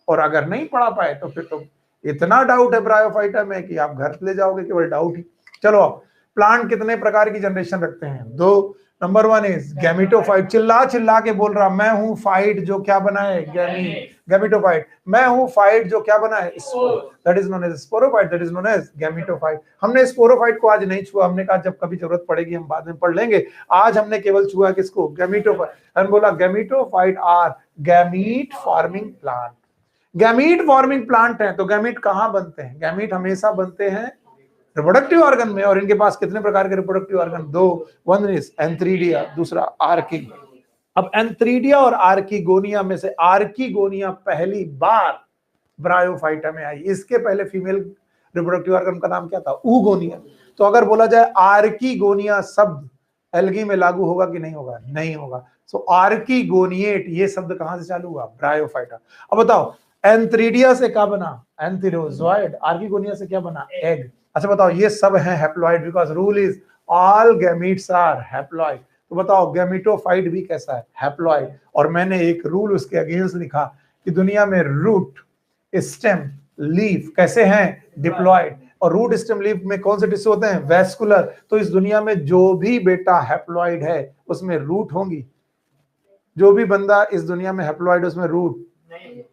और अगर नहीं पढ़ा पाए तो फिर तो इतना डाउट है ब्रायोफाइटा में कि आप घर ले जाओगे केवल डाउट ही. चलो, प्लांट कितने प्रकार की जनरेशन रखते हैं? दो. Number one is gametophyte. चिल्ला के बोल रहा, मैं हूं फाइट जो क्या बनाए, गैमीटोफाइट. मैं हूं फाइट जो क्या बनाए, that is known as sporophyte, that is known as gametophyte. हमने स्पोरोफाइट को आज नहीं छुआ, हमने कहा जब कभी जरूरत पड़ेगी हम बाद में पढ़ लेंगे. आज हमने केवल छुआ किसको, गैमीटोफाइट. हमने बोला gametophyte are gamete forming plant. Gamete forming plant है तो गैमीट कहां बनते हैं? गैमीट हमेशा बनते हैं रिप्रोडक्टिव ऑर्गन में। और इनके पास कितने प्रकार के रिप्रोडक्टिव ऑर्गन? दो। वन इज एंथ्रीडिया, दूसरा आर्की। अब एंथ्रीडिया और आर्कीगोनिया में से आर्कीगोनिया पहली बार ब्रायोफाइटा में आई। इसके पहले फीमेल रिप्रोडक्टिव ऑर्गन का नाम क्या था? ऊगोनिया। तो अगर बोला जाए आर्कीगोनिया शब्द एल्गी में लागू होगा कि नहीं होगा? नहीं होगा। सो आर्कीगोनिएट ये शब्द कहां से चालू हुआ? ब्रायोफाइटा। अब बताओ एंथ्रीडिया से क्या बना? एंथेरोजोइड। आर्कीगोनिया से क्या बना? एग। अच्छा बताओ ये सब है haploid, because rule is all gametes are haploid. तो बताओ गैमीटोफाइट भी कैसा है? हैप्लॉइड। और मैंने एक रूल उसके अगेंस्ट लिखा कि दुनिया में रूट, स्टेम, लीफ कैसे हैं? डिप्लॉइड। और रूट, स्टेम, लीफ में कौन से टिश्यू होते हैं? वैस्कुलर। तो इस दुनिया में जो भी बेटा हैप्लॉइड है उसमें रूट होंगी। जो भी बंदा इस दुनिया में हैप्लॉइड उसमें root,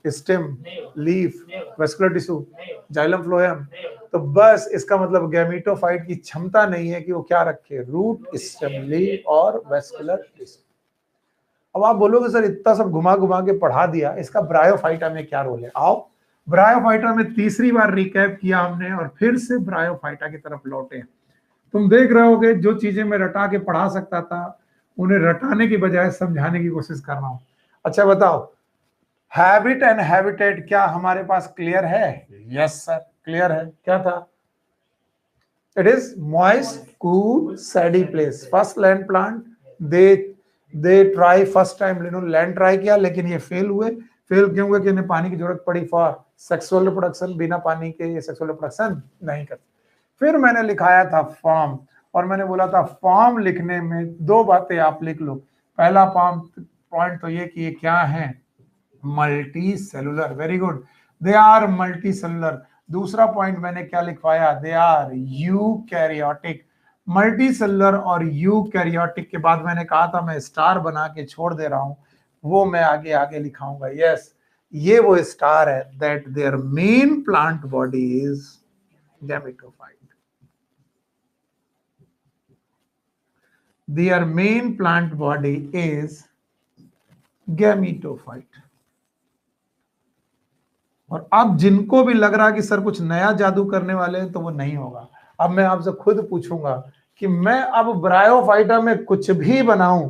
stem, leaf, vascular tissue, xylem, phloem. तो बस इसका मतलब गैमीटोफाइट की क्षमता नहीं है कि वो क्या रखे? रूट, स्टेम, लीफ और वेस्कुलर टिश्यू। अब आप बोलोगे सर इतना सब घुमा घुमा के पढ़ा दिया, इसका ब्रायोफाइटा में क्या रोल है? आओ ब्रायोफाइटा में तीसरी बार रिकैप किया हमने और फिर से ब्रायोफाइटा की तरफ लौटे। तुम देख रहे होगे जो चीजें मैं रटा के पढ़ा सकता था उन्हें रटाने की बजाय समझाने की कोशिश कर रहा हूं। अच्छा बताओ हैबिट एंड हैबिटेट क्या हमारे पास क्लियर है? यस सर क्लियर है। क्या था? It is moist, cool, shady place. First land plant they try first time, land try किया लेकिन ये फेल हुए। फेल क्यों हुए? कि इन्हें पानी की जरूरत पड़ी फॉर सेक्सुअल रिप्रोडक्शन। बिना पानी के ये सेक्सुअल रिप्रोडक्शन नहीं करते। फिर मैंने लिखाया था फॉर्म, और मैंने बोला था फॉर्म लिखने में दो बातें आप लिख लो। पहला पॉइंट तो ये कि ये क्या है? Multi cellular. Very good, they are multi cellular. दूसरा पॉइंट मैंने क्या लिखवाया? They are eukaryotic. Multi cellular और यूकैरियोटिक के बाद मैंने कहा था मैं स्टार बना के छोड़ दे रहा हूं, वो मैं आगे आगे लिखाऊंगा। यस ये वो स्टार है that their main plant body is gametophyte. Their main plant body is gametophyte। और अब जिनको भी लग रहा कि सर कुछ नया जादू करने वाले हैं तो वो नहीं होगा। अब मैं आपसे खुद पूछूंगा कि मैं अब ब्रायोफाइटा में कुछ भी बनाऊं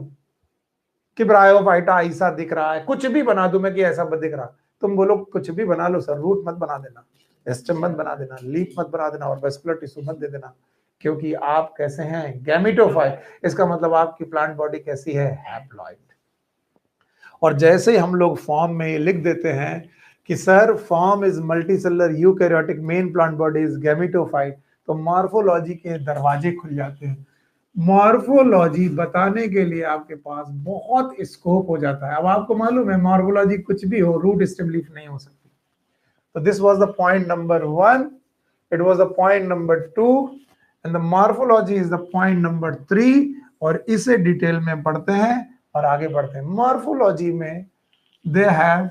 कि ब्रायोफाइटा ऐसा दिख रहा है, कुछ भी बना दूं मैं कि ऐसा दिख रहा, तुम बोलो कुछ भी बना लो सर, रूट मत बना देना, स्टेम मत बना देना, लीफ मत बना देना और वेस्कुलर टिश्यू मत दे देना, क्योंकि आप कैसे हैं? गैमेटोफाइट। इसका मतलब आपकी प्लांट बॉडी कैसी है? हैप्लॉइड। और जैसे ही हम लोग फॉर्म में ये लिख देते हैं कि sir form is multicellular eukaryotic, main plant body is gametophyte, तो मॉर्फोलॉजी के दरवाजे खुल जाते हैं। मॉर्फोलॉजी बताने के लिए आपके पास बहुत स्कोप हो जाता है। अब आपको मालूम है मॉर्फोलॉजी कुछ भी हो, रूट, स्टेम, लीफ नहीं हो सकती। तो this was the point number 1, it was the point number 2 and the morphology is the point number 3। और इसे डिटेल में पढ़ते हैं और आगे बढ़ते हैं। मॉर्फोलॉजी में they have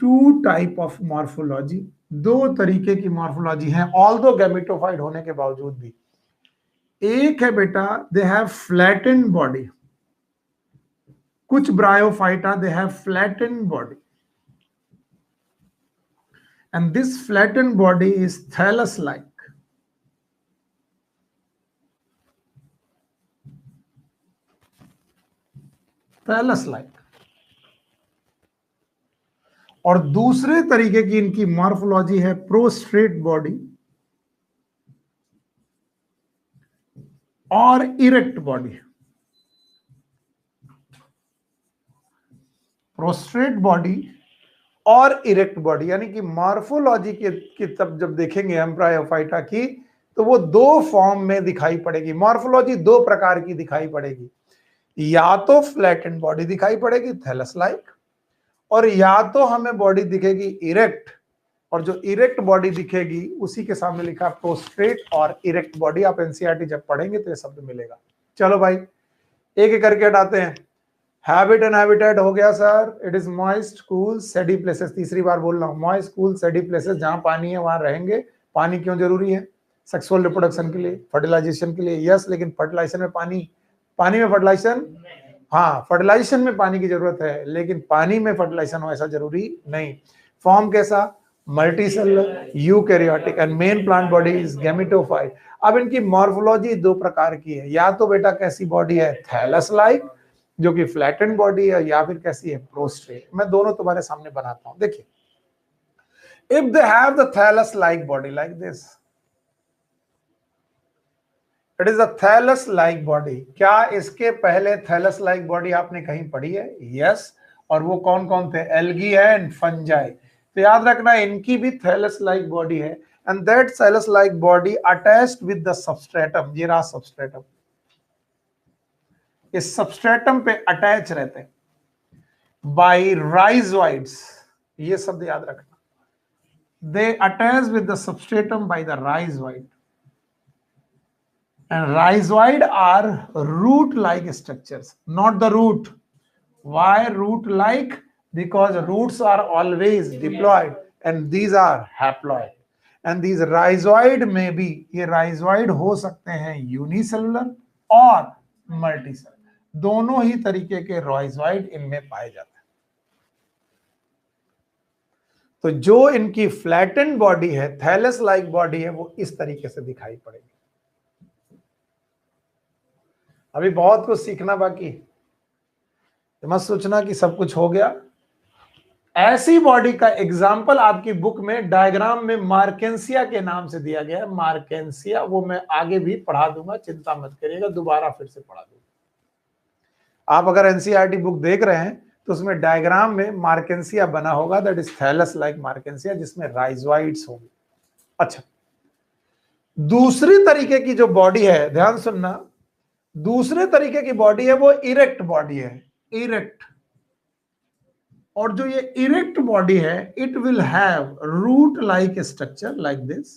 two type of morphology, दो तरीके की मॉर्फोलॉजी है ऑल्दो गैमेटोफाइट होने के बावजूद भी। एक है बेटा दे हैव फ्लैटेंड बॉडी, कुछ bryophyta they have flattened body and this flattened body is thallus like. Thallus like. और दूसरे तरीके की इनकी मॉर्फोलॉजी है प्रोस्ट्रेट बॉडी और इरेक्ट बॉडी। प्रोस्ट्रेट बॉडी और इरेक्ट बॉडी, यानी कि मॉर्फोलॉजी की तब जब देखेंगे हम ब्रायोफाइटा की तो वो दो फॉर्म में दिखाई पड़ेगी। मॉर्फोलॉजी दो प्रकार की दिखाई पड़ेगी, या तो फ्लैटेंड बॉडी दिखाई पड़ेगी थैलस लाइक, और या तो हमें बॉडी दिखेगी इरेक्ट, और जो इरेक्ट बॉडी दिखेगी उसी के सामने लिखा प्रोस्ट्रेट और इरेक्ट बॉडी। आप एनसीईआरटी जब पढ़ेंगे तो ये शब्द मिलेगा। चलो भाई एक एक करके हटाते हैं। हैबिट एंड हैबिटेट हो गया sir, it is moist, cool, सैडी places. तीसरी बार बोल रहा हूं, मॉइस्ट, कूल, सैडी प्लेसेस, जहां पानी है वहां रहेंगे। पानी क्यों जरूरी है? सेक्सुअल रिप्रोडक्शन के लिए, फर्टिलाइजेशन के लिए। यस, लेकिन फर्टिलाइजेशन में पानी में फर्टिलाइजेशन, हाँ फर्टिलाइजेशन में पानी की जरूरत है, लेकिन पानी में फर्टिलाइजेशन हो ऐसा जरूरी नहीं। फॉर्म कैसा? Multicellular, eukaryotic, and main plant body is gametophyte. अब इनकी मॉर्फोलॉजी दो प्रकार की है, या तो बेटा कैसी बॉडी है, थैलस लाइक, जो कि फ्लैटेंड बॉडी है, या फिर कैसी है, प्रोस्ट्रेट। मैं दोनों तुम्हारे सामने बनाता हूं, देखिए। If they have the thallus like body like this, it is a thallus like body. क्या इसके पहले थैलस लाइक बॉडी आपने कहीं पढ़ी है? यस। और वो कौन कौन थे? Algae and fungi. तो याद रखना इनकी भी थैलस लाइक बॉडी है, and that thallus like body attached with the substratum. ये रहा सबस्ट्रेटम, इस सबस्ट्रेटम पे अटैच रहते हैं बाय राइजोइड्स। ये शब्द याद रखना, दे attach with the substratum by the rhizoid, and rhizoid are root-like structures, not the root. Why root-like? Because roots are always diploid and these are haploid. And these rhizoid में भी, ये rhizoid हो सकते हैं unicellular और multicellular, दोनों ही तरीके के rhizoid इनमें पाए जाते हैं। तो जो इनकी flattened body है, thallus like body है, वो इस तरीके से दिखाई पड़ेगी। अभी बहुत कुछ सीखना बाकी, मत सोचना कि सब कुछ हो गया। ऐसी बॉडी का एग्जाम्पल आपकी बुक में डायग्राम में मार्केंसिया के नाम से दिया गया है। मार्केंसिया, वो मैं आगे भी पढ़ा दूंगा, चिंता मत करिएगा, दोबारा फिर से पढ़ा दूंगा। आप अगर एनसीईआरटी बुक देख रहे हैं तो उसमें डायग्राम में मार्केंसिया बना होगा, that is thallus like marchantia, जिसमें राइजोइड्स होंगे। अच्छा, दूसरी तरीके की जो बॉडी है, ध्यान सुनना, दूसरे तरीके की बॉडी है वो इरेक्ट बॉडी है, इरेक्ट। और जो ये इरेक्ट बॉडी है, it will have root like structure like this,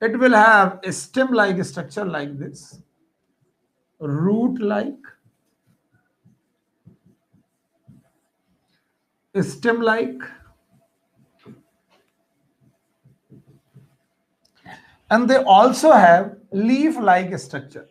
it will have stem like structure like this, root like, stem like, and they also have leaf like structure.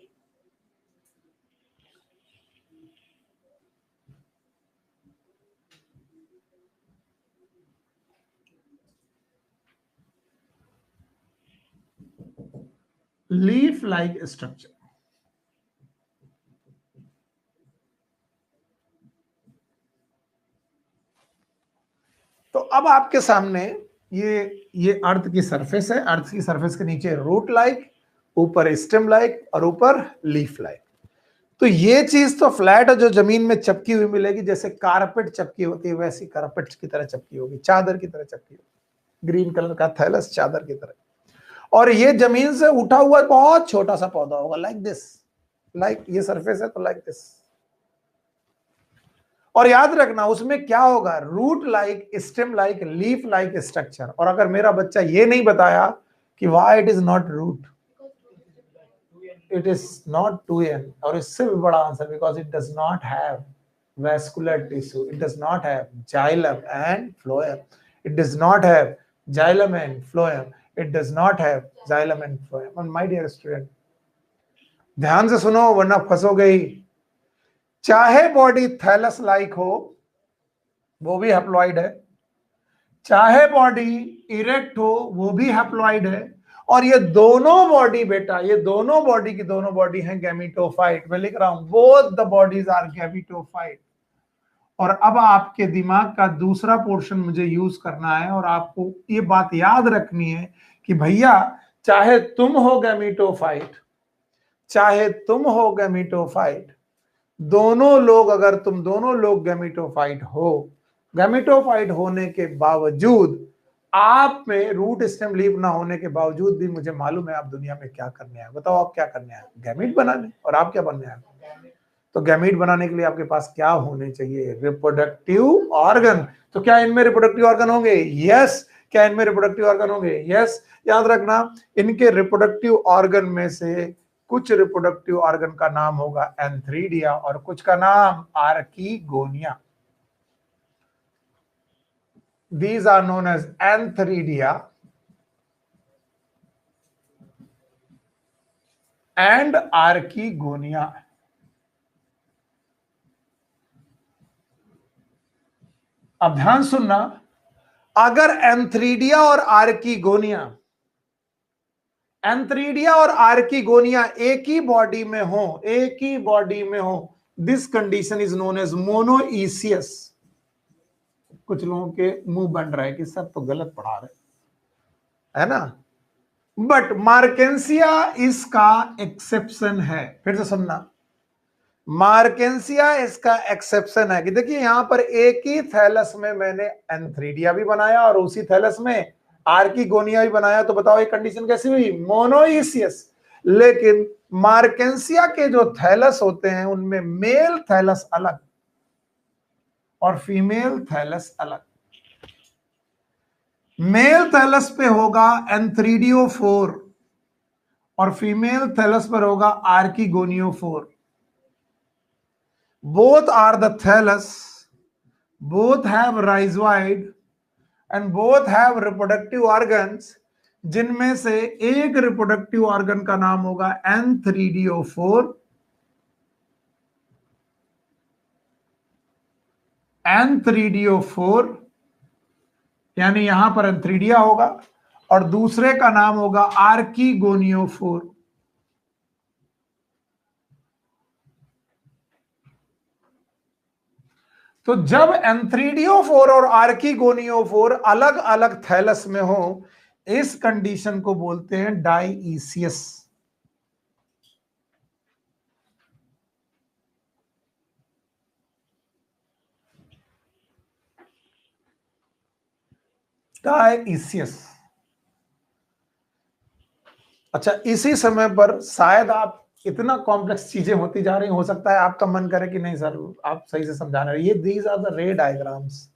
Leaf like structure. तो अब आपके सामने ये अर्थ की surface है, अर्थ की surface के नीचे रूट लाइक, ऊपर स्टेम लाइक और ऊपर लीफ लाइक। तो ये चीज तो फ्लैट है, जो जमीन में चपकी हुई मिलेगी, जैसे कारपेट चपकी होती है वैसी कारपेट की तरह चपकी होगी, चादर की तरह चपकी होगी, ग्रीन कलर का थैलस चादर की तरह। और ये जमीन से उठा हुआ बहुत छोटा सा पौधा होगा, लाइक दिस, लाइक ये सरफेस है तो लाइक दिस। और याद रखना उसमें क्या होगा, root like, stem like, leaf like structure. और अगर मेरा बच्चा ये नहीं बताया कि why it is not root, it is not 2n, और इससे भी बड़ा answer, because it does not have vascular tissue, it does not have xylem and phloem, it does not have xylem and phloem, it does not have xylem and phloem. And my dear student, ध्यान से सुनो वरना फंसोगे ही। चाहे body thallus like हो, वो भी haploid है, चाहे बॉडी इरेक्ट हो, वो भी हैप्लॉइड है, और ये दोनों बॉडी बेटा, ये दोनों बॉडी की दोनों बॉडी हैं गैमेटोफाइट। मैं लिख रहा हूं both the bodies are gametophyte. और अब आपके दिमाग का दूसरा पोर्शन मुझे यूज करना है, और आपको ये बात याद रखनी है कि भैया चाहे तुम हो गैमेटोफाइट, चाहे तुम हो गैमेटोफाइट, दोनों लोग, अगर तुम दोनों लोग गैमेटोफाइट हो, गैमेटोफाइट होने के बावजूद, आप में रूट स्टेम लीफ ना होने के बावजूद भी मुझे मालूम है आप दुनिया में क्या करने आए। बताओ आप क्या करने आए? गैमेट बनाने। और आप क्या बनने आए? तो गैमेट बनाने के लिए आपके पास क्या होने चाहिए? Reproductive organ. तो क्या इनमें रिप्रोडक्टिव ऑर्गन होंगे? यस। क्या इनमें रिप्रोडक्टिव ऑर्गन होंगे? यस। याद रखना इनके रिप्रोडक्टिव ऑर्गन में से कुछ रिप्रोडक्टिव ऑर्गन का नाम होगा एंथ्रीडिया और कुछ का नाम archegonia. These are known as antheridia and archegonia. अब ध्यान सुनना, अगर एंथ्रीडिया और आर्किगोनिया एक ही बॉडी में हो, this condition is known as monoecious. कुछ लोगों के मुंह बन रहा है कि सर तो गलत पढ़ा रहे है ना, बट मार्केंसिया इसका एक्सेप्शन है। फिर से सुनना, मार्केंसिया इसका एक्सेप्शन है कि देखिए यहां पर एक ही थैलस में मैंने एंथ्रीडिया भी बनाया और उसी थैलस में आर्किगोनिया भी बनाया, तो बताओ ये कंडीशन कैसी हुई? मोनोइसियस। लेकिन मार्केंसिया के जो थैलस होते हैं उनमें मेल थैलस अलग और फीमेल थैलस अलग। मेल थैलस पे होगा एंथ्रीडियोफोर और फीमेल थैलस पर होगा आर्किगोनियोफोर। Both are the thallus, both have rhizoid and both have reproductive organs, जिनमें से एक रिप्रोडक्टिव ऑर्गन का नाम होगा एंथ्रीडियोफोर, यानी यहां पर एंथ्रीडिया होगा, और दूसरे का नाम होगा आर्किगोनियोफोर। तो जब एंथ्रीडियोफोर और आर्किगोनियोफोर अलग अलग थैलस में हो, इस कंडीशन को बोलते हैं डाइईसियस। डाइईसियस। अच्छा, इसी समय पर शायद आप इतना कॉम्प्लेक्स चीजें होती जा रही, हो सकता है आपका मन करे कि नहीं सर आप सही से समझा रहे, ये these are the ray diagrams,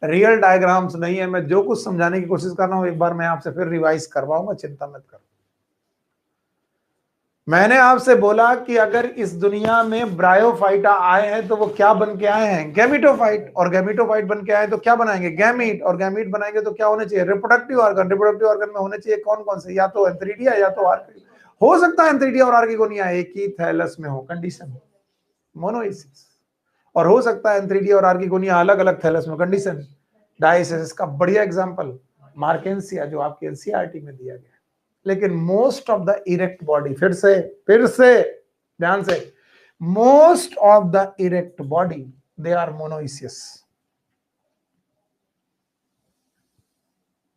real diagrams नहीं है। मैं जो कुछ समझाने की कोशिश कर रहा हूं एक बार मैं आपसे फिर रिवाइज करवाऊंगा, चिंता मत करो। मैंने आपसे बोला कि अगर इस दुनिया में ब्रायोफाइटा आए हैं तो वो क्या बन के आए हैं? गैमिटोफाइट। और गैमिटोफाइट बन के आए तो क्या बनाएंगे? गैमीट। और गैमीट बनाएंगे तो क्या होने चाहिए? Reproductive organ. रिप्रोडक्टिव ऑर्गन में होने चाहिए कौन कौन से? या तो एंथ्रीडिया या तो आर्की। हो सकता है एंथ्रीडिया और आर्किगोनिया एक ही थैलस में हो, कंडीशन मोनोइसिस। और हो सकता है एंथ्रीडिया और आर्किगोनिया अलग अलग थैलस में, कंडीशन डाइसिस। का बढ़िया एग्जांपल मार्केंसिया जो आपके एनसीईआरटी में दिया गया। लेकिन most of the erect body, फिर से ध्यान से, most of the erect body they are monoecious.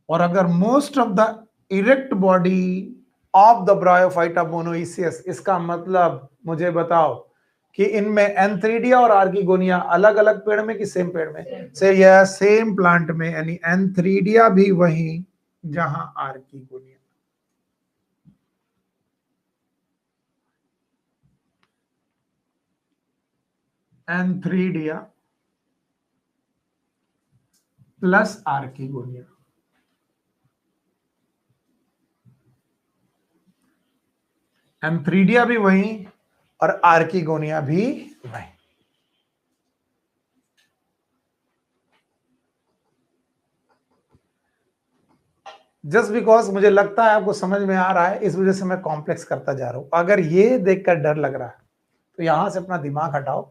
और अगर most of the erect body of the bryophyta monoecious, इसका मतलब मुझे बताओ कि इनमें एंथ्रीडिया और आर्किगोनिया अलग अलग पेड़ में कि सेम पेड़ में? से यह सेम प्लांट में, यानी एंथ्रीडिया भी वहीं जहां archegonia. Antheridia plus archegonia, antheridia भी वहीं और आर्किगोनिया भी वहीं। जस्ट बिकॉज मुझे लगता है आपको समझ में आ रहा है, इस वजह से मैं कॉम्प्लेक्स करता जा रहा हूं। अगर ये देखकर डर लग रहा है तो यहां से अपना दिमाग हटाओ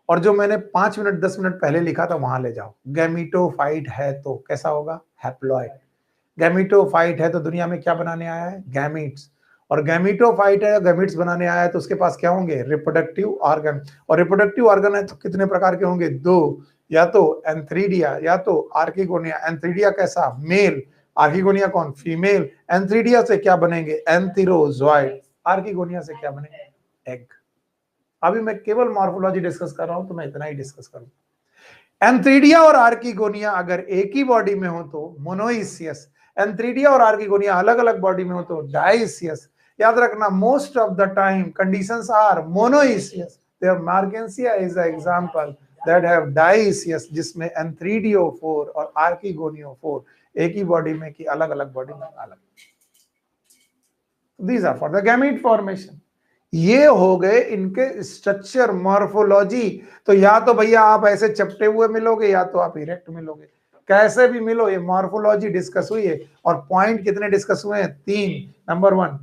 और जो मैंने 5 मिनट 10 मिनट पहले लिखा था वहां ले जाओ। गैमीटोफाइट है तो कैसा होगा? हैप्लॉइड। गैमीटोफाइट है तो दुनिया में क्या बनाने आया है? गैमीट्स। और गैमीटोफाइट है, गैमीट्स बनाने आया है तो उसके पास क्या होंगे? Reproductive organ. और रिप्रोडक्टिव ऑर्गन है तो कितने प्रकार के होंगे? 2, या तो एंथ्रीडिया या तो आर्किगोनिया। एंथ्रीडिया कैसा? मेल। आर्किगोनिया कौन? फीमेल। एंथ्रीडिया से क्या बनेंगे? एंथीरोजॉइड। आर्किगोनिया से क्या बनेंगे? एग। अभी मैं केवल मॉर्फोलॉजी डिस्कस कर रहा हूं तो मैं इतना ही डिस्कस करूंगा। एंथ्रीडिया और आर्किगोनिया अगर एक ही बॉडी में हो तो मोनोइसियस, एंथ्रीडिया और आर्किगोनिया अलग अलग बॉडी में हो तो डाइसियस। याद रखना, most of the time conditions are monoecious. There marchantia is a example that have dioecious, जिसमें एंथ्रीडियोफोर और आर्किगोनियोफोर एक ही बॉडी में कि अलग अलग बॉडी में अलग। These are for the gamete formation. ये हो गए इनके स्ट्रक्चर, मॉर्फोलॉजी। तो या तो भैया आप ऐसे चपटे हुए मिलोगे या तो आप इरेक्ट मिलोगे, कैसे भी मिलो। ये मॉर्फोलॉजी डिस्कस हुई है और पॉइंट कितने डिस्कस हुए हैं? 3। Number 1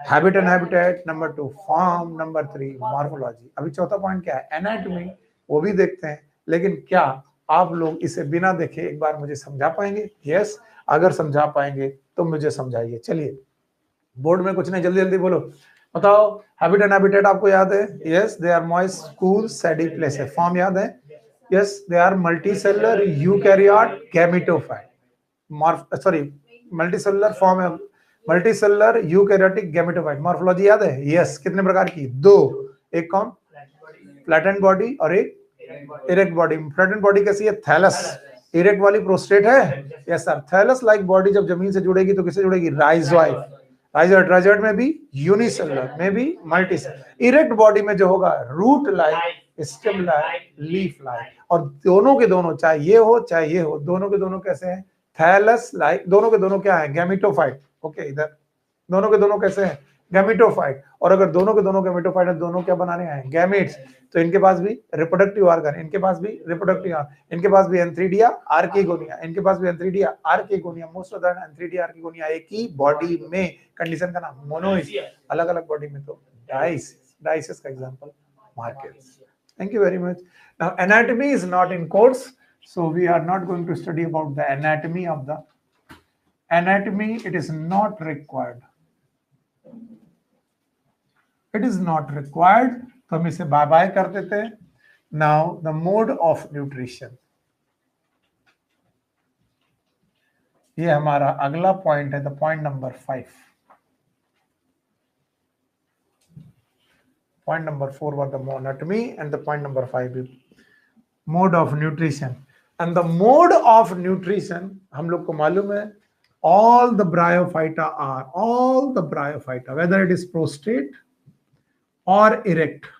habit and habitat, number 2 form, number 3 morphology. अभी चौथा पॉइंट क्या है? एनाटॉमी। वो भी देखते हैं, लेकिन क्या आप लोग इसे बिना देखे एक बार मुझे समझा पाएंगे? यस, अगर समझा पाएंगे तो मुझे समझाइए। चलिए, बोर्ड में कुछ नहीं, जल्दी जल्दी बोलो, बताओ। हैबिट एंड हैबिटेट आपको याद है? Yes, they are moist, cool, shady place है। फॉर्म याद है? Yes, they are multicellular, eukaryote, gametophyte. Sorry, multicellular form है, मल्टीसेलुलर यूकैरियोटिक गैमेटोफाइट। मॉर्फोलॉजी याद है? यस, कितने प्रकार की? दो। एक कौन? फ्लैटेंड बॉडी और एक इरेक्ट बॉडी। फ्लैटेंड बॉडी कैसी है? थैलस। इरेक्ट वाली प्रोस्टेट है। Yes sir, thallus like body जब जमीन से जुड़ेगी तो किससे जुड़ेगी? राइजोइड। राइजोइड में भी यूनिसेलुलर, में भी मल्टीसेलुलर। इरेक्ट बॉडी में जो होगा root like, stem like, leaf like. और दोनों के दोनों, चाहे ये हो चाहे ये हो, दोनों के दोनों कैसे हैं? Thallus like. दोनों के दोनों क्या है? गैमेटोफाइट। ओके, इधर दोनों के दोनों कैसे हैं? गैमेटोफाइट। और अगर दोनों के दोनों गैमेटोफाइट है, दोनों क्या बनाने आए? गैमेट्स। तो इनके पास भी रिप्रोडक्टिव ऑर्गन, इनके पास भी रिप्रोडक्टिव ऑर्गन, इनके पास भी एंथ्रीडिया, आर्किगोनिया, इनके पास भी antheridia, archegonia. Most of the antheridia, archegonia एक ही बॉडी में। कंडीशन का नाम मोनोइस, अलग अलग बॉडी में तो डाइसिस। डाइसिस का example markets. Thank you very much. Now, anatomy is not in course, so we are not going to study about the anatomy of the anatomy. It is not required. It is not required. तो हम इसे bye bye कर देते हैं। Now, the mode of nutrition. ये हमारा अगला point है, the point number 5. Point number 4 was the anatomy, and the point number 5 is mode of nutrition. And the mode of nutrition, हम लोग को मालूम है, all the bryophyta, whether it is prostate or erect,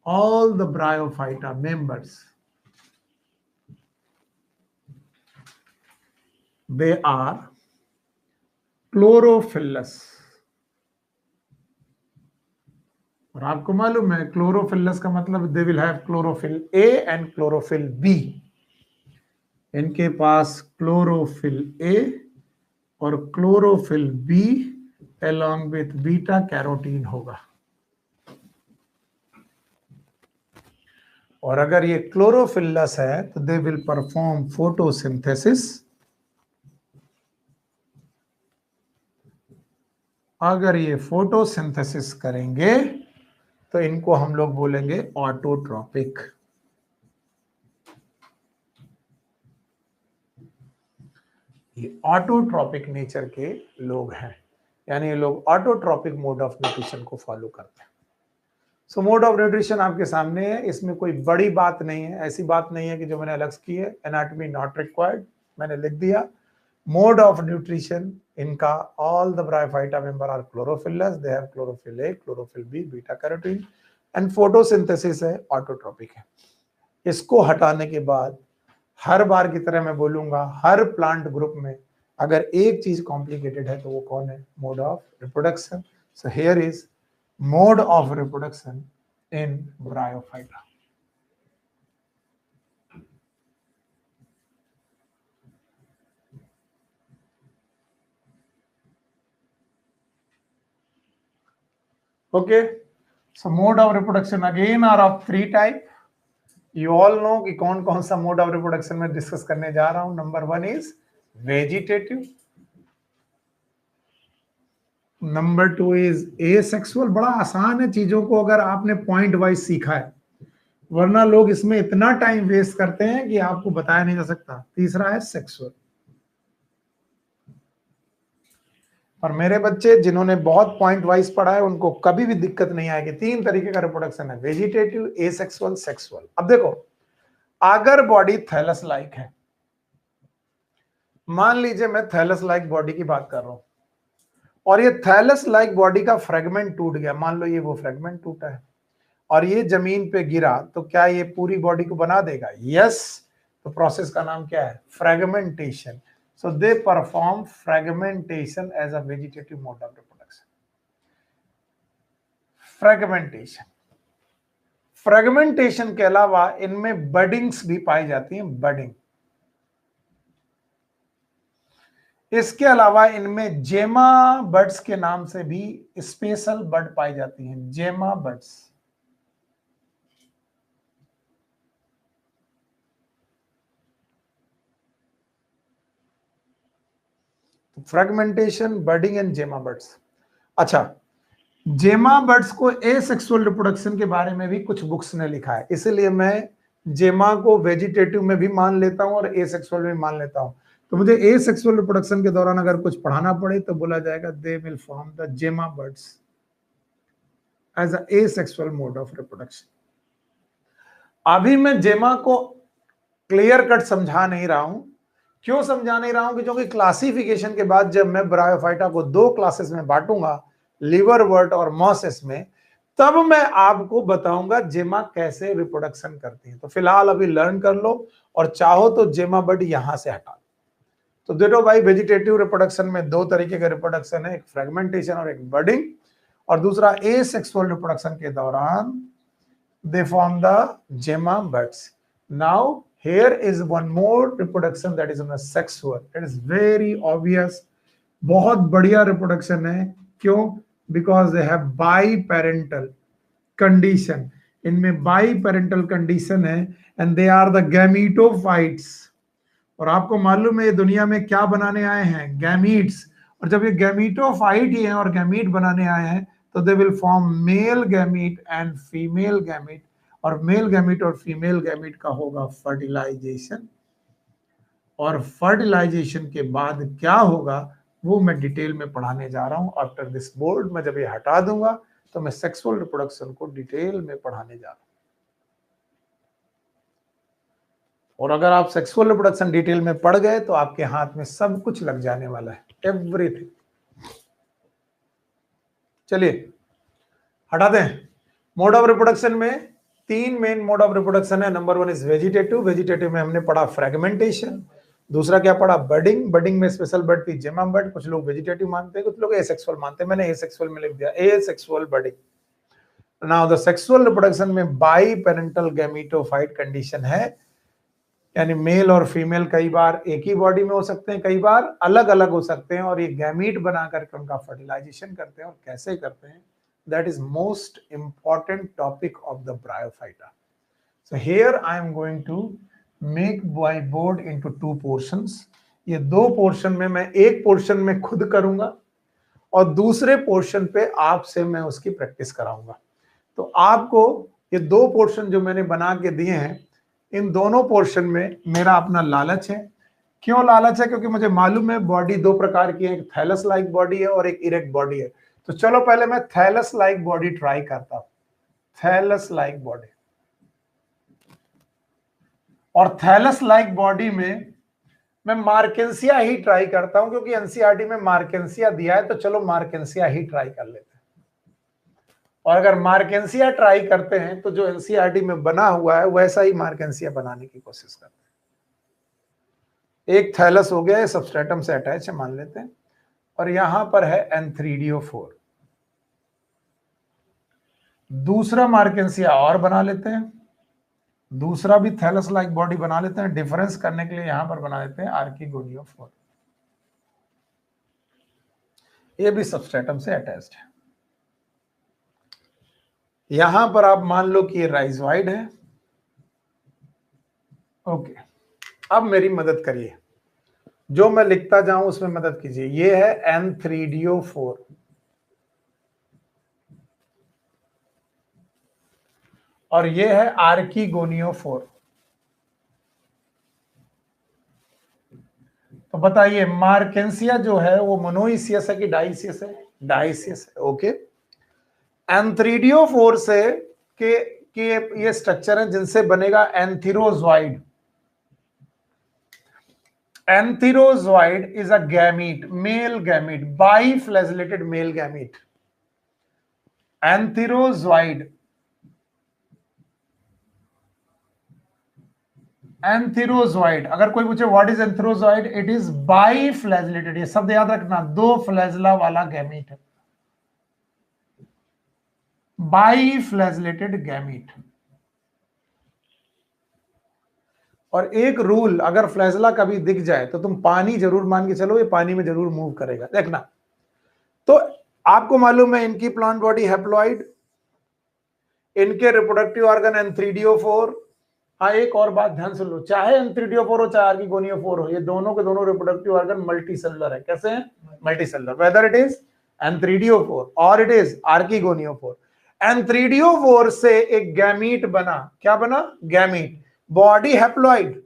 all the bryophyta members, they are chlorophyllous. और आपको मालूम है chlorophyllous का मतलब they will have chlorophyll a and chlorophyll b. इनके पास क्लोरोफिल ए और chlorophyll b along with beta carotene होगा। और अगर ये क्लोरोफिलस है तो दे विल परफॉर्म फोटोसिंथेसिस। अगर ये फोटोसिंथेसिस करेंगे तो इनको हम लोग बोलेंगे ऑटोट्रॉपिक। ये ऑटोट्रॉपिक नेचर के लोग हैं, यानी ये लोग ऑटोट्रॉपिक मोड ऑफ न्यूट्रिशन को फॉलो करते हैं। सो मोड ऑफ न्यूट्रिशन आपके सामने है, इसमें कोई बड़ी बात नहीं है, ऐसी बात नहीं है कि जो मैंने अलग की है। एनाटॉमी नॉट रिक्वायर्ड, मैंने लिख दिया। मोड ऑफ न्यूट्रिशन इनका, all the bryophyta member are chlorophyllous, they have chlorophyll A, chlorophyll b, beta carotene, and photosynthesis है, ऑटोट्रॉपिक है। इसको हटाने के बाद हर बार की तरह मैं बोलूंगा, हर प्लांट ग्रुप में अगर एक चीज कॉम्प्लिकेटेड है तो वो कौन है? Mode of reproduction. So here is mode of reproduction in bryophyta. Okay, so mode of reproduction again are of 3 type. You all know कि कौन कौन सा मोड ऑफ रिप्रोडक्शन में डिस्कस करने जा रहा हूं। Number 1 is vegetative, number 2 is asexual. बड़ा आसान है, चीजों को अगर आपने पॉइंट वाइज सीखा है, वरना लोग इसमें इतना टाइम वेस्ट करते हैं कि आपको बताया नहीं जा सकता। तीसरा है सेक्सुअल। और मेरे बच्चे जिन्होंने बहुत पॉइंट वाइज पढ़ा है उनको कभी भी दिक्कत नहीं आएगी। 3 तरीके का रिप्रोडक्शन है, वेजिटेटिव, एसेक्सुअल, सेक्सुअल। अब देखो, अगर बॉडी थैलस लाइक है, मान लीजिए मैं थैलस लाइक बॉडी की बात कर रहा हूं और ये थैलस लाइक बॉडी का फ्रेगमेंट टूट गया, मान लो ये वो फ्रेगमेंट टूटा है और ये जमीन पे गिरा, तो क्या ये पूरी बॉडी को बना देगा? यस। तो प्रोसेस का नाम क्या है? Fragmentation. So they perform fragmentation as a vegetative mode of reproduction. Fragmentation के अलावा इनमें बडिंग्स भी पाई जाती हैं, बडिंग। इसके अलावा इनमें जेमा बर्ड्स के नाम से भी स्पेशल बर्ड पाई जाती हैं, जेमा बर्ड्स। फ्रेगमेंटेशन, बर्डिंग एंड जेमा बर्ड्स। अच्छा, जेमा बर्ड्स को एसेक्सुअल रिप्रोडक्शन के बारे में भी कुछ बुक्स ने लिखा है, इसलिए मैं जेमा को वेजिटेटिव में भी मान लेता हूं और एसेक्सुअल में मान लेता हूं। तो मुझे एसेक्सुअल रिप्रोडक्शन के दौरान अगर कुछ पढ़ाना पड़े तो बोला जाएगा they will form the gemma buds as a asexual mode of reproduction. अभी मैं जेमा को क्लियर कट समझा नहीं रहा हूं। क्यों समझा नहीं रहा हूं? क्योंकि क्लासिफिकेशन के बाद जब मैं ब्रायोफाइटा को दो क्लासेस में बांटूंगा, लिवरवर्ट और मॉसेस में, तब मैं आपको बताऊंगा जेमा कैसे रिप्रोडक्शन करती है। तो फिलहाल अभी लर्न कर लो और चाहो तो जेमा बर्ड यहां से हटा दो। तो देखो भाई, वेजिटेटिव रिप्रोडक्शन में दो तरीके का रिप्रोडक्शन है, एक फ्रेगमेंटेशन और एक बर्डिंग, और दूसरा एसेक्सुअल रिप्रोडक्शन के दौरान they form the gemma buds. Now here is one more reproduction that is on a sexual. It is very obvious. बहुत बढ़िया रिप्रोडक्शन है। क्यों? Because they have biparental condition. इनमें biparental condition है and they are the gametophytes. और आपको मालूम है ये दुनिया में क्या बनाने आए हैं? गैमीट्स। और जब ये गैमीटोफाइट ही हैं और गैमीट बनाने आए हैं तो दे will form male gamete and female gamete, और मेल गैमीट और फीमेल गैमीट का होगा फर्टिलाइजेशन, और फर्टिलाइजेशन के बाद क्या होगा वो मैं डिटेल में पढ़ाने जा रहा हूं। आफ्टर दिस बोर्ड मैं जब ये हटा दूंगा तो मैं सेक्सुअल रिप्रोडक्शन को डिटेल में पढ़ाने जा रहा हूं। और अगर आप सेक्सुअल रिप्रोडक्शन डिटेल में पढ़ गए तो आपके हाथ में सब कुछ लग जाने वाला है, एवरीथिंग। चलिए हटाते हैं। मोड ऑफ रिप्रोडक्शन में तीन मेन मोड ऑफ रिप्रोडक्शन है। Number one is vegetative. Vegetative में हमने पढ़ा फ्रेगमेंटेशन। दूसरा क्या पढ़ा? बर्डिंग। बर्डिंग में स्पेशल बर्ड थी जेमा बर्ड। कुछ लोग वेजिटेटिव मानते हैं, कुछ लोग एसेक्सुअल मानते हैं। मैंने एसेक्सुअल में लिख दिया, asexual budding. Now the sexual reproduction में बाई पेरेंटल गैमीटोफाइट कंडीशन है, यानी मेल और फीमेल कई बार एक ही बॉडी में हो सकते हैं, कई बार अलग अलग हो सकते हैं, और ये गैमीट बना करके उनका फर्टिलाइजेशन करते हैं। और कैसे करते हैं, that is most important topic of the bryophyta. So here I am going to make my board into two portions. ये दो पोर्शन में मैं एक पोर्शन में खुद करूंगा और दूसरे पोर्शन पे आपसे मैं उसकी प्रैक्टिस कराऊंगा। तो आपको ये दो पोर्शन जो मैंने बना के दिए हैं, इन दोनों पोर्शन में मेरा अपना लालच है। क्यों लालच है? क्योंकि मुझे मालूम है बॉडी दो प्रकार की है, एक थैलस लाइक बॉडी है और एक इरेक्ट बॉडी है। तो चलो पहले मैं थैलस लाइक बॉडी ट्राई करता हूं, थैलस लाइक बॉडी। और थैलस लाइक बॉडी में मैं मार्केंसिया ही ट्राई करता हूं, क्योंकि एनसीईआरटी में मार्केंसिया दिया है, तो चलो मार्केंसिया ही ट्राई कर लेते हैं। और अगर मार्केंसिया ट्राई करते हैं तो जो एनसीईआरटी में बना हुआ है वैसा ही मार्केंसिया बनाने की कोशिश करते हैं। एक थैलस हो गया, सबस्ट्रेटम से अटैच है मान लेते हैं, और यहां पर है एंथ्रीडियोफोर। दूसरा मार्केंसिया और बना लेते हैं, दूसरा भी थैलस लाइक बॉडी बना लेते हैं। डिफरेंस करने के लिए यहां पर बना लेते हैं आर्किगोनियोफोर। ये भी सबस्ट्रेटम से अटैच्ड है। यहां पर आप मान लो कि ये राइजोइड है। ओके, अब मेरी मदद करिए, जो मैं लिखता जाऊं उसमें मदद कीजिए। ये है एंथ्रीडियोफोर, और ये है आर्किगोनियोफोर। तो बताइए मार्केंसिया जो है वो मोनोइसियस है कि डाइसियस है? डाइसियस है। ओके, एंथ्रीडियोफोर से के ये स्ट्रक्चर है जिनसे बनेगा antherozoid. Antherozoid is a gamete, male gamete, biflagellated male gamete. Antherozoid, antherozoid. अगर कोई पूछे what is antherozoid, it is biflagellated. ये शब्द याद रखना, दो फ्लैजिला वाला गैमीट है, बाइफ्लैजिलेटेड गैमीट। और एक रूल, अगर फ्लैजिला कभी दिख जाए तो तुम पानी जरूर मान के चलो, ये पानी में जरूर मूव करेगा, देखना। तो आपको मालूम है इनकी प्लांट बॉडी हैप्लॉइड, इनके रिप्रोडक्टिव ऑर्गन एंथ्रीडियोफोर, हाँ, एक और बात ध्यान से लो, चाहे एंथ्रीडियोफोर हो चाहे आर्किगोनियोफोर हो, ये दोनों के दोनों रिप्रोडक्टिव ऑर्गन मल्टी सेलुलर है। कैसे हैं? Multicellular, whether it is antheridiophore और इट इज आर्किगोनियोफोर। एंथ्रीडियोफोर से एक गैमीट बना, क्या बना? Gamete, body haploid,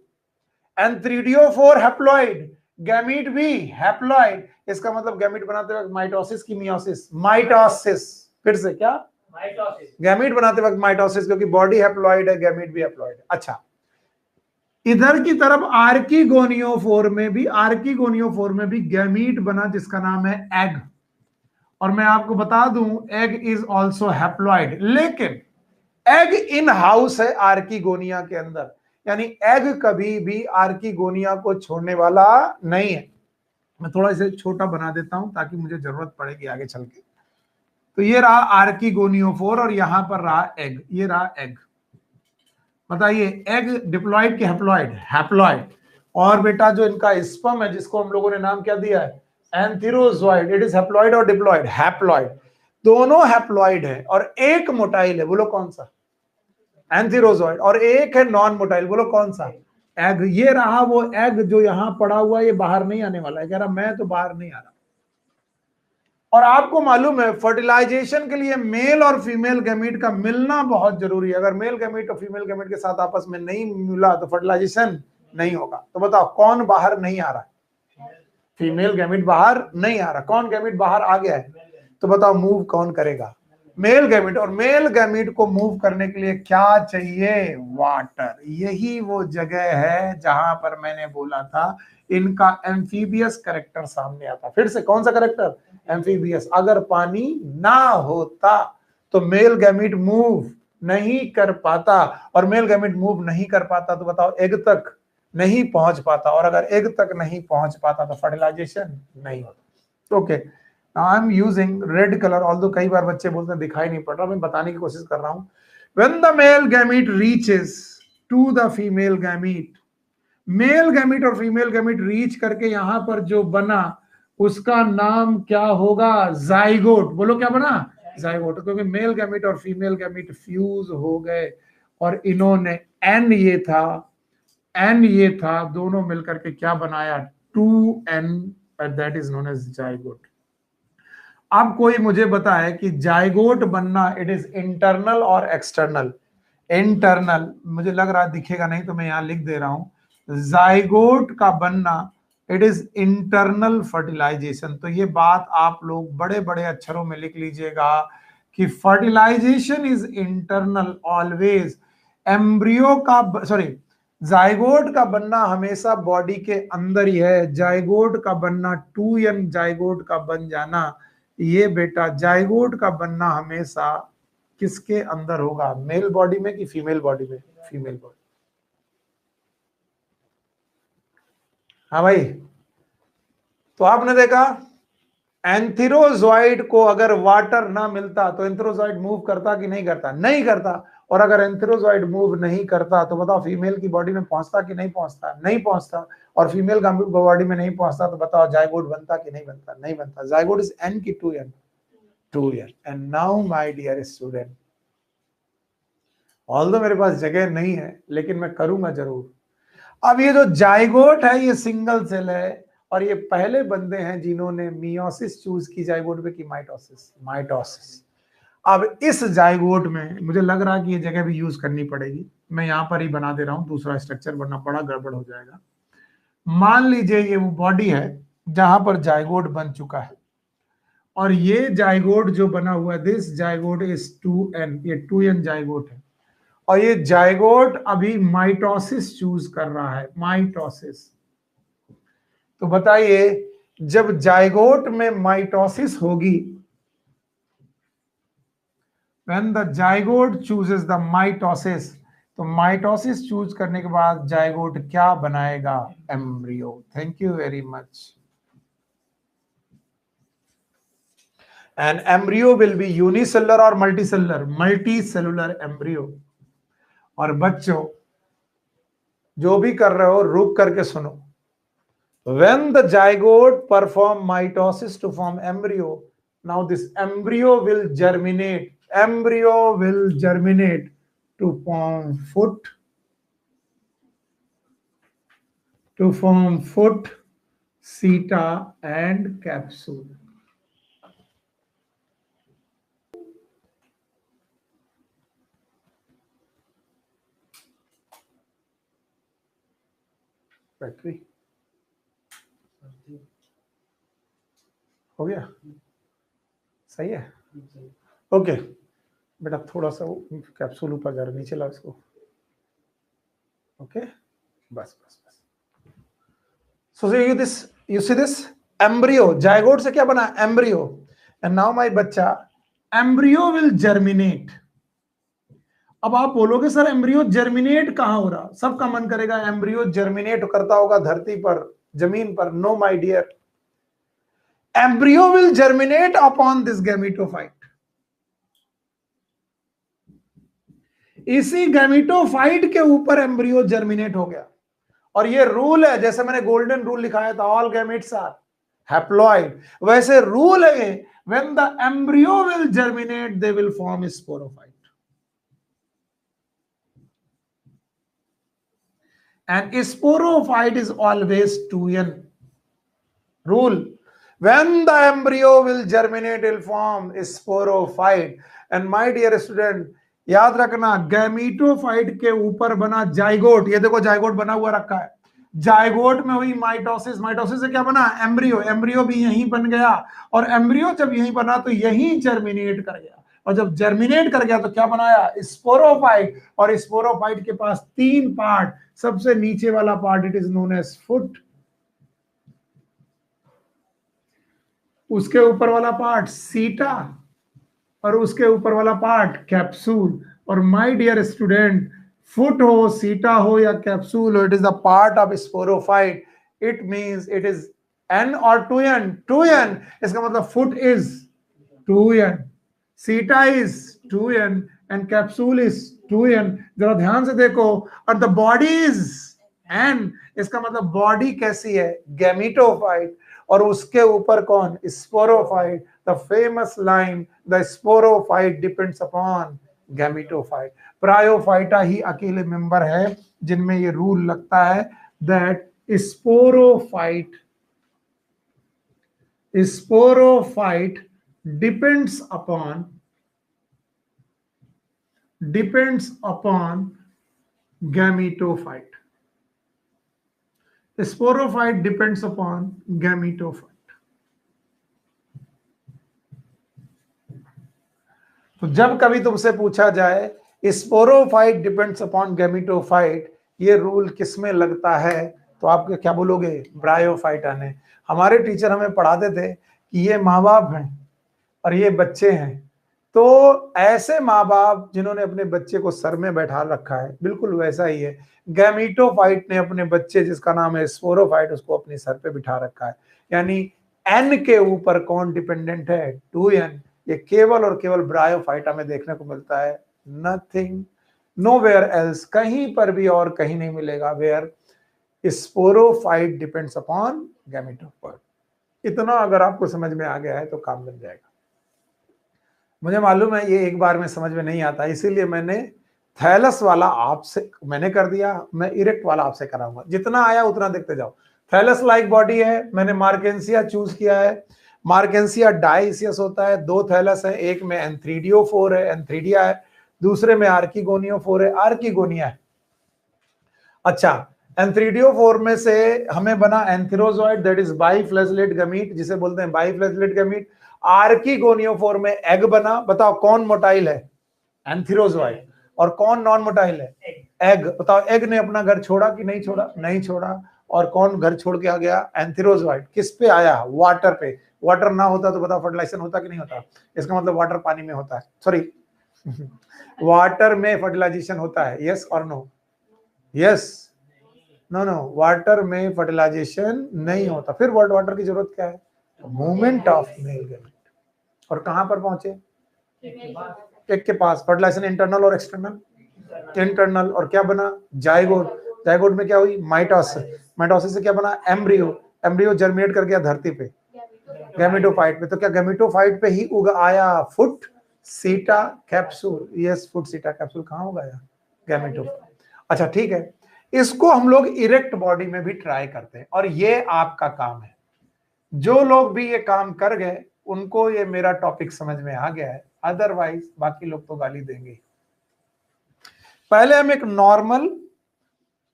antheridiophore haploid, gamete भी हैप्लॉइड। इसका मतलब गैमीट बनाते वक्त माइटोसिस की मियोसिस, माइटोसिस, फिर से क्या? माइटोसिस। गैमीट बनाते वक्त माइटोसिस, क्योंकि बॉडी हैप्लॉइड है, गैमीट भी हैप्लॉइड है। अच्छा, इधर की तरफ आर्किगोनियोफोर में भी गैमीट बना जिसका नाम है एग। और मैं आपको बता दूं, एग इज ऑल्सो हैप्लॉइड, लेकिन एग इन हाउस है आर्किगोनिया के अंदर, यानी एग कभी भी आर्किगोनिया को छोड़ने वाला नहीं है। मैं थोड़ा इसे छोटा बना देता हूं ताकि मुझे जरूरत पड़ेगी आगे चल के। तो ये रहा आर्किगोनियोफोर और यहां पर रहा एग, ये रहा एग। बताइए, एग डिप्लॉइड की हैप्लॉइड? हैप्लॉइड। और बेटा जो इनका स्पर्म है, जिसको हम लोगों ने नाम क्या दिया है? एंथेरोजॉइड, इट इज हैप्लॉइड और डिप्लॉइड? हैप्लॉइड। दोनों हैप्लॉइड है और एक मोटाइल है, बोलो कौन सा? एंथेरोजॉइड। और एक है नॉन मोटाइल, बोलो कौन सा? एग। ये रहा वो एग जो यहां पड़ा हुआ, ये बाहर नहीं आने वाला है, कह रहा मैं तो बाहर नहीं आ रहा। और आपको मालूम है फर्टिलाइजेशन के लिए मेल और फीमेल गैमीट का मिलना बहुत जरूरी है। अगर मेल गैमीट और फीमेल गैमीट के साथ आपस में नहीं मिला तो फर्टिलाइजेशन नहीं होगा। तो बताओ कौन बाहर नहीं आ रहा है? फीमेल गैमीट बाहर नहीं आ रहा। कौन गैमीट बाहर आ गया है? तो बताओ मूव कौन करेगा? Mail gamete. और मेल गैमीट को मूव करने के लिए क्या चाहिए? वाटर। यही वो जगह है जहां पर मैंने बोला था इनका एम्फीबियस कैरेक्टर सामने आता। फिर से कौन सा कैरेक्टर? एम्फीबियस। अगर पानी ना होता तो मेल गैमीट मूव नहीं कर पाता, और मेल गैमीट मूव नहीं कर पाता तो बताओ एग तक नहीं पहुंच पाता, और अगर एग तक नहीं पहुंच पाता तो फर्टिलाइजेशन नहीं होता। Okay, I am using red colour, although कई बार बच्चे बोलते हैं दिखाई नहीं पड़ रहा, मैं बताने की कोशिश कर रहा हूं। When the male gamete reaches to the female gamete, male gamete और फीमेल गैमीट रीच करके यहां पर जो बना उसका नाम क्या होगा? जाइगोट। बोलो क्या बना? जाइगोट। क्योंकि मेल गैमीट और फीमेल गैमीट फ्यूज हो गए और इन्होंने एन ये था दोनों मिलकर के क्या बनाया? 2n, that is known as zygote. अब कोई मुझे बताए कि जाइगोट बनना इट इज इंटरनल और एक्सटर्नल? इंटरनल, मुझे लग रहा दिखेगा नहीं तो मैं यहां लिख दे रहा हूं, जाइगोट का बनना इट इज इंटरनल फर्टिलाइजेशन। तो ये बात आप लोग बड़े बड़े अक्षरों में लिख लीजिएगा कि fertilization is internal always. Embryo का जाइगोट का बनना हमेशा बॉडी के अंदर ही है। जाइगोट का बनना 2n जाइगोट का बन जाना, ये बेटा जाइगोट का बनना हमेशा किसके अंदर होगा? मेल बॉडी में कि फीमेल बॉडी में? Female body. हाँ भाई, तो आपने देखा एंथेरोजॉइड को अगर वाटर ना मिलता तो एंथेरोजॉइड मूव करता कि नहीं करता? नहीं करता। और अगर एंथेरोजॉइड मूव नहीं करता तो बताओ फीमेल की बॉडी में पहुंचता कि नहीं पहुंचता? नहीं पहुंचता। और फीमेल का बॉडी में नहीं पहुंचता तो बताओ जाइगोट बनता कि नहीं बनता? नहीं बनता। जाइगोट इज n की 2n, 2n। And now my dear student, although मेरे पास जगह नहीं है लेकिन मैं करूंगा जरूर। अब ये जो जाइगोट है ये सिंगल सेल है, और ये पहले बंदे हैं जिन्होंने मियोसिस चूज की जाइगोट पे की माइटोसिस। माइटोसिस। अब इस जाइगोट में मुझे लग रहा है कि ये जगह भी यूज करनी पड़ेगी, मैं यहां पर ही बना दे रहा हूं दूसरा स्ट्रक्चर, वरना बड़ा गड़बड़ हो जाएगा। मान लीजिए ये वो बॉडी है जहां पर जाइगोट बन चुका है, और ये जाइगोट जो बना हुआ है, दिस जाइगोट इज 2n, ये 2n जाइगोट है। और ये जाइगोट अभी माइटोसिस चूज कर रहा है, माइटोसिस। तो बताइए जब जाइगोट में माइटोसिस होगी, when the zygote chooses the mitosis, तो माइटोसिस चूज करने के बाद जाइगोट क्या बनाएगा? Embryo. Thank you very much. And embryo will be unicellular और मल्टीसेलुलर? Multicellular embryo. और बच्चों जो भी कर रहे हो रुक करके सुनो। When the zygote perform mitosis to form embryo, now this embryo will germinate. Embryo will germinate to form foot, to form foot, seta and capsule. Battery हो गया, सही है, ओके बेटा थोड़ा सा वो कैप्सूल ऊपर जा रहा, नीचे ला इसको, ओके बस बस बस। So you see this embryo, zygote से क्या बना एम्ब्रियो, एंड नाउ माय बच्चा एम्ब्रियो विल जर्मिनेट। अब आप बोलोगे सर एम्ब्रियो जर्मिनेट कहां हो रहा, सबका मन करेगा एम्ब्रियो जर्मिनेट करता होगा धरती पर, जमीन पर। No my dear, embryo will germinate upon this gametophyte. इसी गैमेटोफाइट के ऊपर एम्ब्रियो जर्मिनेट हो गया। और ये रूल है, जैसे मैंने गोल्डन रूल लिखाया था, ऑल गैमेट्स आर हैप्लॉइड, वैसे रूल है when the embryo will germinate they will form sporophyte. And sporophyte is always 2n. Rule: when the embryo will germinate, will form sporophyte. And my dear student, याद रखना gametophyte के ऊपर बना zygote. ये देखो zygote बना हुआ रखा है, जाइगोट में हुई माइटोसिस, माइटोसिस से क्या बना एम्ब्रियो, एम्ब्रियो भी यहीं बन गया, और एम्ब्रियो जब यहीं बना तो यहीं जर्मिनेट कर गया, और जब जर्मिनेट कर गया तो क्या बनाया स्पोरोफाइट। और स्पोरोफाइट के पास 3 पार्ट, सबसे नीचे वाला part it is known as foot, उसके ऊपर वाला पार्ट सीटा, और उसके ऊपर वाला पार्ट कैप्सूल। और माय डियर स्टूडेंट, फुट हो, सीटा हो या कैप्सूल हो, it is the part of sporophyte. It means it is n और 2n, 2n इसका मतलब फुट इज 2n, सीटा is 2n and capsule is 2n। जरा ध्यान से देखो, और द बॉडी इज n, इसका मतलब बॉडी कैसी है गैमेटोफाइट, और उसके ऊपर कौन sporophyte. The famous line the sporophyte depends upon gametophyte. Bryophyta ही अकेले मेंबर है जिनमें ये रूल लगता है that sporophyte depends upon gametophyte. Sporophyte depends upon gametophyte. तो जब कभी तुमसे पूछा जाए स्पोरोफाइट डिपेंड्स अपॉन गैमेटोफाइट, ये रूल किसमें लगता है, तो आप क्या बोलोगे ब्रायोफाइटा ने। हमारे टीचर हमें पढ़ाते थे कि ये माँ बाप हैं और ये बच्चे हैं, तो ऐसे माँ बाप जिन्होंने अपने बच्चे को सर में बैठा रखा है, बिल्कुल वैसा ही है गैमेटोफाइट ने अपने बच्चे जिसका नाम है स्पोरोफाइट उसको अपने सर पे बिठा रखा है। यानी n के ऊपर कौन डिपेंडेंट है 2n। ये केवल और केवल ब्रायोफाइटा में देखने को मिलता है, नथिंग नोवेयर एल्स, कहीं पर भी और कहीं नहीं मिलेगा where sporophyte depends upon gametophyte. इतना अगर आपको समझ में आ गया है तो काम बन जाएगा। मुझे मालूम है ये एक बार में समझ में नहीं आता, इसीलिए मैंने थैलस वाला आपसे मैंने कर दिया, मैं इरेक्ट वाला आपसे कराऊंगा, जितना आया उतना देखते जाओ। थैलस लाइक बॉडी है, मैंने मार्केंसिया चूज किया है। मार्केंसिया डाइसियस होता है, 2 थैलस है, एक में एंथ्रीडियो4 है, एंथ्रीडिया है, दूसरे में आर्किगोनियो4 है, आर्किगोनिया है। अच्छा, एंथ्रीडियो4 में से हमें बना एंथेरोजॉइड दैट इज बाइफ्लैजेलेट गमीट, जिसे बोलते हैं बाइफ्लैजेलेट गमीट। आर्किगोनियो4 में एग बना, बताओ कौन मोटाइल है एंथेरोजॉइड और कौन नॉन मोटाइल है एग। बताओ एग ने अपना घर छोड़ा कि नहीं छोड़ा, नहीं छोड़ा, और कौन घर छोड़ के आ गया एंथेरोजॉइड। किस पे आया वाटर पे, वाटर ना होता तो बताओ फर्टिलाइजेशन होता कि नहीं होता, इसका मतलब वाटर पानी में होता है, सॉरी वाटर में फर्टिलाइजेशन होता है, यस और no, yes no no, water में फर्टिलाइजेशन नहीं होता। फिर वाटर की जरूरत क्या है, मूवमेंट ऑफ मेल गैमेट। और कहां पर पहुंचे एक के पास, फर्टिलाइजेशन इंटरनल और एक्सटर्नल, इंटरनल, और क्या बना जाइगोट, जाइगोट में क्या हुई माइटोसिस, माइटोसिस से क्या बना एम्ब्रियो, एम्ब्रियो जर्मिनेट कर गया धरती पे गैमेटोफाइट पे। तो क्या गैमेटोफाइट पे ही उग आया foot seta capsule, yes foot seta capsule कहां उगाया गैमेटोफाइट। अच्छा ठीक है, इसको हम लोग इरेक्ट बॉडी में भी ट्राई करते हैं, और ये आपका काम है। जो लोग भी ये काम कर गए उनको ये मेरा टॉपिक समझ में आ गया है, अदरवाइज बाकी लोग तो गाली देंगे। पहले हम एक नॉर्मल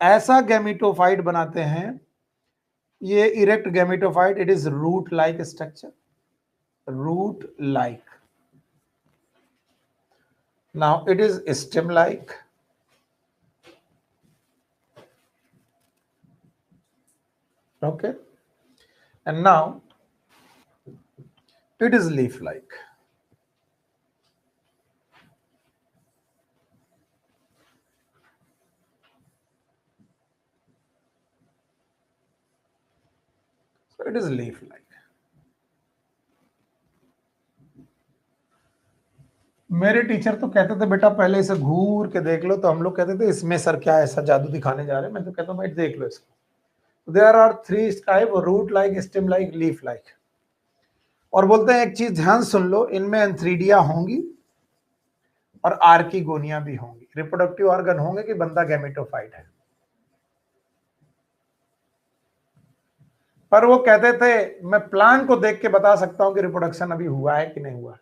ऐसा गैमेटोफाइट बनाते हैं, ये erect gametophyte, it is root like structure, root like. Now it is stem like, okay, and now it is leaf like. So it is leaf like. मेरे टीचर तो कहते थे बेटा पहले इसे घूर के देख लो, तो हम लोग कहते थे इसमें सर क्या ऐसा जादू दिखाने जा रहे हैं। मैं तो कहता हूँ भाई देख लो इसको। There are 3 type, root like, stem like, leaf like. और बोलते हैं एक चीज ध्यान सुन लो, इनमें एंथ्रीडिया होंगी और आर्किगोनिया भी होंगी। रिप्रोडक्टिव ऑर्गन होंगे कि बंदा गैमेटोफाइट है। पर वो कहते थे मैं प्लांट को देख के बता सकता हूं कि रिप्रोडक्शन अभी हुआ है कि नहीं हुआ।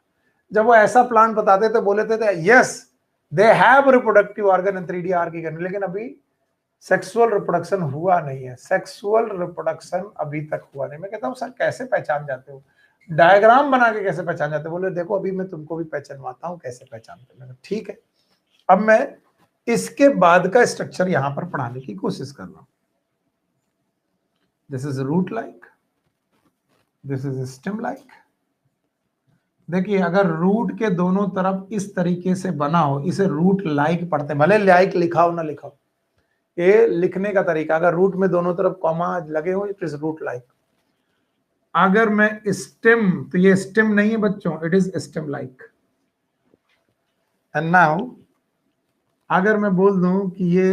जब वो ऐसा प्लांट बताते थे बोलते थे yes they have reproductive organ and 3D आर्किगन, लेकिन अभी सेक्सुअल रिप्रोडक्शन हुआ नहीं है। सेक्सुअल रिप्रोडक्शन अभी तक हुआ नहीं। मैं कहता हूं सर कैसे पहचान जाते हो, डायग्राम बना के कैसे पहचान जाते हो? बोले देखो अभी मैं तुमको भी पहचानवाता हूं कैसे पहचानते। मैंने ठीक है, अब मैं इसके बाद का स्ट्रक्चर यहां पर पढ़ाने की कोशिश कर रहा हूं। This is root like, this is stem like. देखिए अगर रूट के दोनों तरफ इस तरीके से बना हो, इसे रूट लाइक पढ़ते हैं, भले लाइक लिखा हो ना लिखा हो, ये लिखने का तरीका। अगर रूट में दोनों तरफ कॉमा लगे हो इट इज रूट लाइक। अगर मैं स्टेम, तो ये स्टेम नहीं है बच्चों, it is stem like. And now अगर मैं बोल दूं कि ये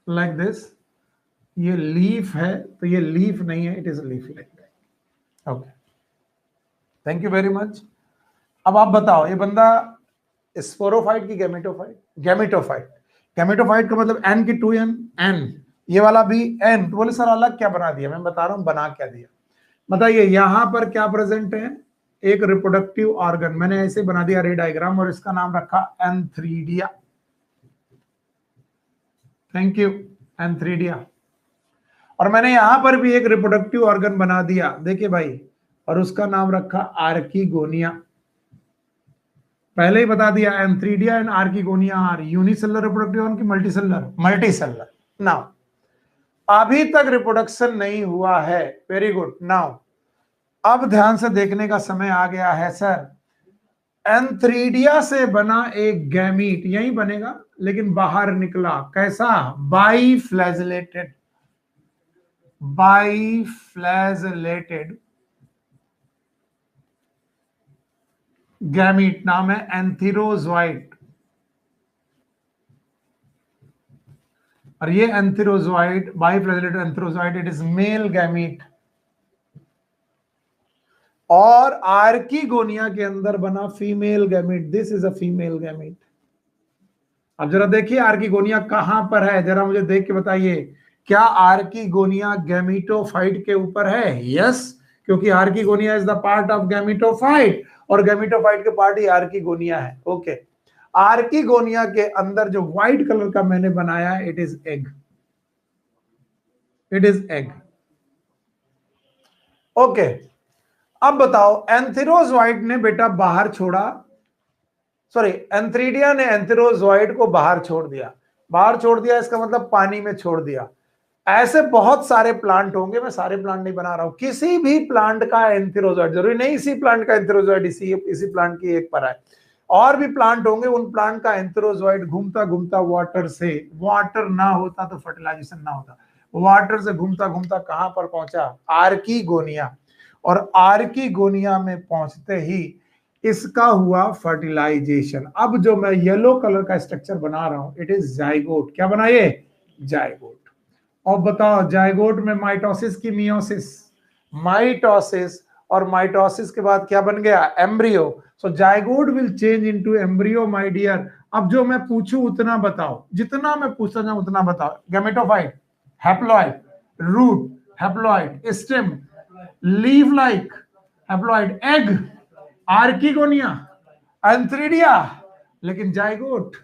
लाइक दिस, ये लीफ है, तो ये लीफ नहीं है, it is leaf like. Okay, thank you very much. अब आप बताओ ये बंदा स्पोरोफाइट की गैमेटोफाइट? गैमेटोफाइट। गैमेटोफाइट का मतलब एन की 2n, एन, ये वाला भी एन। तो बोले सर अलग क्या बना दिया? मैं बता रहा हूं बना क्या दिया। बताइए यहां पर क्या प्रेजेंट है? एक रिप्रोडक्टिव ऑर्गन। मैंने ऐसे बना दिया रे डायग्राम और इसका नाम रखा एंथ्रीडिया। Thank you, antheridia. और मैंने यहां पर भी एक रिप्रोडक्टिव ऑर्गन बना दिया, देखिए भाई, और उसका नाम रखा आर्किगोनिया। पहले ही बता दिया antheridia and archegonia are unicellular reproductive organ की मल्टीसेलुलर? मल्टीसेलुलर। नाउ अभी तक रिप्रोडक्शन नहीं हुआ है, वेरी गुड। नाउ अब ध्यान से देखने का समय आ गया है सर। एंथ्रीडिया से बना एक गैमीट यही बनेगा, लेकिन बाहर निकला कैसा? बाइफ्लैजेलेटेड। बाइफ्लैजेलेटेड गैमीट, नाम है एंथेरोजोइट। और ये एंथेरोजोइट, बाइफ्लैजेलेटेड एंथेरोजोइट, इट इज मेल गैमीट। और आर्किगोनिया के अंदर बना female gamete, this is a female gamete. अब जरा देखिए आर्किगोनिया कहां पर है, जरा मुझे देख के बताइए। क्या आर्किगोनिया गैमेटोफाइट के ऊपर है? यस, क्योंकि archegonia is the part of gametophyte, और गैमेटोफाइट के पार्ट ही आर्किगोनिया है। ओके, आर्किगोनिया के अंदर जो व्हाइट कलर का मैंने बनाया it is egg, it is egg. Okay, अब बताओ एंथेरोजोइट ने बेटा बाहर छोड़ा, सॉरी एंथ्रीडिया ने एंथेरोजोइट को बाहर छोड़ दिया। बाहर छोड़ दिया इसका मतलब पानी में छोड़ दिया। ऐसे बहुत सारे प्लांट होंगे, मैं सारे प्लांट नहीं बना रहा हूं। किसी भी प्लांट का एंथेरोजोइट, जरूरी नहीं इसी प्लांट का एंथेरोजोइट इसी प्लांट की एक पर है, और भी प्लांट होंगे, उन प्लांट का एंथेरोजोइट घूमता घूमता वाटर से, वाटर ना होता तो फर्टिलाइजेशन ना होता, वाटर से घूमता घूमता कहां पर पहुंचा? आर्किगोनिया। और आर्किगोनिया में पहुंचते ही इसका हुआ फर्टिलाइजेशन। अब जो मैं येलो कलर का स्ट्रक्चर बना रहा हूं इट इज जाइगोट। क्या बनाइए? जाइगोट। और बताओ जाइगोट में माइटोसिस की मियोसिस? माइटोसिस। और माइटोसिस के बाद क्या बन गया, embryo. So zygote will change into embryo my dear. अब जो मैं पूछूं उतना बताओ, जितना मैं पूछता जाऊं उतना बताओ। Gametophyte, haploid, root, haploid, stem, leaf like, haploid, egg, archegonia, antheridia, लेकिन जाइगोट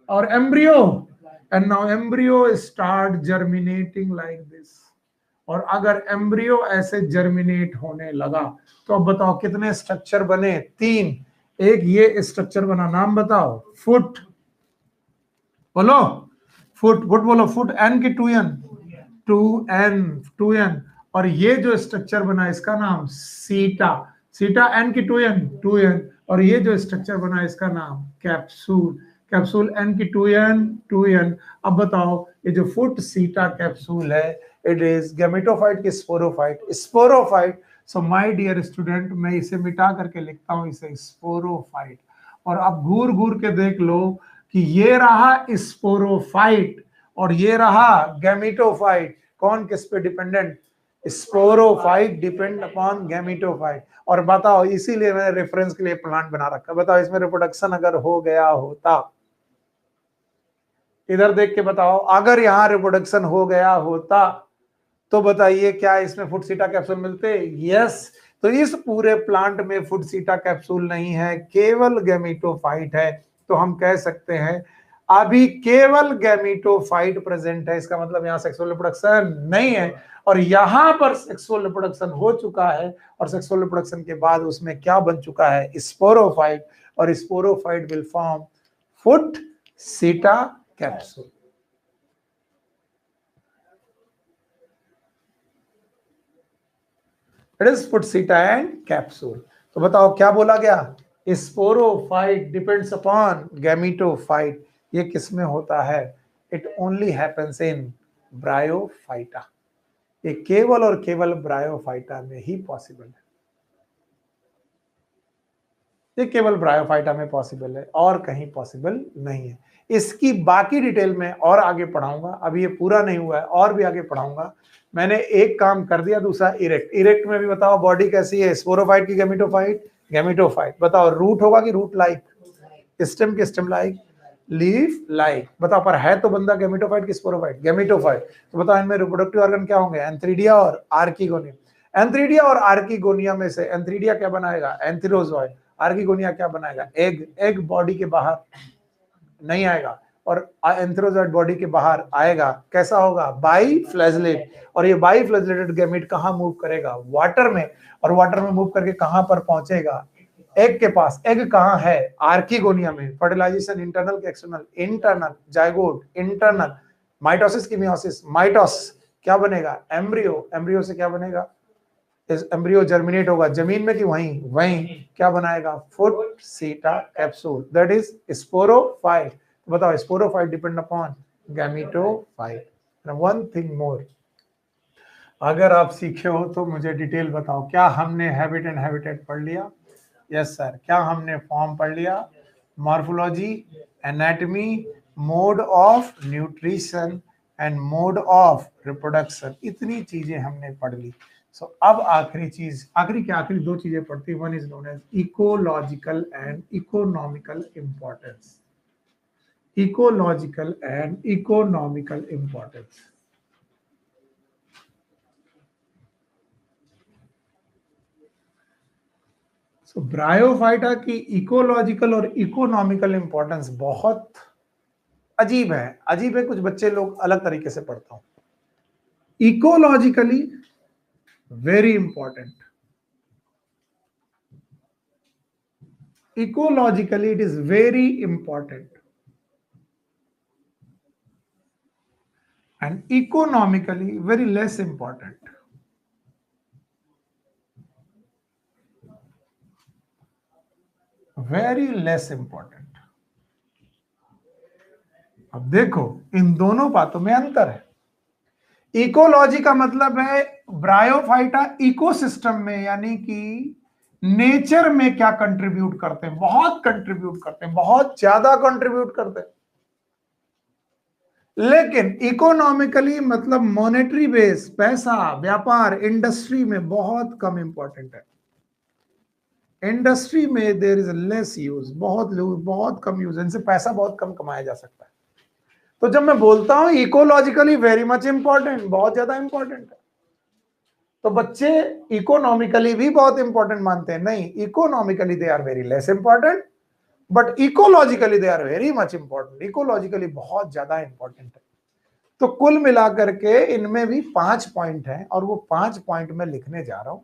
और embryo. And now embryo start germinating like this. और अगर एम्ब्रियो ऐसे जर्मिनेट होने लगा तो अब बताओ कितने स्ट्रक्चर बने, 3। एक ये स्ट्रक्चर बना, नाम बताओ, फुट, बोलो फुट, फुट बोलो, फुट, एन की 2n, 2n। और ये जो स्ट्रक्चर बना इसका नाम सीटा, सीटा एन की 2n। और ये जो स्ट्रक्चर बना इसका नाम कैप्सूल, कैप्सूल एन की 2n। अब बताओ ये जो फुट सीटा कैप्सूल है, इट इज गैमेटोफाइट की sporophyte, sporophyte. So my dear student, मैं इसे मिटा करके लिखता हूं इसे स्पोरोफाइट। और अब घूर घूर के देख लो कि ये रहा स्पोरोफाइट और ये रहा गैमेटोफाइट। कौन किस पे dependent, sporophyte depend upon gametophyte. और बताओ, इसीलिए मैंने रेफरेंस के लिए प्लांट बना रखा। बताओ इसमें रिप्रोडक्शन अगर हो गया होता, इधर देख के बताओ, अगर यहां रिप्रोडक्शन हो गया होता तो बताइए क्या इसमें फुट सीटा कैप्सूल मिलते? यस। तो इस पूरे प्लांट में फुट सीटा कैप्सूल नहीं है, केवल गैमेटोफाइट है। तो हम कह सकते हैं अभी केवल गैमेटोफाइट प्रेजेंट है। इसका मतलब यहाँ सेक्सुअल रिप्रोडक्शन नहीं है। और यहां पर सेक्सुअल रिप्रोडक्शन हो चुका है, और सेक्सुअल रिप्रोडक्शन के बाद उसमें क्या बन चुका है, स्पोरोफाइट। और sporophyte will form foot seta capsule. It is foot सीटा एंड कैप्सूल। तो बताओ क्या बोला गया, स्पोरोफाइट डिपेंड्स अपॉन गैमेटोफाइट। ये किसमें होता है, it only happens in bryophyta. ये केवल और केवल ब्रायोफाइटा में ही पॉसिबल है। ये केवल ब्रायोफाइटा में पॉसिबल है, और कहीं पॉसिबल नहीं है। इसकी बाकी डिटेल में और आगे पढ़ाऊंगा, अभी ये पूरा नहीं हुआ है, और भी आगे पढ़ाऊंगा। मैंने एक काम कर दिया, दूसरा इरेक्ट। इरेक्ट में भी बताओ बॉडी कैसी है, स्पोरोफाइट की गैमेटोफाइट, गैमेटोफाइट। बताओ रूट होगा कि रूट लाइक, स्टेम की स्टेम लाइक, लीफ लाइक। बताओ पर है तो बंदा गैमेटोफाइट की स्पोरोफाइट, गैमेटोफाइट। तो बताओ इनमें रिप्रोडक्टिव ऑर्गन क्या होंगे, एंथ्रीडिया और आर्किगोनिया। एंथ्रीडिया और आर्किगोनिया में से एंथ्रीडिया क्या बनाएगा, एंथेरोजोइड। आर्किगोनिया क्या बनाएगा, एग। एग बॉडी के बाहर नहीं आएगा, और एंथेरोजोइड बॉडी के बाहर आएगा। कैसा होगा, बाई फ्लैजलेट। और ये बाई फ्लैजलेटेड गैमेट कहां मूव करेगा, वाटर में। और वाटर में मूव करके कहां पर पहुंचेगा, एग के पास। एग कहां है, आर्किगोनिया में। फर्टिलाइजेशन इंटरनल के external, internal, zygote internal, mitosis की मियोसिस, माइटोस क्या बनेगा, एम्ब्रियो। एम्ब्रियो से क्या बनेगा, एम्ब्रियो जर्मिनेट होगा, जमीन में कि वहीं, वहीं क्या बनाएगा, foot seta capsule, that is sporophyte. तो बताओ sporophyte depend upon gametophyte. One thing more, अगर आप सीखे हो तो मुझे डिटेल बताओ, क्या हमने हैबिट एंड हैबिटेट पढ़ लिया? Yes sir. क्या हमने फॉर्म पढ़ लिया, morphology, anatomy, mode of nutrition and mode of reproduction, इतनी चीजें हमने पढ़ ली। सो अब आखिरी चीज, आखिरी क्या, आखिरी 2 चीजें पढ़ती। One is known as ecological and economical importance. Ecological and economical importance. So bryophyta की इकोलॉजिकल और इकोनॉमिकल इंपॉर्टेंस बहुत अजीब है। अजीब है, कुछ बच्चे लोग अलग तरीके से पढ़ता हूं। Ecologically very important, ecologically it is very important, and economically very less important. Very less important. अब देखो इन दोनों बातों में अंतर है। इकोलॉजी का मतलब है ब्रायोफाइटा इकोसिस्टम में, यानी कि नेचर में क्या कंट्रीब्यूट करते हैं, बहुत कंट्रीब्यूट करते हैं, बहुत ज्यादा कंट्रीब्यूट करते हैं। लेकिन इकोनॉमिकली मतलब मॉनेटरी बेस, पैसा, व्यापार, इंडस्ट्री में बहुत कम इंपॉर्टेंट है। इंडस्ट्री में देयर इज लेस यूज, बहुत कम यूज, इनसे पैसा बहुत कम कमाया जा सकता है। तो जब मैं बोलता हूं इकोलॉजिकली वेरी मच इंपॉर्टेंट, बहुत ज्यादा इंपॉर्टेंट है, तो बच्चे इकोनॉमिकली भी बहुत इंपॉर्टेंट मानते हैं। नहीं, economically they are very less important, but ecologically they are very much important. Ecologically बहुत ज्यादा इंपॉर्टेंट है। तो कुल मिलाकर के इनमें भी 5 पॉइंट हैं और वो 5 पॉइंट मैं लिखने जा रहा हूं।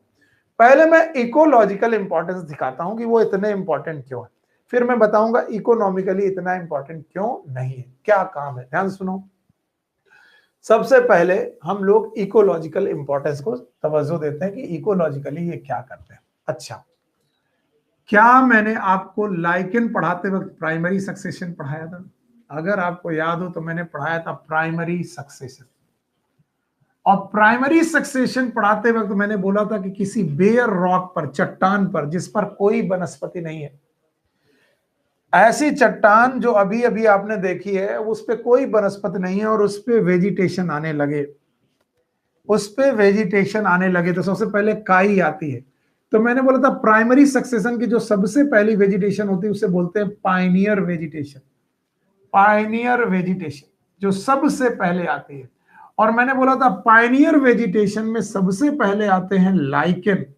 पहले मैं इकोलॉजिकल इंपॉर्टेंस दिखाता हूं कि वो इतने इंपॉर्टेंट क्यों है, फिर मैं बताऊंगा इकोनॉमिकली इतना इंपॉर्टेंट क्यों नहीं है, क्या काम है। ध्यान सुनो। सबसे पहले हम लोग इकोलॉजिकल इंपॉर्टेंस को तवज्जो देते हैं कि इकोलॉजिकली ये क्या करते हैं। अच्छा, क्या मैंने आपको लाइकेन पढ़ाते वक्त प्राइमरी सक्सेशन पढ़ाया था? अगर आपको याद हो तो मैंने पढ़ाया था प्राइमरी सक्सेशन। और प्राइमरी सक्सेशन पढ़ाते वक्त मैंने बोला था कि किसी बेयर रॉक पर, चट्टान पर, जिस पर कोई वनस्पति नहीं है, ऐसी चट्टान जो अभी अभी आपने देखी है, उस पे कोई वनस्पति नहीं है और उस पे वेजिटेशन आने लगे, तो सबसे पहले काई आती है। तो मैंने बोला था प्राइमरी सक्सेशन की जो सबसे पहली वेजिटेशन होती है उसे बोलते हैं पायनियर वेजिटेशन। पायनियर वेजिटेशन जो सबसे पहले आती है। और मैंने बोला था पायनियर वेजिटेशन में सबसे पहले आते हैं लाइकेन,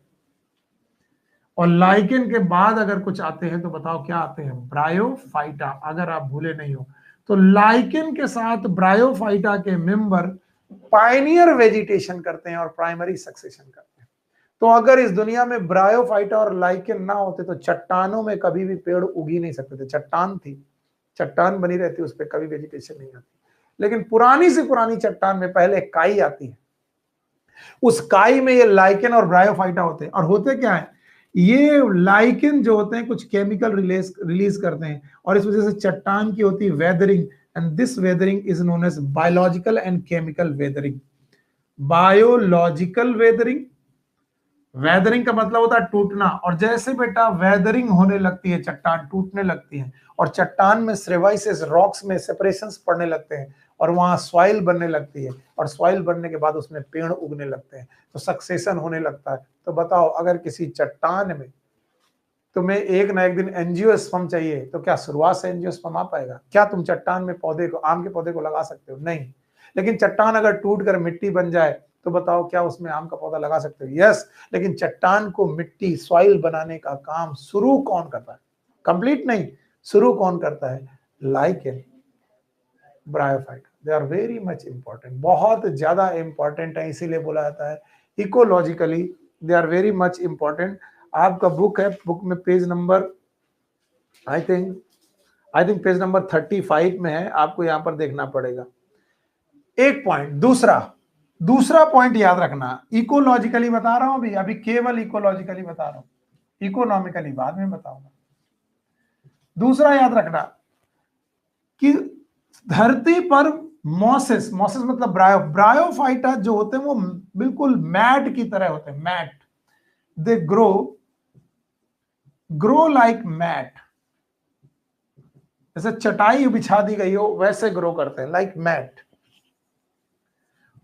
और लाइकेन के बाद अगर कुछ आते हैं तो बताओ क्या आते हैं? ब्रायोफाइटा। अगर आप भूले नहीं हो तो लाइकेन के साथ ब्रायोफाइटा के मेंबर पायनियर वेजिटेशन करते हैं और प्राइमरी सक्सेशन करते हैं। तो अगर इस दुनिया में ब्रायोफाइटा और लाइकेन ना होते तो चट्टानों में कभी भी पेड़ उग ही नहीं सकते थे। चट्टान थी, चट्टान बनी रहती, उस पर कभी वेजिटेशन नहीं आती। लेकिन पुरानी से पुरानी चट्टान में पहले काई आती है, उस काई में ये लाइकेन और ब्रायोफाइटा होते हैं। और होते क्या है, ये लाइकेन जो होते हैं कुछ केमिकल रिलीज करते हैं और इस वजह से चट्टान की होती है weathering, and this weathering is known as biological and chemical weathering. Biological weathering, weathering का मतलब होता है टूटना, और जैसे बेटा वेदरिंग होने लगती है, चट्टान टूटने लगती है और चट्टान में स्रेवाइसिस, रॉक्स में सेपरेशंस पड़ने लगते हैं और वहां सॉइल बनने लगती है, और सॉइल बनने के बाद उसमें पेड़ उगने लगते हैं, तो सक्सेशन होने लगता है। तो बताओ अगर किसी चट्टान में तुम्हें एक ना एक दिन एंजियोस्पर्म चाहिए तो क्या शुरुआत से एंजियोस्पर्म आ पाएगा? क्या तुम चट्टान में पौधे को, आम के पौधे को लगा सकते हो? नहीं। लेकिन चट्टान अगर टूट कर मिट्टी बन जाए तो बताओ क्या उसमें आम का पौधा लगा सकते हो? यस। लेकिन चट्टान को मिट्टी, सॉइल बनाने का काम शुरू कौन करता है? कंप्लीट नहीं, शुरू कौन करता है? Lichen, bryophyte, they are very much important, बहुत ज्यादा इंपॉर्टेंट है। इसीलिए बोला जाता है ecologically they are very much important. आपका बुक है, बुक में page number I think page number 35 में है, आपको यहां पर देखना पड़ेगा। एक पॉइंट। दूसरा पॉइंट याद रखना, इकोलॉजिकली बता रहा हूं अभी अभी केवल इकोलॉजिकली बता रहा हूं, इकोनॉमिकली बाद में बताऊंगा। दूसरा याद रखना कि धरती पर मॉसेस मतलब ब्रायोफाइटा जो होते हैं वो बिल्कुल मैट की तरह होते हैं। Mat, they grow like mat, जैसे चटाई बिछा दी गई हो वैसे ग्रो करते हैं, लाइक मैट।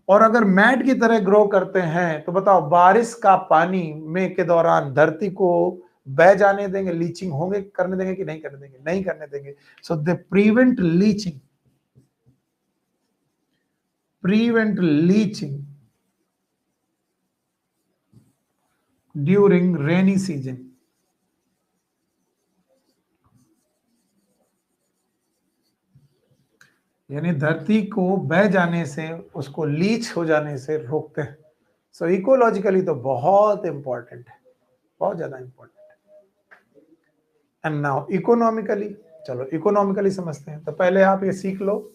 और अगर मैट की तरह ग्रो करते हैं तो बताओ बारिश का पानी में के दौरान धरती को बह जाने देंगे, लीचिंग होंगे, करने देंगे कि नहीं करने देंगे? नहीं करने देंगे। So they prevent leaching, during rainy season. यानी धरती को बह जाने से, उसको लीच हो जाने से रोकते हैं। सो इकोलॉजिकली तो बहुत इंपॉर्टेंट है, बहुत ज्यादा इंपॉर्टेंट है। एंड नाउ इकोनॉमिकली, चलो इकोनॉमिकली समझते हैं। तो पहले आप ये सीख लो,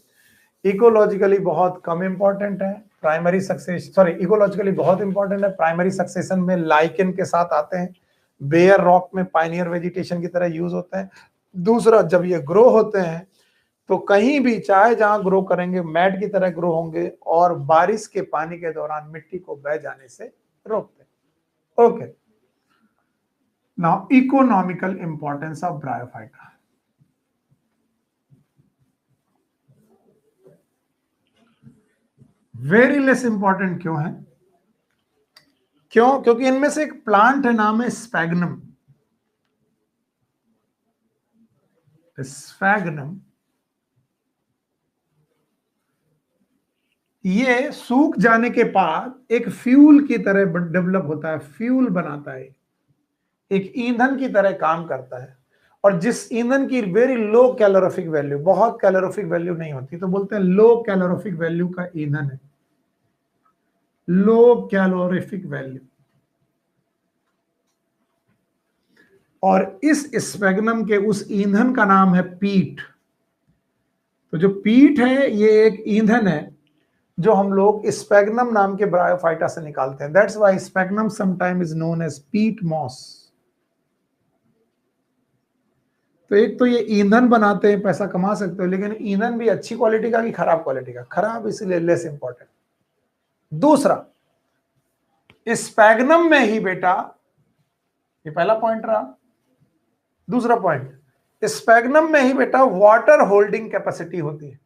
इकोलॉजिकली बहुत कम इंपॉर्टेंट है, प्राइमरी सक्सेशन, सॉरी इकोलॉजिकली बहुत इंपॉर्टेंट है, प्राइमरी सक्सेशन में लाइकेन के साथ आते हैं, बेयर रॉक में पाइनियर वेजिटेशन की तरह यूज होते हैं। दूसरा, जब ये ग्रो होते हैं तो कहीं भी चाहे जहां ग्रो करेंगे मैट की तरह ग्रो होंगे और बारिश के पानी के दौरान मिट्टी को बह जाने से रोकते हैं। Okay, now economical importance of bryophyta. Very less important क्यों है? क्यों? क्योंकि इनमें से एक प्लांट है, नाम है स्पैग्नम। स्पैग्नम ये सूख जाने के बाद एक फ्यूल की तरह डेवलप होता है, फ्यूल बनाता है, एक ईंधन की तरह काम करता है। और जिस ईंधन की वेरी लो कैलोरीफिक वैल्यू, बहुत कैलोरीफिक वैल्यू नहीं होती, तो बोलते हैं लो कैलोरीफिक वैल्यू का ईंधन है, लो कैलोरीफिक वैल्यू। और इस स्पैग्नम के उस ईंधन का नाम है पीट। तो जो पीट है ये एक ईंधन है जो हम लोग स्पैग्नम नाम के ब्रायोफाइटा से निकालते हैं। That's why sphagnum sometime is known as peat moss. तो एक तो ये ईंधन बनाते हैं, पैसा कमा सकते हो, लेकिन ईंधन भी अच्छी क्वालिटी का कि खराब क्वालिटी का? खराब, इसीलिए लेस इंपॉर्टेंट। दूसरा, स्पैग्नम में ही बेटा, ये पहला पॉइंट रहा। दूसरा पॉइंट, स्पैग्नम में ही बेटा वाटर होल्डिंग कैपेसिटी होती है।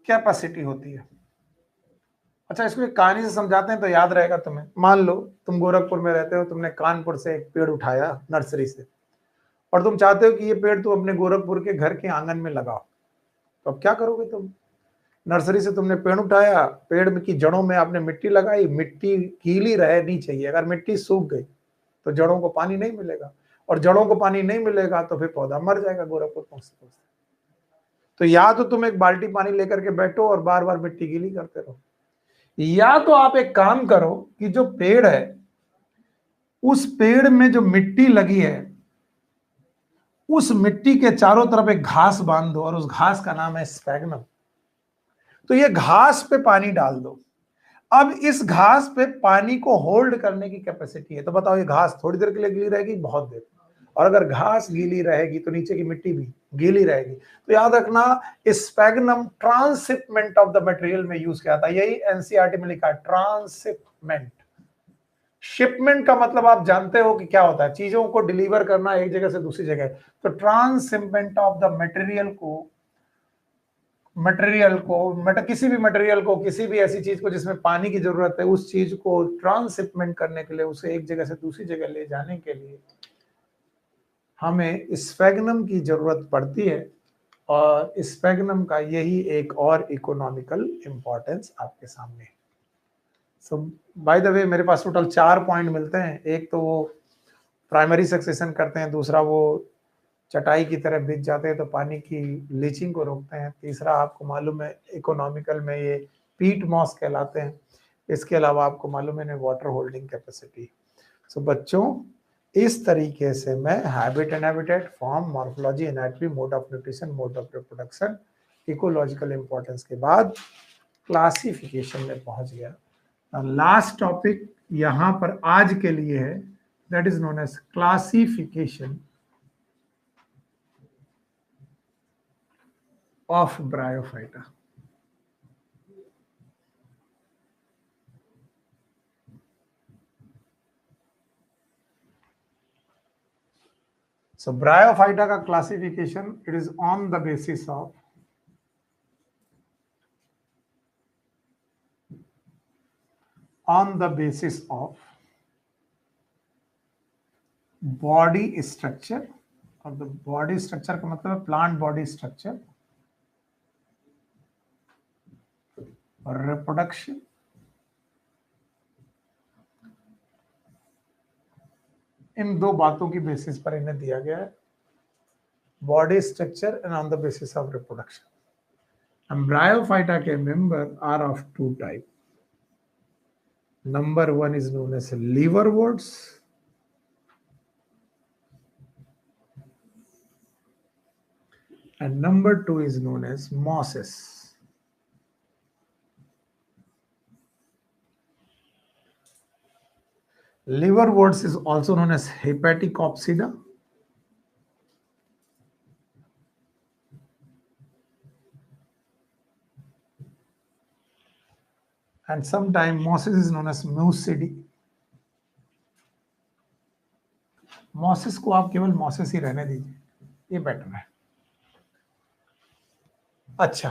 कैपेसिटी होती है। अच्छा, इसको एक कहानी से समझाते हैं तो याद रहेगा तुम्हें। मान लो तुम गोरखपुर में रहते हो, तुमने कानपुर से एक पेड़ उठाया नर्सरी से, और तुम चाहते हो कि ये पेड़ तुम अपने गोरखपुर के घर के आंगन में लगाओ। तो अब क्या करोगे तुम? नर्सरी से तुमने पेड़ उठाया, पेड़ की जड़ों में आपने मिट्टी लगाई, मिट्टी गीली रहनी चाहिए। अगर मिट्टी सूख गई तो जड़ों को पानी नहीं मिलेगा, और जड़ों को पानी नहीं मिलेगा तो फिर पौधा मर जाएगा गोरखपुर पहुंचते पहुंचते। तो या तो तुम एक बाल्टी पानी लेकर के बैठो और बार बार मिट्टी गीली करते रहो, या तो आप एक काम करो कि जो पेड़ है उस पेड़ में जो मिट्टी लगी है उस मिट्टी के चारों तरफ एक घास बांध दो, और उस घास का नाम है स्पैग्नम। तो ये घास पे पानी डाल दो। अब इस घास पे पानी को होल्ड करने की कैपेसिटी है। तो बताओ, ये घास थोड़ी देर के लिए गीली रहेगी? बहुत देर। और अगर घास गीली रहेगी तो नीचे की मिट्टी भी गीली रहेगी। तो याद रखना, sphagnum transshipment of the material में यूज किया था। यही एनसीईआरटी में लिखा है, ट्रांसशिपमेंट। शिपमेंट का मतलब आप जानते हो कि क्या होता है, चीजों को डिलीवर करना एक जगह से दूसरी जगह। तो ट्रांसशिपमेंट ऑफ द किसी भी मटेरियल को, किसी भी ऐसी चीज को जिसमें पानी की जरूरत है, उस चीज को ट्रांसशिपमेंट करने के लिए, उसे एक जगह से दूसरी जगह ले जाने के लिए हमें स्पैग्नम की जरूरत पड़ती है। और स्पैग्नम का यही एक और इकोनॉमिकल इंपॉर्टेंस आपके सामने है। सो बाय द वे, मेरे पास टोटल 4 पॉइंट मिलते हैं। एक तो वो प्राइमरी सक्सेशन करते हैं, दूसरा वो चटाई की तरह बिछ जाते हैं तो पानी की लीचिंग को रोकते हैं, तीसरा आपको मालूम है इकोनॉमिकल में ये पीट मॉस कहलाते हैं। इसके अलावा आपको मालूम है वाटर होल्डिंग कैपेसिटी। सो बच्चों, इस तरीके से मैं habit and habitat, form, morphology, anatomy, mode of nutrition, mode of reproduction, ecological importance के बाद क्लासिफिकेशन में पहुंच गया। लास्ट टॉपिक यहां पर आज के लिए है, that is known as classification of bryophyta. So Bryophyta का classification, it is on the basis of body structure, और the body structure का मतलब है plant body structure और reproduction, इन दो बातों की बेसिस पर इन्हें दिया गया है, body structure and on the basis of reproduction. And Bryophyta के member are of 2 type. Number 1 is known as liverworts, and number 2 is known as mosses. Liverworts is also known as Hepaticopsida, and sometimes mosses is known as Mucidae. Mosses को आप केवल mosses ही रहने दीजिए, ये better है। अच्छा,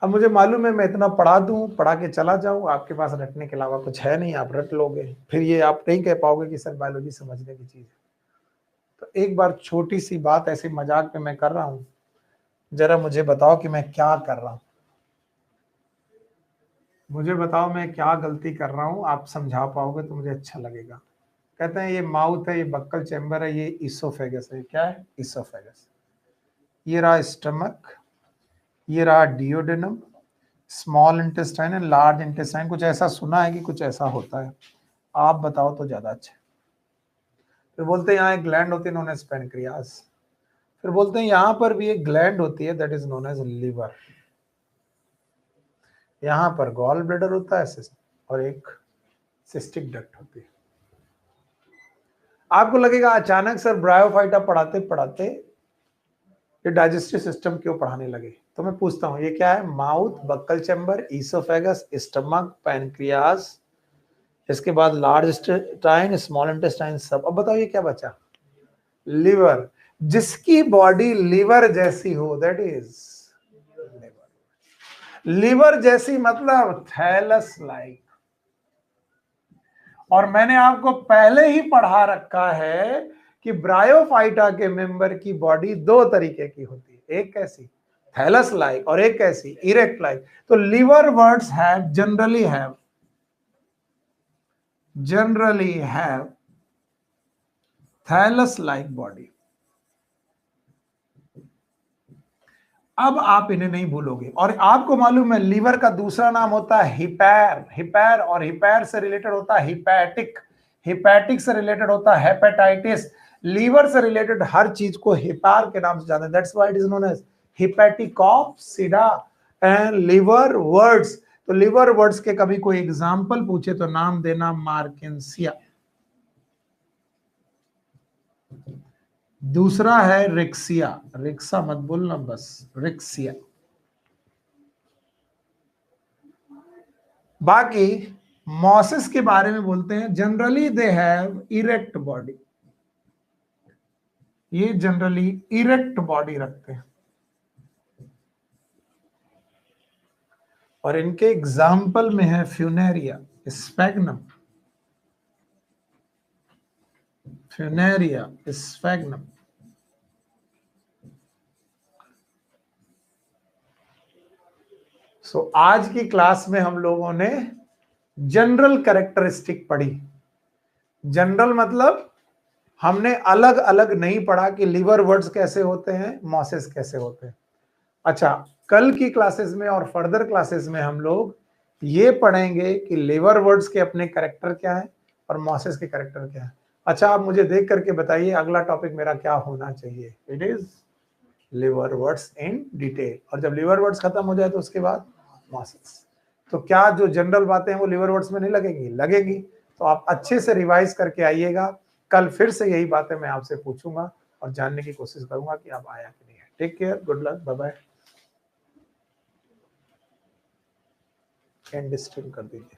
अब मुझे मालूम है मैं इतना पढ़ा दूं, पढ़ा के चला जाऊं, आपके पास रटने के अलावा कुछ है नहीं, आप रट लोगे, फिर ये आप नहीं कह पाओगे कि सर बायोलॉजी समझने की चीज है। तो एक बार छोटी सी बात ऐसे मजाक में मैं कर रहा हूं, जरा मुझे बताओ कि मैं क्या कर रहा हूं, मुझे बताओ मैं क्या गलती कर रहा हूं, आप समझा पाओगे तो मुझे अच्छा लगेगा। कहते हैं ये माउथ है, ये बक्कल चैम्बर है, ये इसोफेगस है। क्या है? इसोफेगस। ये रहा स्टमक, ये रहा duodenum, small intestine and large intestine. कुछ ऐसा सुना है कि कुछ ऐसा होता है? आप बताओ तो ज्यादा अच्छा। फिर बोलते हैं यहाँ एक ग्लैंड होती है नोन एज पेनक्रियास। फिर बोलते हैं यहाँ पर भी एक ग्लैंड होती है that is known as liver. यहाँ पर गॉल ब्लैडर होता है और एक सिस्टिक डक्ट होती है। आपको लगेगा अचानक सर ब्रायोफाइटा पढ़ाते पढ़ाते ये डाइजेस्टिव सिस्टम क्यों पढ़ाने लगे? तो मैं पूछता हूँ ये क्या है? Mouth, buccal chamber, oesophagus, stomach, pancreas, इसके बाद लार्ज इंटेस्टाइन, स्मॉल इंटेस्टाइन, सब। अब बताओ ये क्या बचा? लिवर। जिसकी बॉडी लिवर जैसी हो दैट इज लिवर। लिवर जैसी मतलब थैलस लाइक। और मैंने आपको पहले ही पढ़ा रखा है कि ब्रायोफाइटा के मेंबर की बॉडी दो तरीके की होती है, एक कैसी? थैलस लाइक, और एक कैसी? Erect like. तो liverworts have generally have thallus like body. अब आप इन्हें नहीं भूलोगे। और आपको मालूम है लीवर का दूसरा नाम होता है हिपैर। हिपैर, और हिपैर से रिलेटेड होता है हिपैटिक। हिपैटिक से रिलेटेड होता है हेपेटाइटिस। लीवर से रिलेटेड हर चीज को हिपैर के नाम से जानते हैं। That's why it is known as hepaticopsida and liverworts. तो लिवर वर्ड्स के कभी कोई एग्जाम्पल पूछे तो नाम देना मार्केंसिया। दूसरा है रिक्सिया। रिक्सा मत बोलना, बस रिक्सिया। बाकी मॉसेस के बारे में बोलते हैं generally they have erect body. ये जनरली इरेक्ट बॉडी रखते हैं। और इनके एग्जाम्पल में है फ्यूनेरिया, स्फैग्नम, फ्यूनेरिया, स्फैग्नम। सो आज की क्लास में हम लोगों ने जनरल कैरेक्टरिस्टिक पढ़ी। जनरल मतलब हमने अलग अलग नहीं पढ़ा कि लिवर वर्ड्स कैसे होते हैं, मॉसेस कैसे होते हैं। अच्छा, कल की क्लासेस में और फर्दर क्लासेस में हम लोग ये पढ़ेंगे कि लिवर वर्ड्स के अपने कैरेक्टर क्या है और मॉसेस के कैरेक्टर क्या है। अच्छा, आप मुझे देख करके बताइए अगला टॉपिक मेरा क्या होना चाहिए। It is liver words in detail. और जब लिवर वर्ड्स खत्म हो जाए तो उसके बाद मॉसेस। तो क्या जो जनरल बातें हैं वो लिवर वर्ड्स में नहीं लगेंगी? लगेगी। तो आप अच्छे से रिवाइज करके आइएगा। कल फिर से यही बातें मैं आपसे पूछूंगा और जानने की कोशिश करूंगा कि आप आया कि नहीं है। Take care, good luck, bye bye. End stream कर दीजिए।